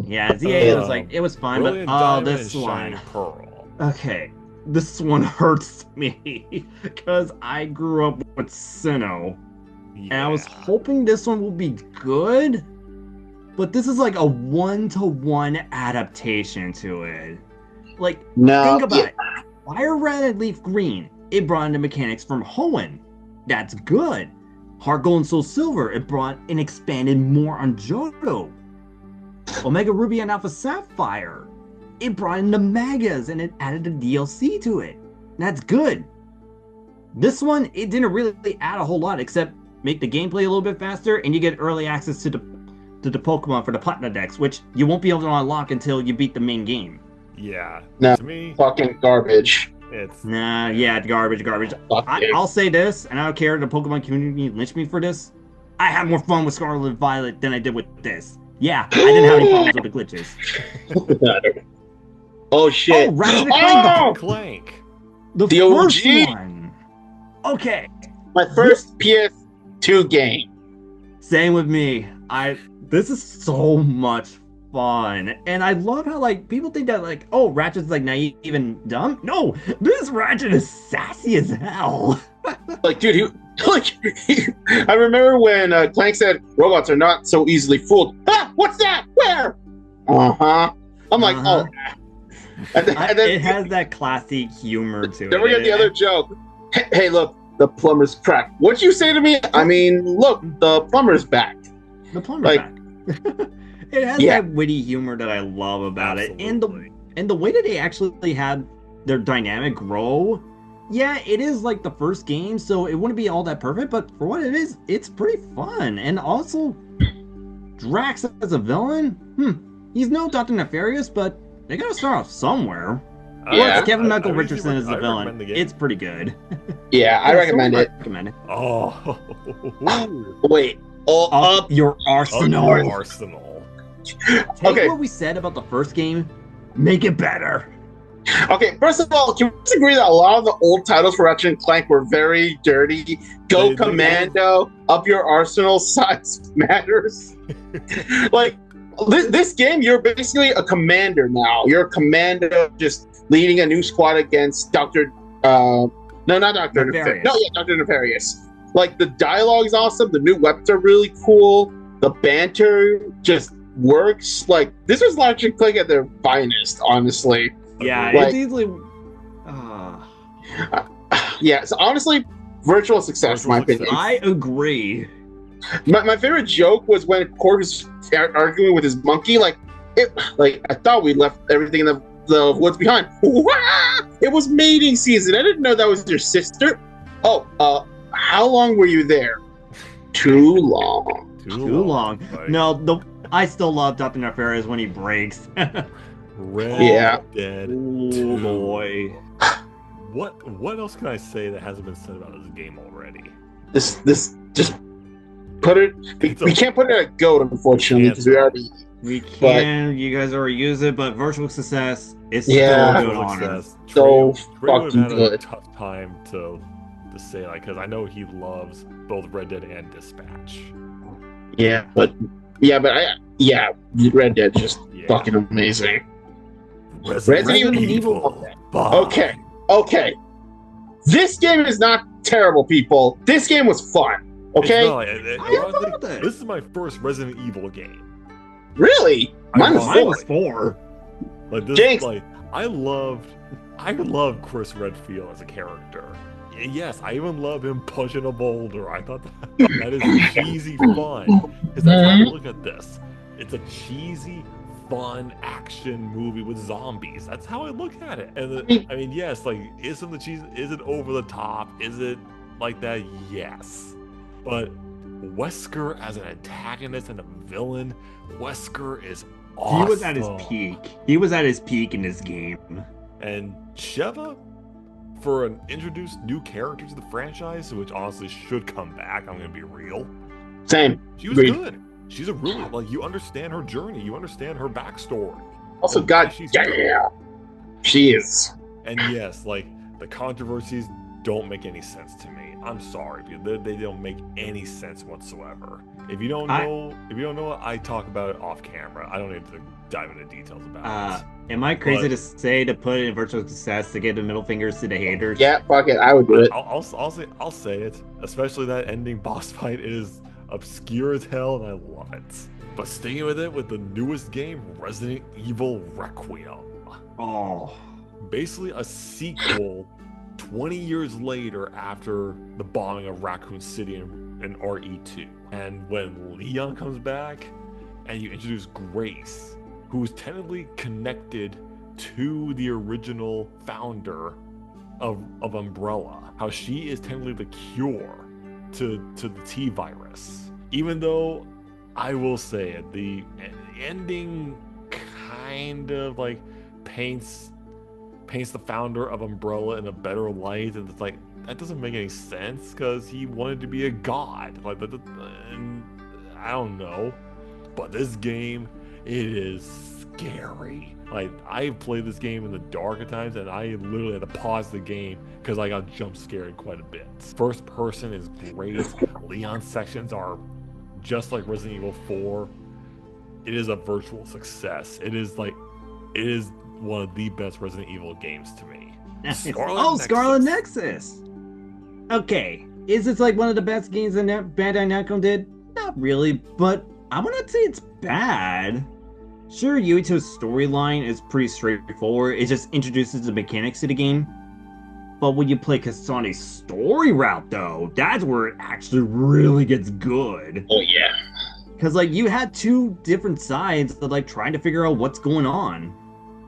Yeah, ZA was like, it was fine, but Brilliant oh, Diamond this and one. Shining Pearl. Okay, this one hurts me because I grew up with Sinnoh, and I was hoping this one will be good, but this is like a 1-to-1 adaptation to it. Like, No. think about it. Fire Red and Leaf Green, it brought in the mechanics from Hoenn. That's good. Heart Gold and Soul Silver, it brought and expanded more on Johto. Omega Ruby and Alpha Sapphire, it brought in the Megas and it added the DLC to it. That's good. This one, it didn't really add a whole lot except make the gameplay a little bit faster, and you get early access to the Pokemon for the Platinum Dex, which you won't be able to unlock until you beat the main game. Yeah. No. To me, Fucking garbage. it's Nah, yeah, garbage. Fuck it. I'll say this, and I don't care if the Pokemon community lynch me for this. I had more fun with Scarlet and Violet than I did with this. Yeah, I didn't have any problems with the glitches. Oh shit. Oh, Ratchet and Clank, Oh! Clank. the The first OG? one. Okay, My first PS2 game. same with me. This is so much fun, and I love how like people think that like, oh, Ratchet's like naive and dumb. No, this Ratchet is sassy as hell. Like, dude, I remember when Clank said robots are not so easily fooled. Ah, what's that? Where? Uh-huh. I'm like, Uh-huh. oh. And then It has that classic humor to it. then we got the other joke. Hey, look, the plumber's cracked. What'd you say to me? I mean, look, the plumber's back. The plumber's like- back. It has Yeah. that witty humor that I love about it, Absolutely. and the way that they actually had their dynamic grow yeah, it is like the first game, so it wouldn't be all that perfect, but for what it is, it's pretty fun. And also, Drax as a villain? He's no Dr. Nefarious, but they gotta start off somewhere. Yeah. Plus, Kevin I Michael usually Richardson as the I villain. recommend the game. It's pretty good. Yeah, I recommend it. Recommend it. Oh, Wait. Up your arsenal. your arsenal. Take Okay. what we said about the first game, make it better. Okay, first of all, can we just agree that a lot of the old titles for Ratchet and Clank were very dirty? Go They- Commando, Up Your Arsenal, Size Matters. Like, this game, you're basically a commander now. You're a commando just leading a new squad against Dr. No, not Dr. Nefarious. No, yeah, Dr. Nefarious. Like, the dialogue's awesome. The new weapons are really cool. The banter just works. Like, this was Ratchet and Clank at their finest, honestly. Yeah, Like- it's easily. Yeah, so honestly, virtual success, in my Virtual opinion. I agree. My favorite joke was when Korg was arguing with his monkey. Like I thought we left everything in the woods behind. Wah! It was mating season. I didn't know that was your sister. Oh, how long were you there? Too long. Too long. Like, No, I still love Dr. Nefarious when he breaks. Red Yeah. Dead Oh 2. boy. What else can I say that hasn't been said about this game already? This just put it. We can't put it at GOAT, unfortunately, because we already. We can, you guys already use it, but virtual success is Yeah. still a good honor. So Trey would fucking have had a good. tough time to say, like, because I know he loves both Red Dead and Dispatch. Yeah, but Red Dead just Yeah. fucking amazing. Resident Evil. Fine. Okay. This game is not terrible, people. This game was fun. Okay, It's not, I honestly, love it. this is my first Resident Evil game. really? Mine was I Mine four. was 4. Like this, Jinx. like I loved Chris Redfield as a character. Yes, I even love him pushing a boulder. I thought that is cheesy fun. Because that's how I look at this. It's a cheesy, fun action movie with zombies. That's how I look at it. And I mean, yes, like is some of the cheese? Is it over the top? Is it like that? Yes, but Wesker as an antagonist and a villain, Wesker is awesome. He was at his peak. He was at his peak in this game. And Sheva, for an introduced new character to the franchise, which honestly should come back, I'm gonna be real. Same. She was Agreed. good. She's a really, like, you understand her journey, you understand her backstory. Also, And God, she's yeah, good. she is. And yes, like the controversies don't make any sense to me. I'm sorry, dude. They don't make any sense whatsoever. If you don't know, what I talk about it off camera. I don't need to dive into details about it. Am I crazy But- to say to put it in virtual success to give the middle fingers to the haters? Yeah, fuck it. I would do it. I'll say it. Especially that ending boss fight is obscure as hell, and I love it. But sticking with it, with the newest game, Resident Evil Requiem. Oh. Basically a sequel 20 years later after the bombing of Raccoon City in RE2. And when Leon comes back and you introduce Grace, who's technically connected to the original founder of Umbrella, how she is technically the cure to the T virus. Even though I will say it, the ending kind of like paints the founder of Umbrella in a better light, and it's like that doesn't make any sense because he wanted to be a god. Like, and I don't know, but this game, it is scary. Like, I've played this game in the dark at times, and I literally had to pause the game because I got jump scared quite a bit. First person is great. Leon sections are just like Resident Evil 4. It is a virtual success. It is one of the best Resident Evil games to me. Scarlet Nexus. Okay, is this like one of the best games that Bandai Namco did? Not really, but I wouldn't say it's bad. Sure, Yuito's storyline is pretty straightforward. It just introduces the mechanics to the game. But when you play Kasane's story route, though, that's where it actually really gets good. Oh yeah. Because, like, you had two different sides of, like, trying to figure out what's going on.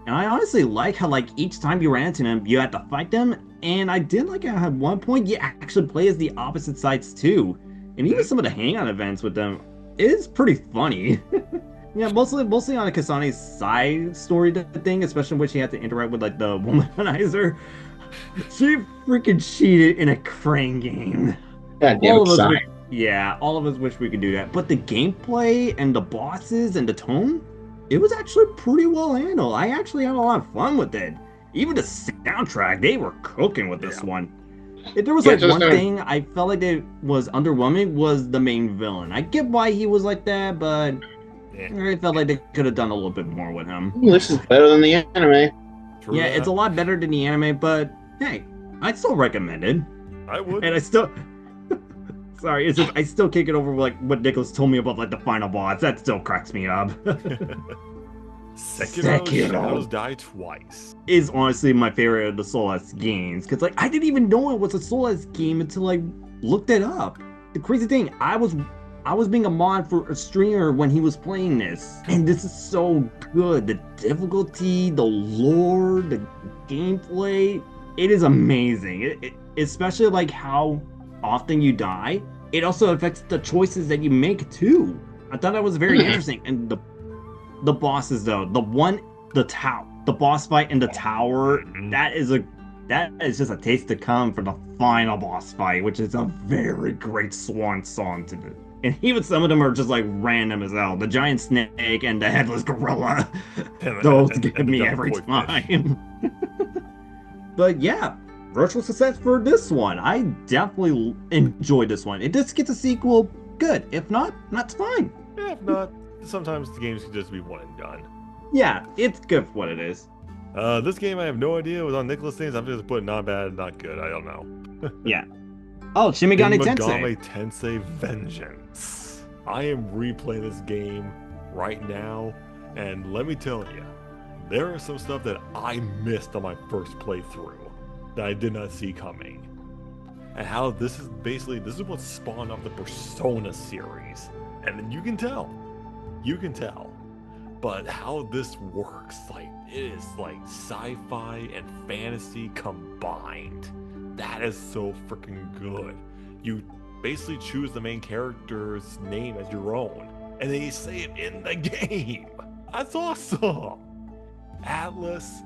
And I honestly like how like each time you ran into them, you had to fight them. And I did like how at one point you actually play as the opposite sides too. And even some of the hangout events with them is pretty funny. Yeah, mostly on Kasane's side story thing, especially when she had to interact with like the womanizer. She freaking cheated in a crane game. God damn All it, of us Kasane. wish, yeah, all of us wish we could do that. But the gameplay and the bosses and the tone, it was actually pretty well handled. I actually had a lot of fun with it. Even the soundtrack, they were cooking with this one. If there was like one thing I felt like it was underwhelming was the main villain. I get why he was like that, but I felt like they could have done a little bit more with him. This is better than the anime. True Yeah, that. it's a lot better than the anime, but hey, I'd still recommend it. I would. And I still sorry, it's just I still can't get over like what Nicholas told me about like the final boss. That still cracks me up. Sekiro Shadows Die Twice. Is honestly my favorite of the Souls games, because like I didn't even know it was a Souls game until I looked it up. The crazy thing, I was being a mod for a streamer when he was playing this, and this is so good. The difficulty, the lore, the gameplay, it is amazing. It especially like how often you die. It also affects the choices that you make too. I thought that was very interesting. And the bosses though, the boss fight in the tower, that is just a taste to come for the final boss fight, which is a very great swan song to do. And even some of them are just like random as hell. The giant snake and the headless gorilla, those get me every time. But yeah, virtual success for this one. I definitely enjoyed this one. If this gets a sequel, good. If not, that's fine. Yeah, if not, sometimes the games can just be one and done. Yeah, it's good for what it is. This game, I have no idea. It was on Nicholas things. I'm just putting not bad, not good. I don't know. Yeah. Oh, Shin Megami Tensei. Megami Tensei Vengeance. I am replaying this game right now, and let me tell you, there are some stuff that I missed on my first playthrough that I did not see coming. And how this is what spawned off the Persona series. And you can tell. But how this works, like, it is like sci-fi and fantasy combined. That is so freaking good. You basically choose the main character's name as your own, and then you say it in the game. That's awesome. Atlas,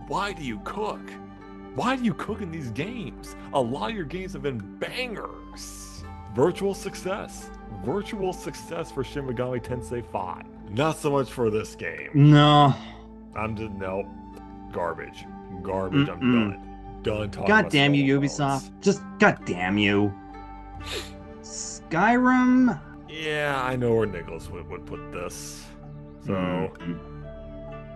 why do you cook? Why do you cook in these games? A lot of your games have been bangers. Virtual success for Shin Megami Tensei 5. Not so much for this game. No. Garbage. I'm done. Done talking God about damn you, solo Ubisoft. modes. Just god damn you. Skyrim? Yeah, I know where Nicholas would put this. So,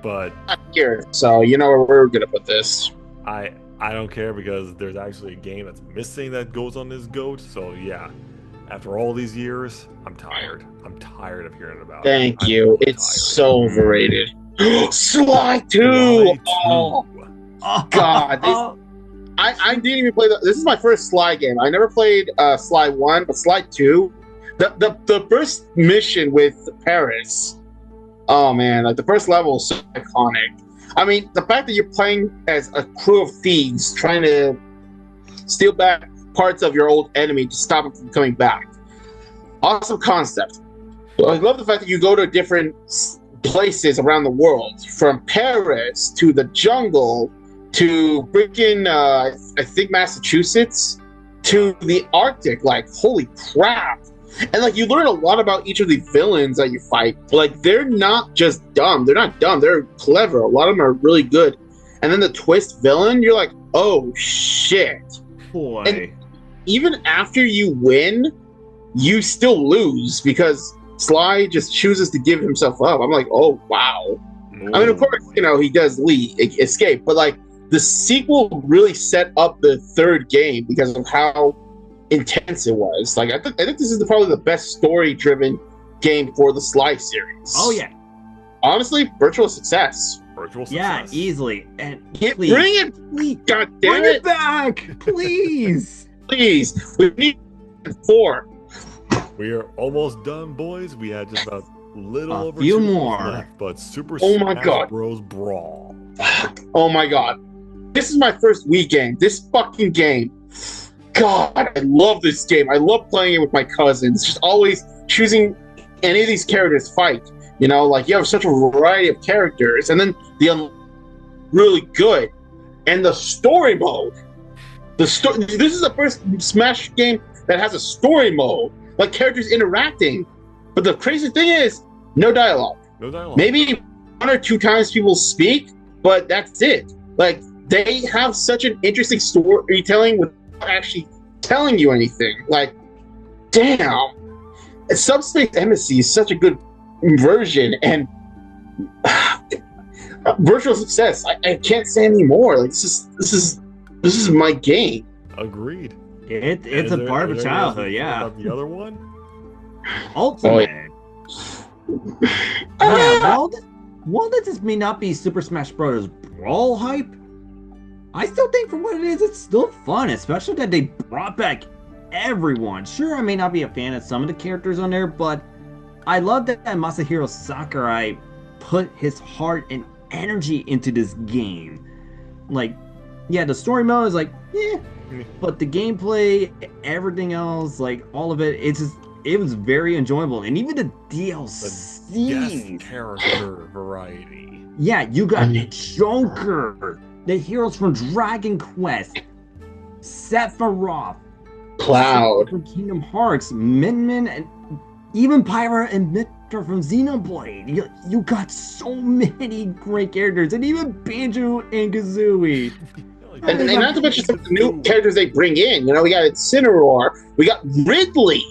but Here, so you know where we're gonna put this. I don't care because there's actually a game that's missing that goes on this GOAT. So yeah, after all these years, I'm tired. I'm tired of hearing about it. Thank I'm you. really It's tired. so overrated. Sly 2! Sly 2. Oh, God. I didn't even play this is my first Sly game. I never played Sly 1, but Sly 2. The first mission with Paris. Oh man, like the first level is so iconic. I mean, the fact that you're playing as a crew of thieves trying to steal back parts of your old enemy to stop it from coming back. Awesome concept. I love the fact that you go to different places around the world, from Paris to the jungle to freaking I think Massachusetts to the Arctic. Like, holy crap. And like, you learn a lot about each of the villains that you fight. Like, they're not just dumb. They're not dumb. They're clever. A lot of them are really good. And then the twist villain, you're like, oh shit. Boy. And even after you win, you still lose because Sly just chooses to give himself up. I'm like, oh wow. I mean, of course, you know, he does escape, but like the sequel really set up the third game because of how intense it was. Like, I think this is probably the best story-driven game for the Sly series. Oh yeah. Honestly, virtual success. Virtual Yeah, success. easily. And Bring please, it! please, God damn bring it! it back, please. Please, we need 4. We are almost done, boys. We had just about little A over few 2 minutes more. left, but Super Oh my Smash God. Bros. Brawl. Oh my god. This is my first Wii game. This fucking game. God, I love this game. I love playing it with my cousins. Just always choosing any of these characters fight. You know, like you have such a variety of characters, and then really good. And the story mode. This is the first Smash game that has a story mode, like characters interacting. But the crazy thing is, no dialogue. No dialogue. Maybe 1 or 2 times people speak, but that's it. Like they have such an interesting storytelling without actually telling you anything. Like, damn, Subspace Embassy is such a good version, and Virtual Success. I can't say anymore. Like this is my game. Agreed. It's a part of childhood, yeah. About the other one? Ultimate. Yeah, while this may not be Super Smash Bros. Brawl hype, I still think for what it is, it's still fun, especially that they brought back everyone. Sure, I may not be a fan of some of the characters on there, but I love that Masahiro Sakurai put his heart and energy into this game. Like, yeah, the story mode is like, yeah, but the gameplay, everything else, like all of it, it was very enjoyable. And even the DLC. The guest character variety. Yeah, you got Joker, the heroes from Dragon Quest, Sephiroth, Cloud from Kingdom Hearts, Min, and even Pyra and Mitra from Xenoblade. You got so many great characters, and even Banjo and Kazooie. And not to mention some of the new characters they bring in. You know, we got Incineroar, we got Ridley.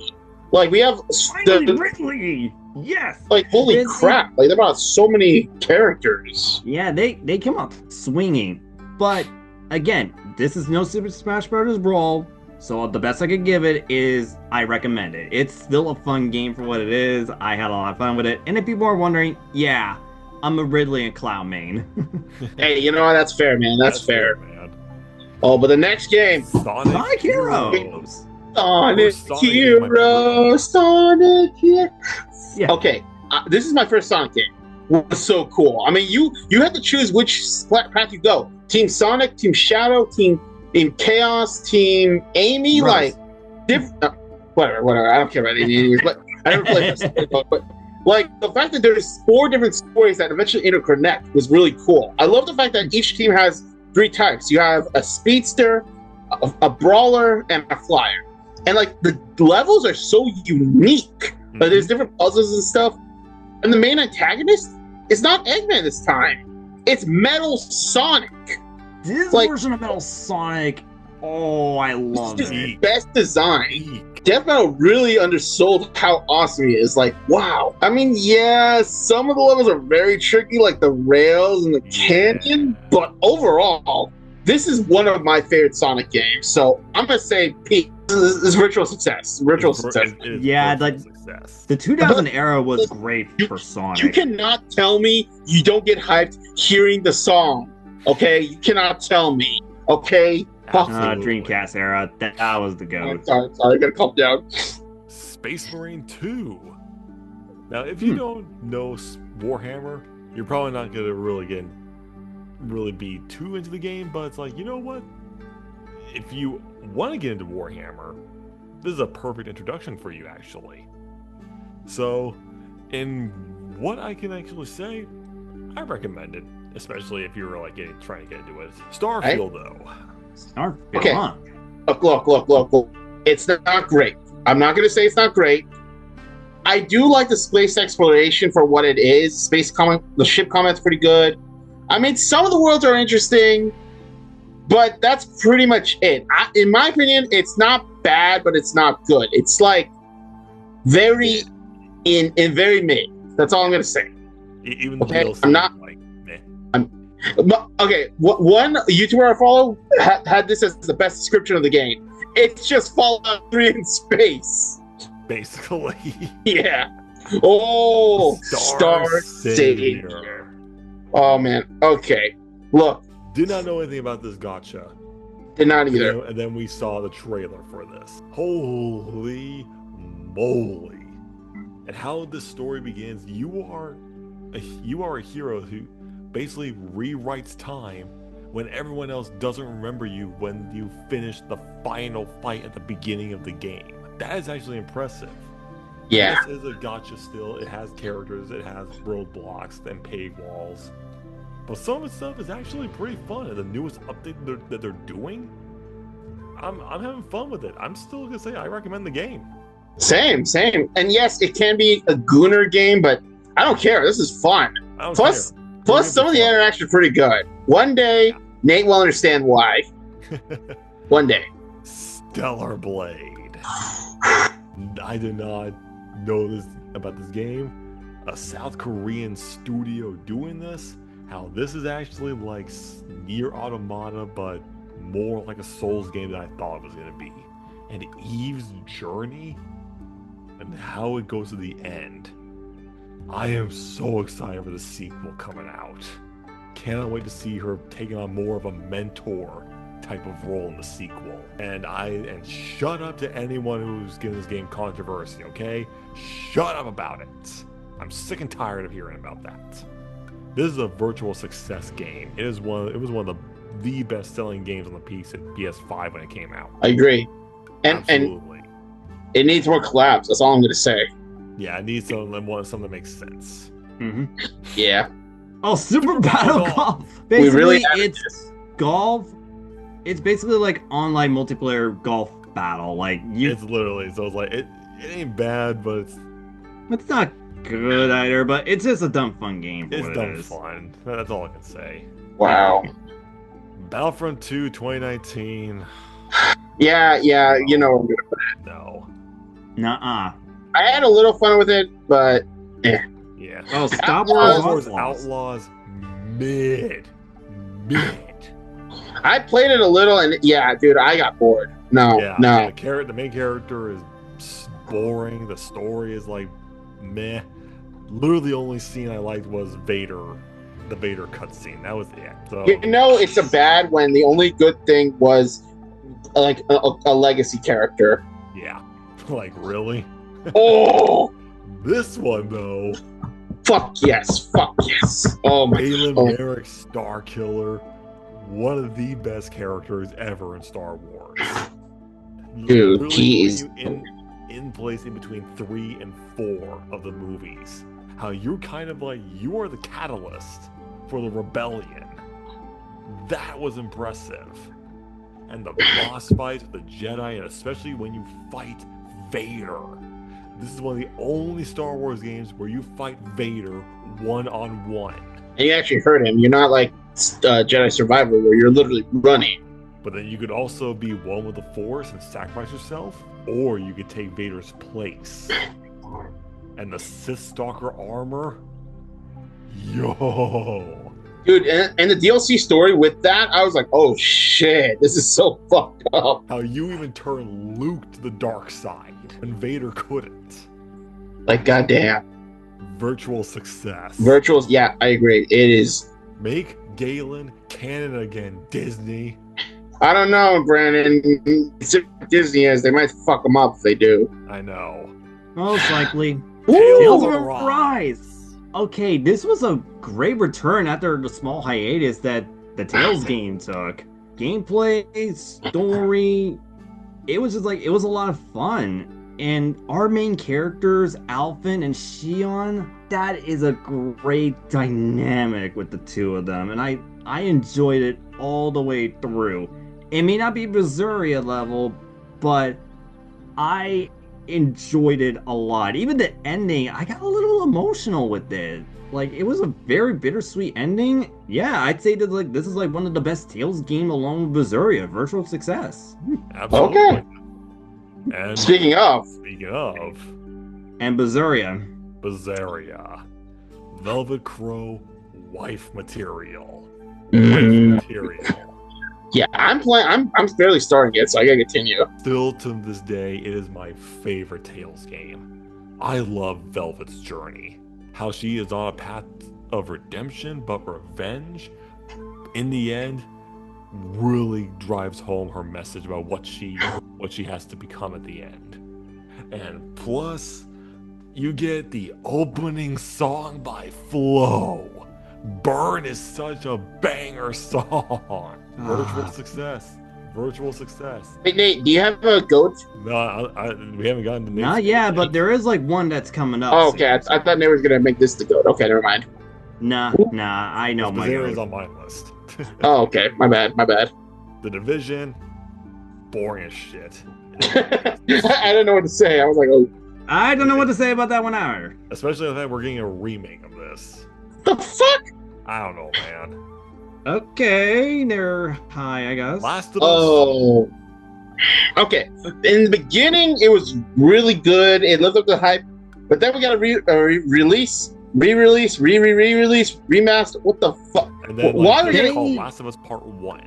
Like, we have Ridley! Yes! Like, holy Ridley. crap. Like, they brought so many characters. Yeah, they come out swinging. But, again, this is no Super Smash Bros. Brawl, so the best I could give it is I recommend it. It's still a fun game for what it is. I had a lot of fun with it. And if people are wondering, yeah, I'm a Ridley and Cloud main. Hey, you know what? That's fair, man. That's fair. Man. Oh, but the next game. Sonic Heroes! Sonic Sonic Heroes, Sonic Heroes. Yeah. Okay, this is my first Sonic game. It was so cool. I mean, you had to choose which path you go. Team Sonic, Team Shadow, Team Chaos, Team Amy, Rose. like whatever. I don't care about any of these, but I never played this. But like the fact that there's 4 different stories that eventually interconnect was really cool. I love the fact that each team has 3 types. You have a speedster, a brawler, and a flyer. And like the levels are so unique. Like there's different puzzles and stuff. And the main antagonist is not Eggman this time. It's Metal Sonic. This Like- version of Metal Sonic, oh, I love It's it. the best design. Death Metal really undersold how awesome he is. Like, wow. I mean, yeah, some of the levels are very tricky, like the rails and the canyon, but overall, this is one of my favorite Sonic games. So I'm gonna say, Pete, this is Virtual Success. Virtual Success. Yeah, like- success. The 2000 era was great for Sonic. You cannot tell me you don't get hyped hearing the song. Okay, you cannot tell me. Okay. Dreamcast era, that was the goat. Sorry, I gotta calm down. Space Marine 2. Now, if you don't know Warhammer, you're probably not gonna really be too into the game. But it's like, you know what? If you want to get into Warhammer, this is a perfect introduction for you, actually. So, in what I can actually say, I recommend it, especially if you're like trying to get into it. Starfield, though. Starfield, Okay. huh? Look. It's not great. I'm not going to say it's not great. I do like the space exploration for what it is. The ship combat's pretty good. I mean, some of the worlds are interesting, but that's pretty much it. In my opinion, it's not bad, but it's not good. It's like very very mid. That's all I'm going to say. Even the Okay, DLC, I'm not- like, meh. But, okay, one YouTuber I follow had this as the best description of the game. It's just Fallout 3 in space. Basically. Yeah. Oh, Star Savior. Oh, man. Okay. Look, Did not know anything about this gotcha. did not either. And then we saw the trailer for this. Holy moly. And how this story begins, you are a hero who basically rewrites time when everyone else doesn't remember you when you finish the final fight at the beginning of the game. That is actually impressive. Yeah. This is a gacha still. It has characters, it has roadblocks and paywalls. But some of the stuff is actually pretty fun. And the newest update that they're doing, I'm having fun with it. I'm still gonna say I recommend the game. Same. And yes, it can be a gooner game, but I don't care. This is fun. I don't Plus, care. some of the interaction are pretty good. One day, Nate will understand why. One day. Stellar Blade. I did not know this about this game. A South Korean studio doing this. How this is actually like Nier Automata, but more like a Souls game than I thought it was going to be. And Eve's journey and how it goes to the end. I am so excited for the sequel coming out. Cannot wait to see her taking on more of a mentor type of role in the sequel. And shut up to anyone who's giving this game controversy, okay? Shut up about it. I'm sick and tired of hearing about that. This is a virtual success game. It was one of the best-selling games on the PS5 when it came out. I agree. And it needs more collabs. That's all I'm going to say. Yeah, it needs something that makes sense. Mm-hmm. Yeah. Oh, Super Battle Golf. We really Basically, it's golf. It's basically like online multiplayer golf battle. Like it's literally so it's like it ain't bad, but it's not good either. But it's just a dumb fun game. It's dumb fun. That's all I can say. Wow. Battlefront 2 2019. Yeah. You know I'm gonna put it. No. Nuh-uh. I had a little fun with it, but Yeah. Oh, Star Wars Outlaws. Mid. I played it a little, and yeah, dude, I got bored. No. The main character is boring. The story is like meh. Literally, the only scene I liked was Vader, the Vader cutscene. That was it. So You know, it's a bad when the only good thing was like a legacy character. yeah, like really. Oh, This one though, fuck yes. Oh my Balin god. Merrick, Star Killer, one of the best characters ever in Star Wars. Dude, Literally he putting is- you in place in between 3 and 4 of the movies. How you're kind of like you are the catalyst for the rebellion. That was impressive. And the boss fights with the Jedi, and especially when you fight Vader. This is one of the only Star Wars games where you fight Vader one-on-one. And you actually hurt him. You're not like Jedi Survivor where you're literally running. But then you could also be one with the Force and sacrifice yourself, or you could take Vader's place. And the Sith Stalker armor, yo. Dude, and the DLC story with that, I was like, oh shit, this is so fucked up. How you even turn Luke to the dark side, and Vader couldn't. Like, goddamn. Virtual success. Virtuals, yeah, I agree. It is. Make Galen canon again, Disney. I don't know, Brandon. It's Disney is. They might fuck them up if they do. I know. Most likely. Tales Tales of of Arise. Arise. Okay, this was a great return after the small hiatus that the Tales game took. Gameplay, story, it was just like, it was a lot of fun. And our main characters, Alphen and Shion, that is a great dynamic with the two of them. And I enjoyed it all the way through. It may not be Berseria level, but I enjoyed it a lot. Even the ending, I got a little emotional with it. Like, it was a very bittersweet ending. Yeah, I'd say that like this is like one of the best Tales game along with Berseria. Virtual success. Absolutely. Okay. And Speaking of, And Berseria. Berseria, Velvet Crow, wife material. Mm. Wife material. yeah, I'm playing. I'm barely starting it, so I gotta continue. Still to this day, it is my favorite Tales game. I love Velvet's journey. How she is on a path of redemption, but revenge, in the end, really drives home her message about what she has to become at the end. And plus, you get the opening song by Flo, Burn is such a banger song. Virtual success. Virtual success. Hey, Nate, do you have a goat? No, we haven't gotten to Not yet, but there is like one that's coming up. Oh, okay, I thought Nate was gonna make this the goat. Okay, never mind. Nah, I know my is goat. on my list. Oh, okay, my bad. The Division, boring as shit. I don't know what to say. I was like, oh, I don't know what to say about that one either. Especially the fact we're getting a remake of this. the fuck? I don't know, man. Okay, they're high, I guess. Last of Us. Oh. Okay. In the beginning, it was really good. It lived up to the hype. But then we got a re-release, remaster. What the fuck? And then Why like, are they they call Last of Us Part 1.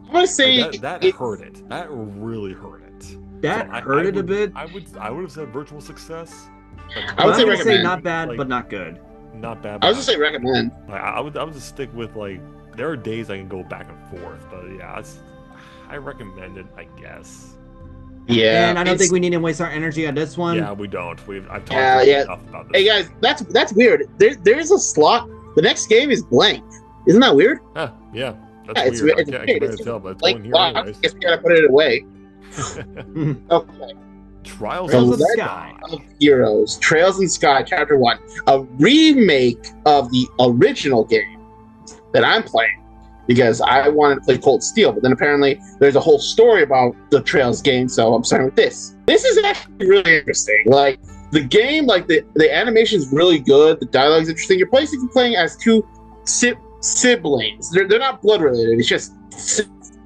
I'm gonna say Like, that it- hurt it. That really hurt it. That So hurt it a would- bit. I would have said virtual success. Like, I would I'm say gonna say recommend. not bad, Like, but not good. not bad. I was just say recommend. Like, I would just stick with like there are days I can go back and forth, but yeah, I recommend it, I guess. Yeah. And I don't it's- think we need to waste our energy on this one. Yeah, we don't. I've talked Yeah. enough about this. Hey guys, that's weird. There's a slot. The next game is blank. Isn't that weird? Huh, yeah, that's Yeah, it's weird. weird. I can't It's really tell, but it's Like, going here well, I anyways. guess we gotta put it away. Okay. Trials Trails of of the the Sky. Of Heroes, Trails in Sky, Chapter 1, a remake of the original game that I'm playing because I wanted to play Cold Steel, but then apparently there's a whole story about the Trails game, so I'm starting with this. This is actually really interesting. Like, the game, like, the animation is really good, the dialogue is interesting. You're basically playing as two siblings. They're not blood related, it's just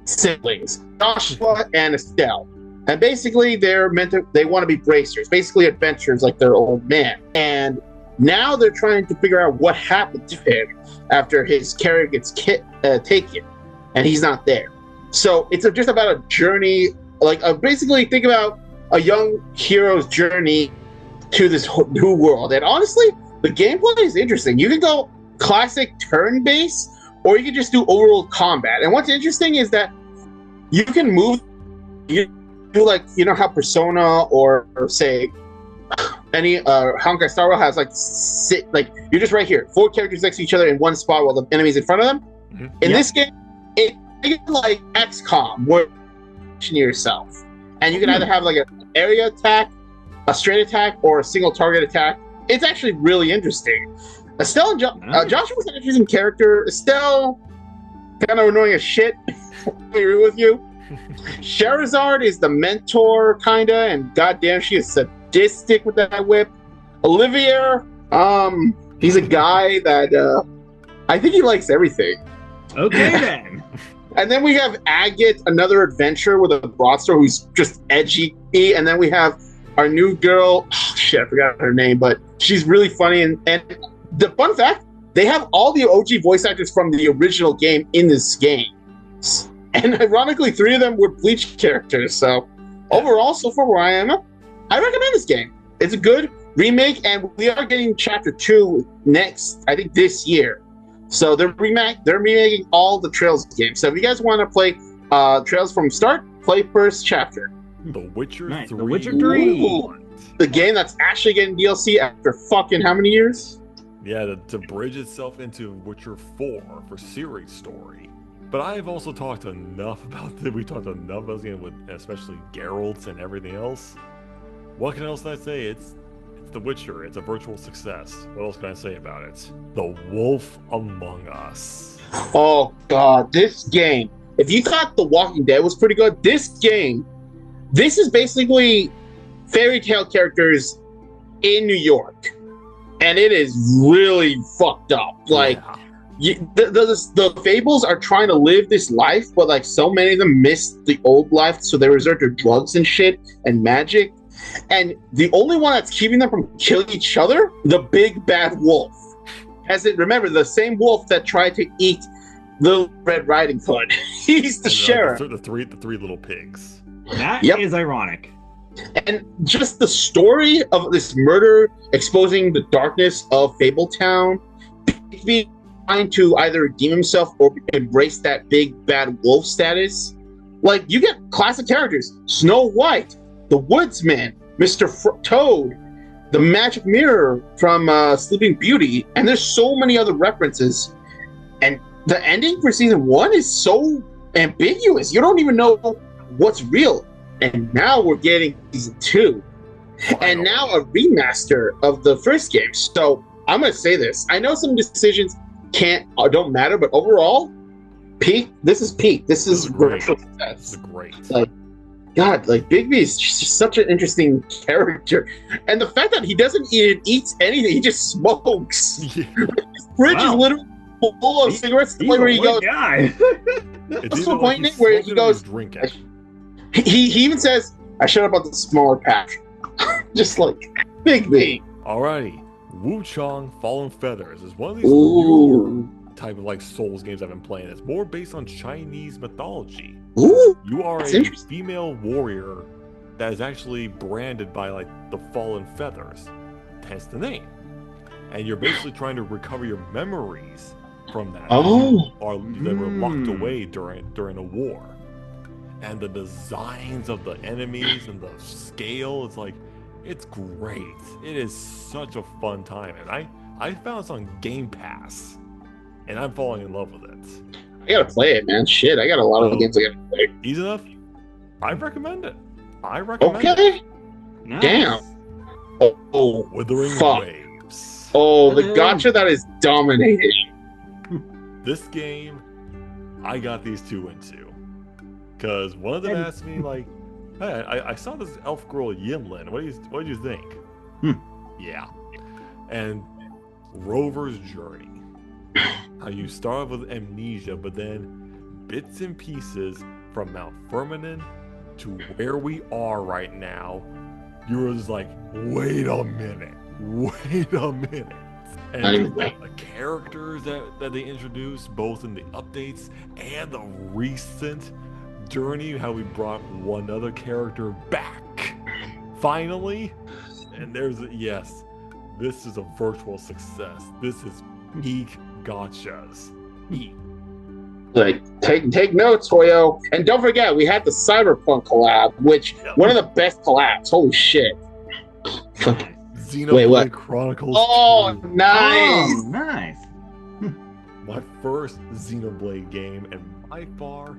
siblings, Joshua and Estelle. And basically, they want to be bracers, basically adventurers like their old man. And now they're trying to figure out what happened to him after his carrier gets taken, and he's not there. So it's just about a journey, like basically think about a young hero's journey to this new world. And honestly, the gameplay is interesting. You can go classic turn-based, or you can just do overall combat. And what's interesting is that you can move. You do like, you know how Persona or say any Honkai Star Rail has like you're just right here, 4 characters next to each other in one spot while the enemy's in front of them. Mm-hmm. In this game, it's like XCOM, where you yourself, and you can either have like an area attack, a straight attack, or a single target attack. It's actually really interesting. Estelle and Joshua's an interesting character. Estelle, kind of annoying as shit. I agree with you. Charizard is the mentor, kinda, and goddamn, she is sadistic with that whip. Olivier, he's a guy that I think he likes everything. Okay then. And then we have Agate, another adventurer with a broadsword who's just edgy. And then we have our new girl. Oh, shit, I forgot her name, but she's really funny. And the fun fact, they have all the OG voice actors from the original game in this game. And ironically, 3 of them were Bleach characters. So overall, so far where I am, I recommend this game. It's a good remake, and we are getting Chapter 2 next, I think this year. So they're remaking all the Trails games. So if you guys want to play Trails from start, play first chapter. The Witcher Nice. 3. The Witcher 3. Ooh. The game that's actually getting DLC after fucking how many years? Yeah, to bridge itself into Witcher 4 for series story. But I have also talked enough about this. We talked enough about this game with especially Geralt and everything else. What else can I say? It's The Witcher. It's a virtual success. What else can I say about it? The Wolf Among Us. Oh god, this game. If you thought The Walking Dead was pretty good, this game, this is basically fairy tale characters in New York. And it is really fucked up. Like, yeah. the Fables are trying to live this life, but like so many of them miss the old life, so they resort to drugs and shit and magic. And the only one that's keeping them from killing each other, the big bad wolf. As it remember, the same wolf that tried to eat Little Red Riding Hood. He's the sheriff. The three little pigs. That Yep. is ironic. And just the story of this murder exposing the darkness of Fabletown, being trying to either redeem himself or embrace that big bad wolf status. Like, you get classic characters: Snow White, the Woodsman, Mr. Toad, the magic mirror from Sleeping Beauty, and there's so many other references. And the ending for season 1 is so ambiguous. You don't even know what's real. And now we're getting season 2. And now a remaster of the first game. So I'm gonna say this. I know some decisions don't matter, but overall, peak. This is peak. This is great. virtual This success. is great. Like, God, like Bigby is just such an interesting character, and the fact that he doesn't even eat anything, he just smokes. Yeah. His fridge is literally full of cigarettes. The point where he goes, guy. It's also either point he's where he smoking or he's goes- drinking. he even says, "I should have bought the smaller pack." Just like Bigby. Alrighty, Wu Chang Fallen Feathers is one of these newer Ooh, type of like Souls games I've been playing. It's more based on Chinese mythology. ooh, You are That's a interesting. female warrior that is actually branded by like the Fallen Feathers, hence the name. And you're basically trying to recover your memories from that. Oh. That were locked away during a war. And the designs of the enemies and the scale, it's great. It is such a fun time. And I found this on Game Pass. And I'm falling in love with it. I gotta play it, man. Shit, I got a lot of Oh. games I gotta play. Easy enough? I recommend it. I recommend it. Okay. Nice. Damn. Oh, Withering fuck. Waves. Oh, the Damn. gotcha that is dominating. This game, I got these two into. Because one of them And- asked me, like, hey, I saw this elf girl Yinlin. What do you think? Hmm. Yeah. And Rover's Journey. How you start off with amnesia, but then bits and pieces from Mount Firminen to where we are right now. You're just like, wait a minute. Wait a minute. And Anyway. the characters that they introduced, both in the updates and the recent journey, how we brought one other character back. Finally. And yes, this is a virtual success. This is peak gotchas. Peak. Like, take notes, Hoyo. And don't forget, we had the Cyberpunk collab, which Yep. one of the best collabs. Holy shit. Xenoblade Wait, what? Chronicles Oh, 2. nice. Oh, nice. My first Xenoblade game, and by far,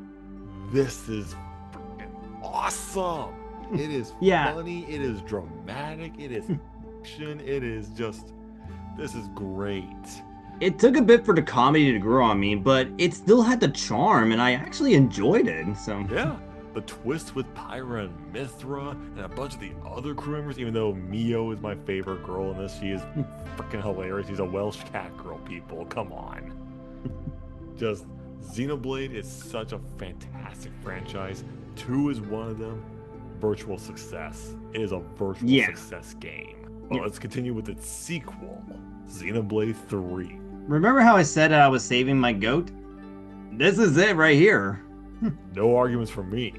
this is freaking awesome. It is Yeah. funny, it is dramatic, it is action, it is just, this is great. It took a bit for the comedy to grow on me, but it still had the charm, and I actually enjoyed it. So Yeah, the twist with Pyra and Mithra and a bunch of the other crew members, even though Mio is my favorite girl in this, she is freaking hilarious. She's a Welsh cat girl, people. Come on. Just Xenoblade is such a fantastic franchise. 2 is one of them. Virtual success. It is a virtual Yeah. success game. Well, Yeah. let's continue with its sequel, Xenoblade 3. remember how I said I was saving my goat? This is it right here. No arguments from me.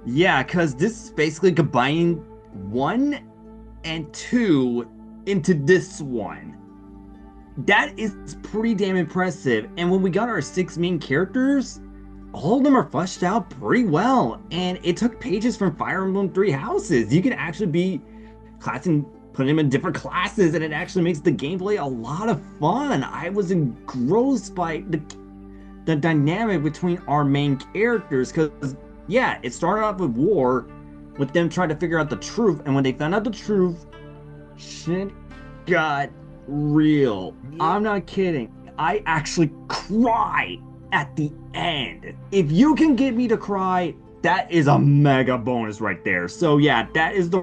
Yeah, because this is basically combining 1 and 2 into this one. That is pretty damn impressive. And when we got our 6 main characters, all of them are fleshed out pretty well. And it took pages from Fire Emblem 3 Houses. You can actually be classing, putting them in different classes, and it actually makes the gameplay a lot of fun. I was engrossed by the dynamic between our main characters, because yeah, it started off with war, with them trying to figure out the truth, and when they found out the truth, shit got real. I'm not kidding. I actually cried at the end. If you can get me to cry, that is a mega bonus right there. So yeah, that is the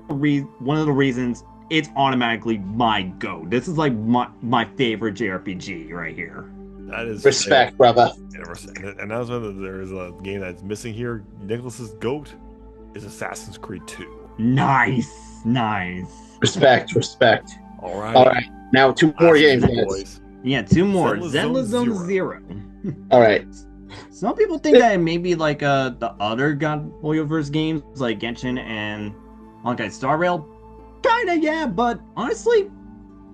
one of the reasons it's automatically my go. This is like my favorite JRPG right here. That is Respect, brother. Announcement that there is a game that's missing here. Nicholas's goat is Assassin's Creed 2. Nice. Respect. All right. All right. Now, 2 more games, Assassin's guys. boys. Yeah, 2 more. Zelda Zelda Zone Zone Zero. All right. Some people think that it may be like the other God Hoyoverse games like Genshin and Honkai Star Rail. Kinda, yeah, but honestly,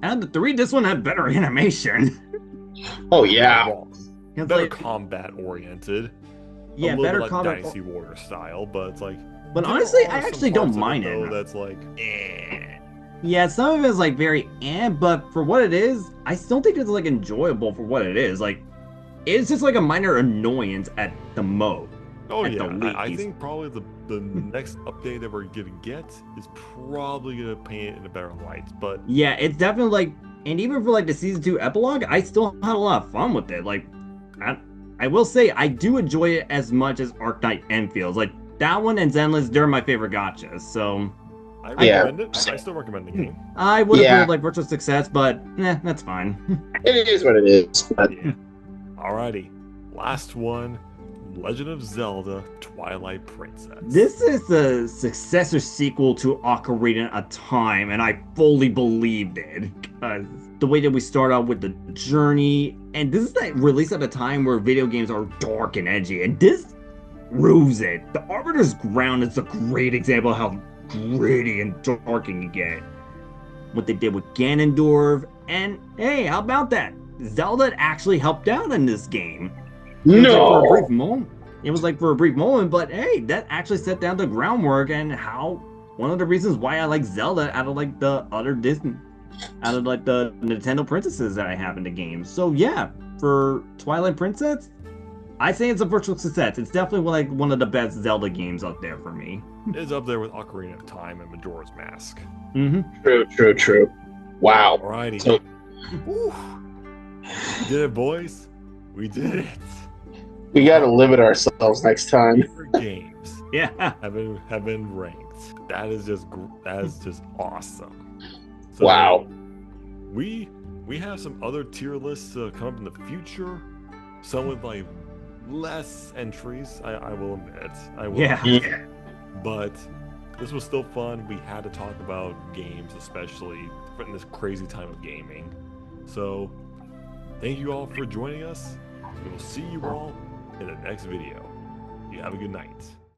out of the 3, this one had better animation. Oh, yeah. Not wrong. 'Cause, Better like, combat oriented. yeah, a little better bit like combat. Dynasty Warrior style, but it's like. But there honestly, are I some actually parts don't of it, mind though, it. That's like, eh. Yeah, some of it is like very but for what it is, I still think it's like enjoyable for what it is. Like, it's just like a minor annoyance at the most. Oh At the yeah, I least. think probably the next update that we're gonna get is probably gonna paint it in a better light. But Yeah, it's definitely like, and even for like the season 2 epilogue, I still had a lot of fun with it. Like, I, I will say I do enjoy it as much as Arknight Enfield's. Like that one and Zenless, they're my favorite gotchas. So I Yeah. recommend it. I still recommend the game. I would have Yeah. put like Virtual Success, but that's fine. It is what it is. But Yeah. Alrighty, last one. Legend of Zelda: Twilight Princess. This is the successor sequel to Ocarina of Time, and I fully believed it. Because the way that we start out with the journey, and this is like released at a time where video games are dark and edgy, and this proves it. The Arbiter's Ground is a great example of how gritty and dark you can get. What they did with Ganondorf, and hey, how about that? Zelda actually helped out in this game. It was like for a brief moment. It was like for a brief moment, but hey, that actually set down the groundwork and how one of the reasons why I like Zelda out of like the other Disney, out of like the Nintendo princesses that I have in the game. So yeah, for Twilight Princess, I say it's a virtual success. It's definitely like one of the best Zelda games out there for me. It's up there with Ocarina of Time and Majora's Mask. True. Wow. Alrighty. So- Woo. We did it, boys. We did it. We got to limit ourselves next time. Favorite games Yeah. have been ranked. That is just awesome. So Wow. We have some other tier lists come up in the future. Some with like less entries. I will admit. I will. Yeah. But this was still fun. We had to talk about games, especially in this crazy time of gaming. So, thank you all for joining us. We will see you all in the next video. You have a good night.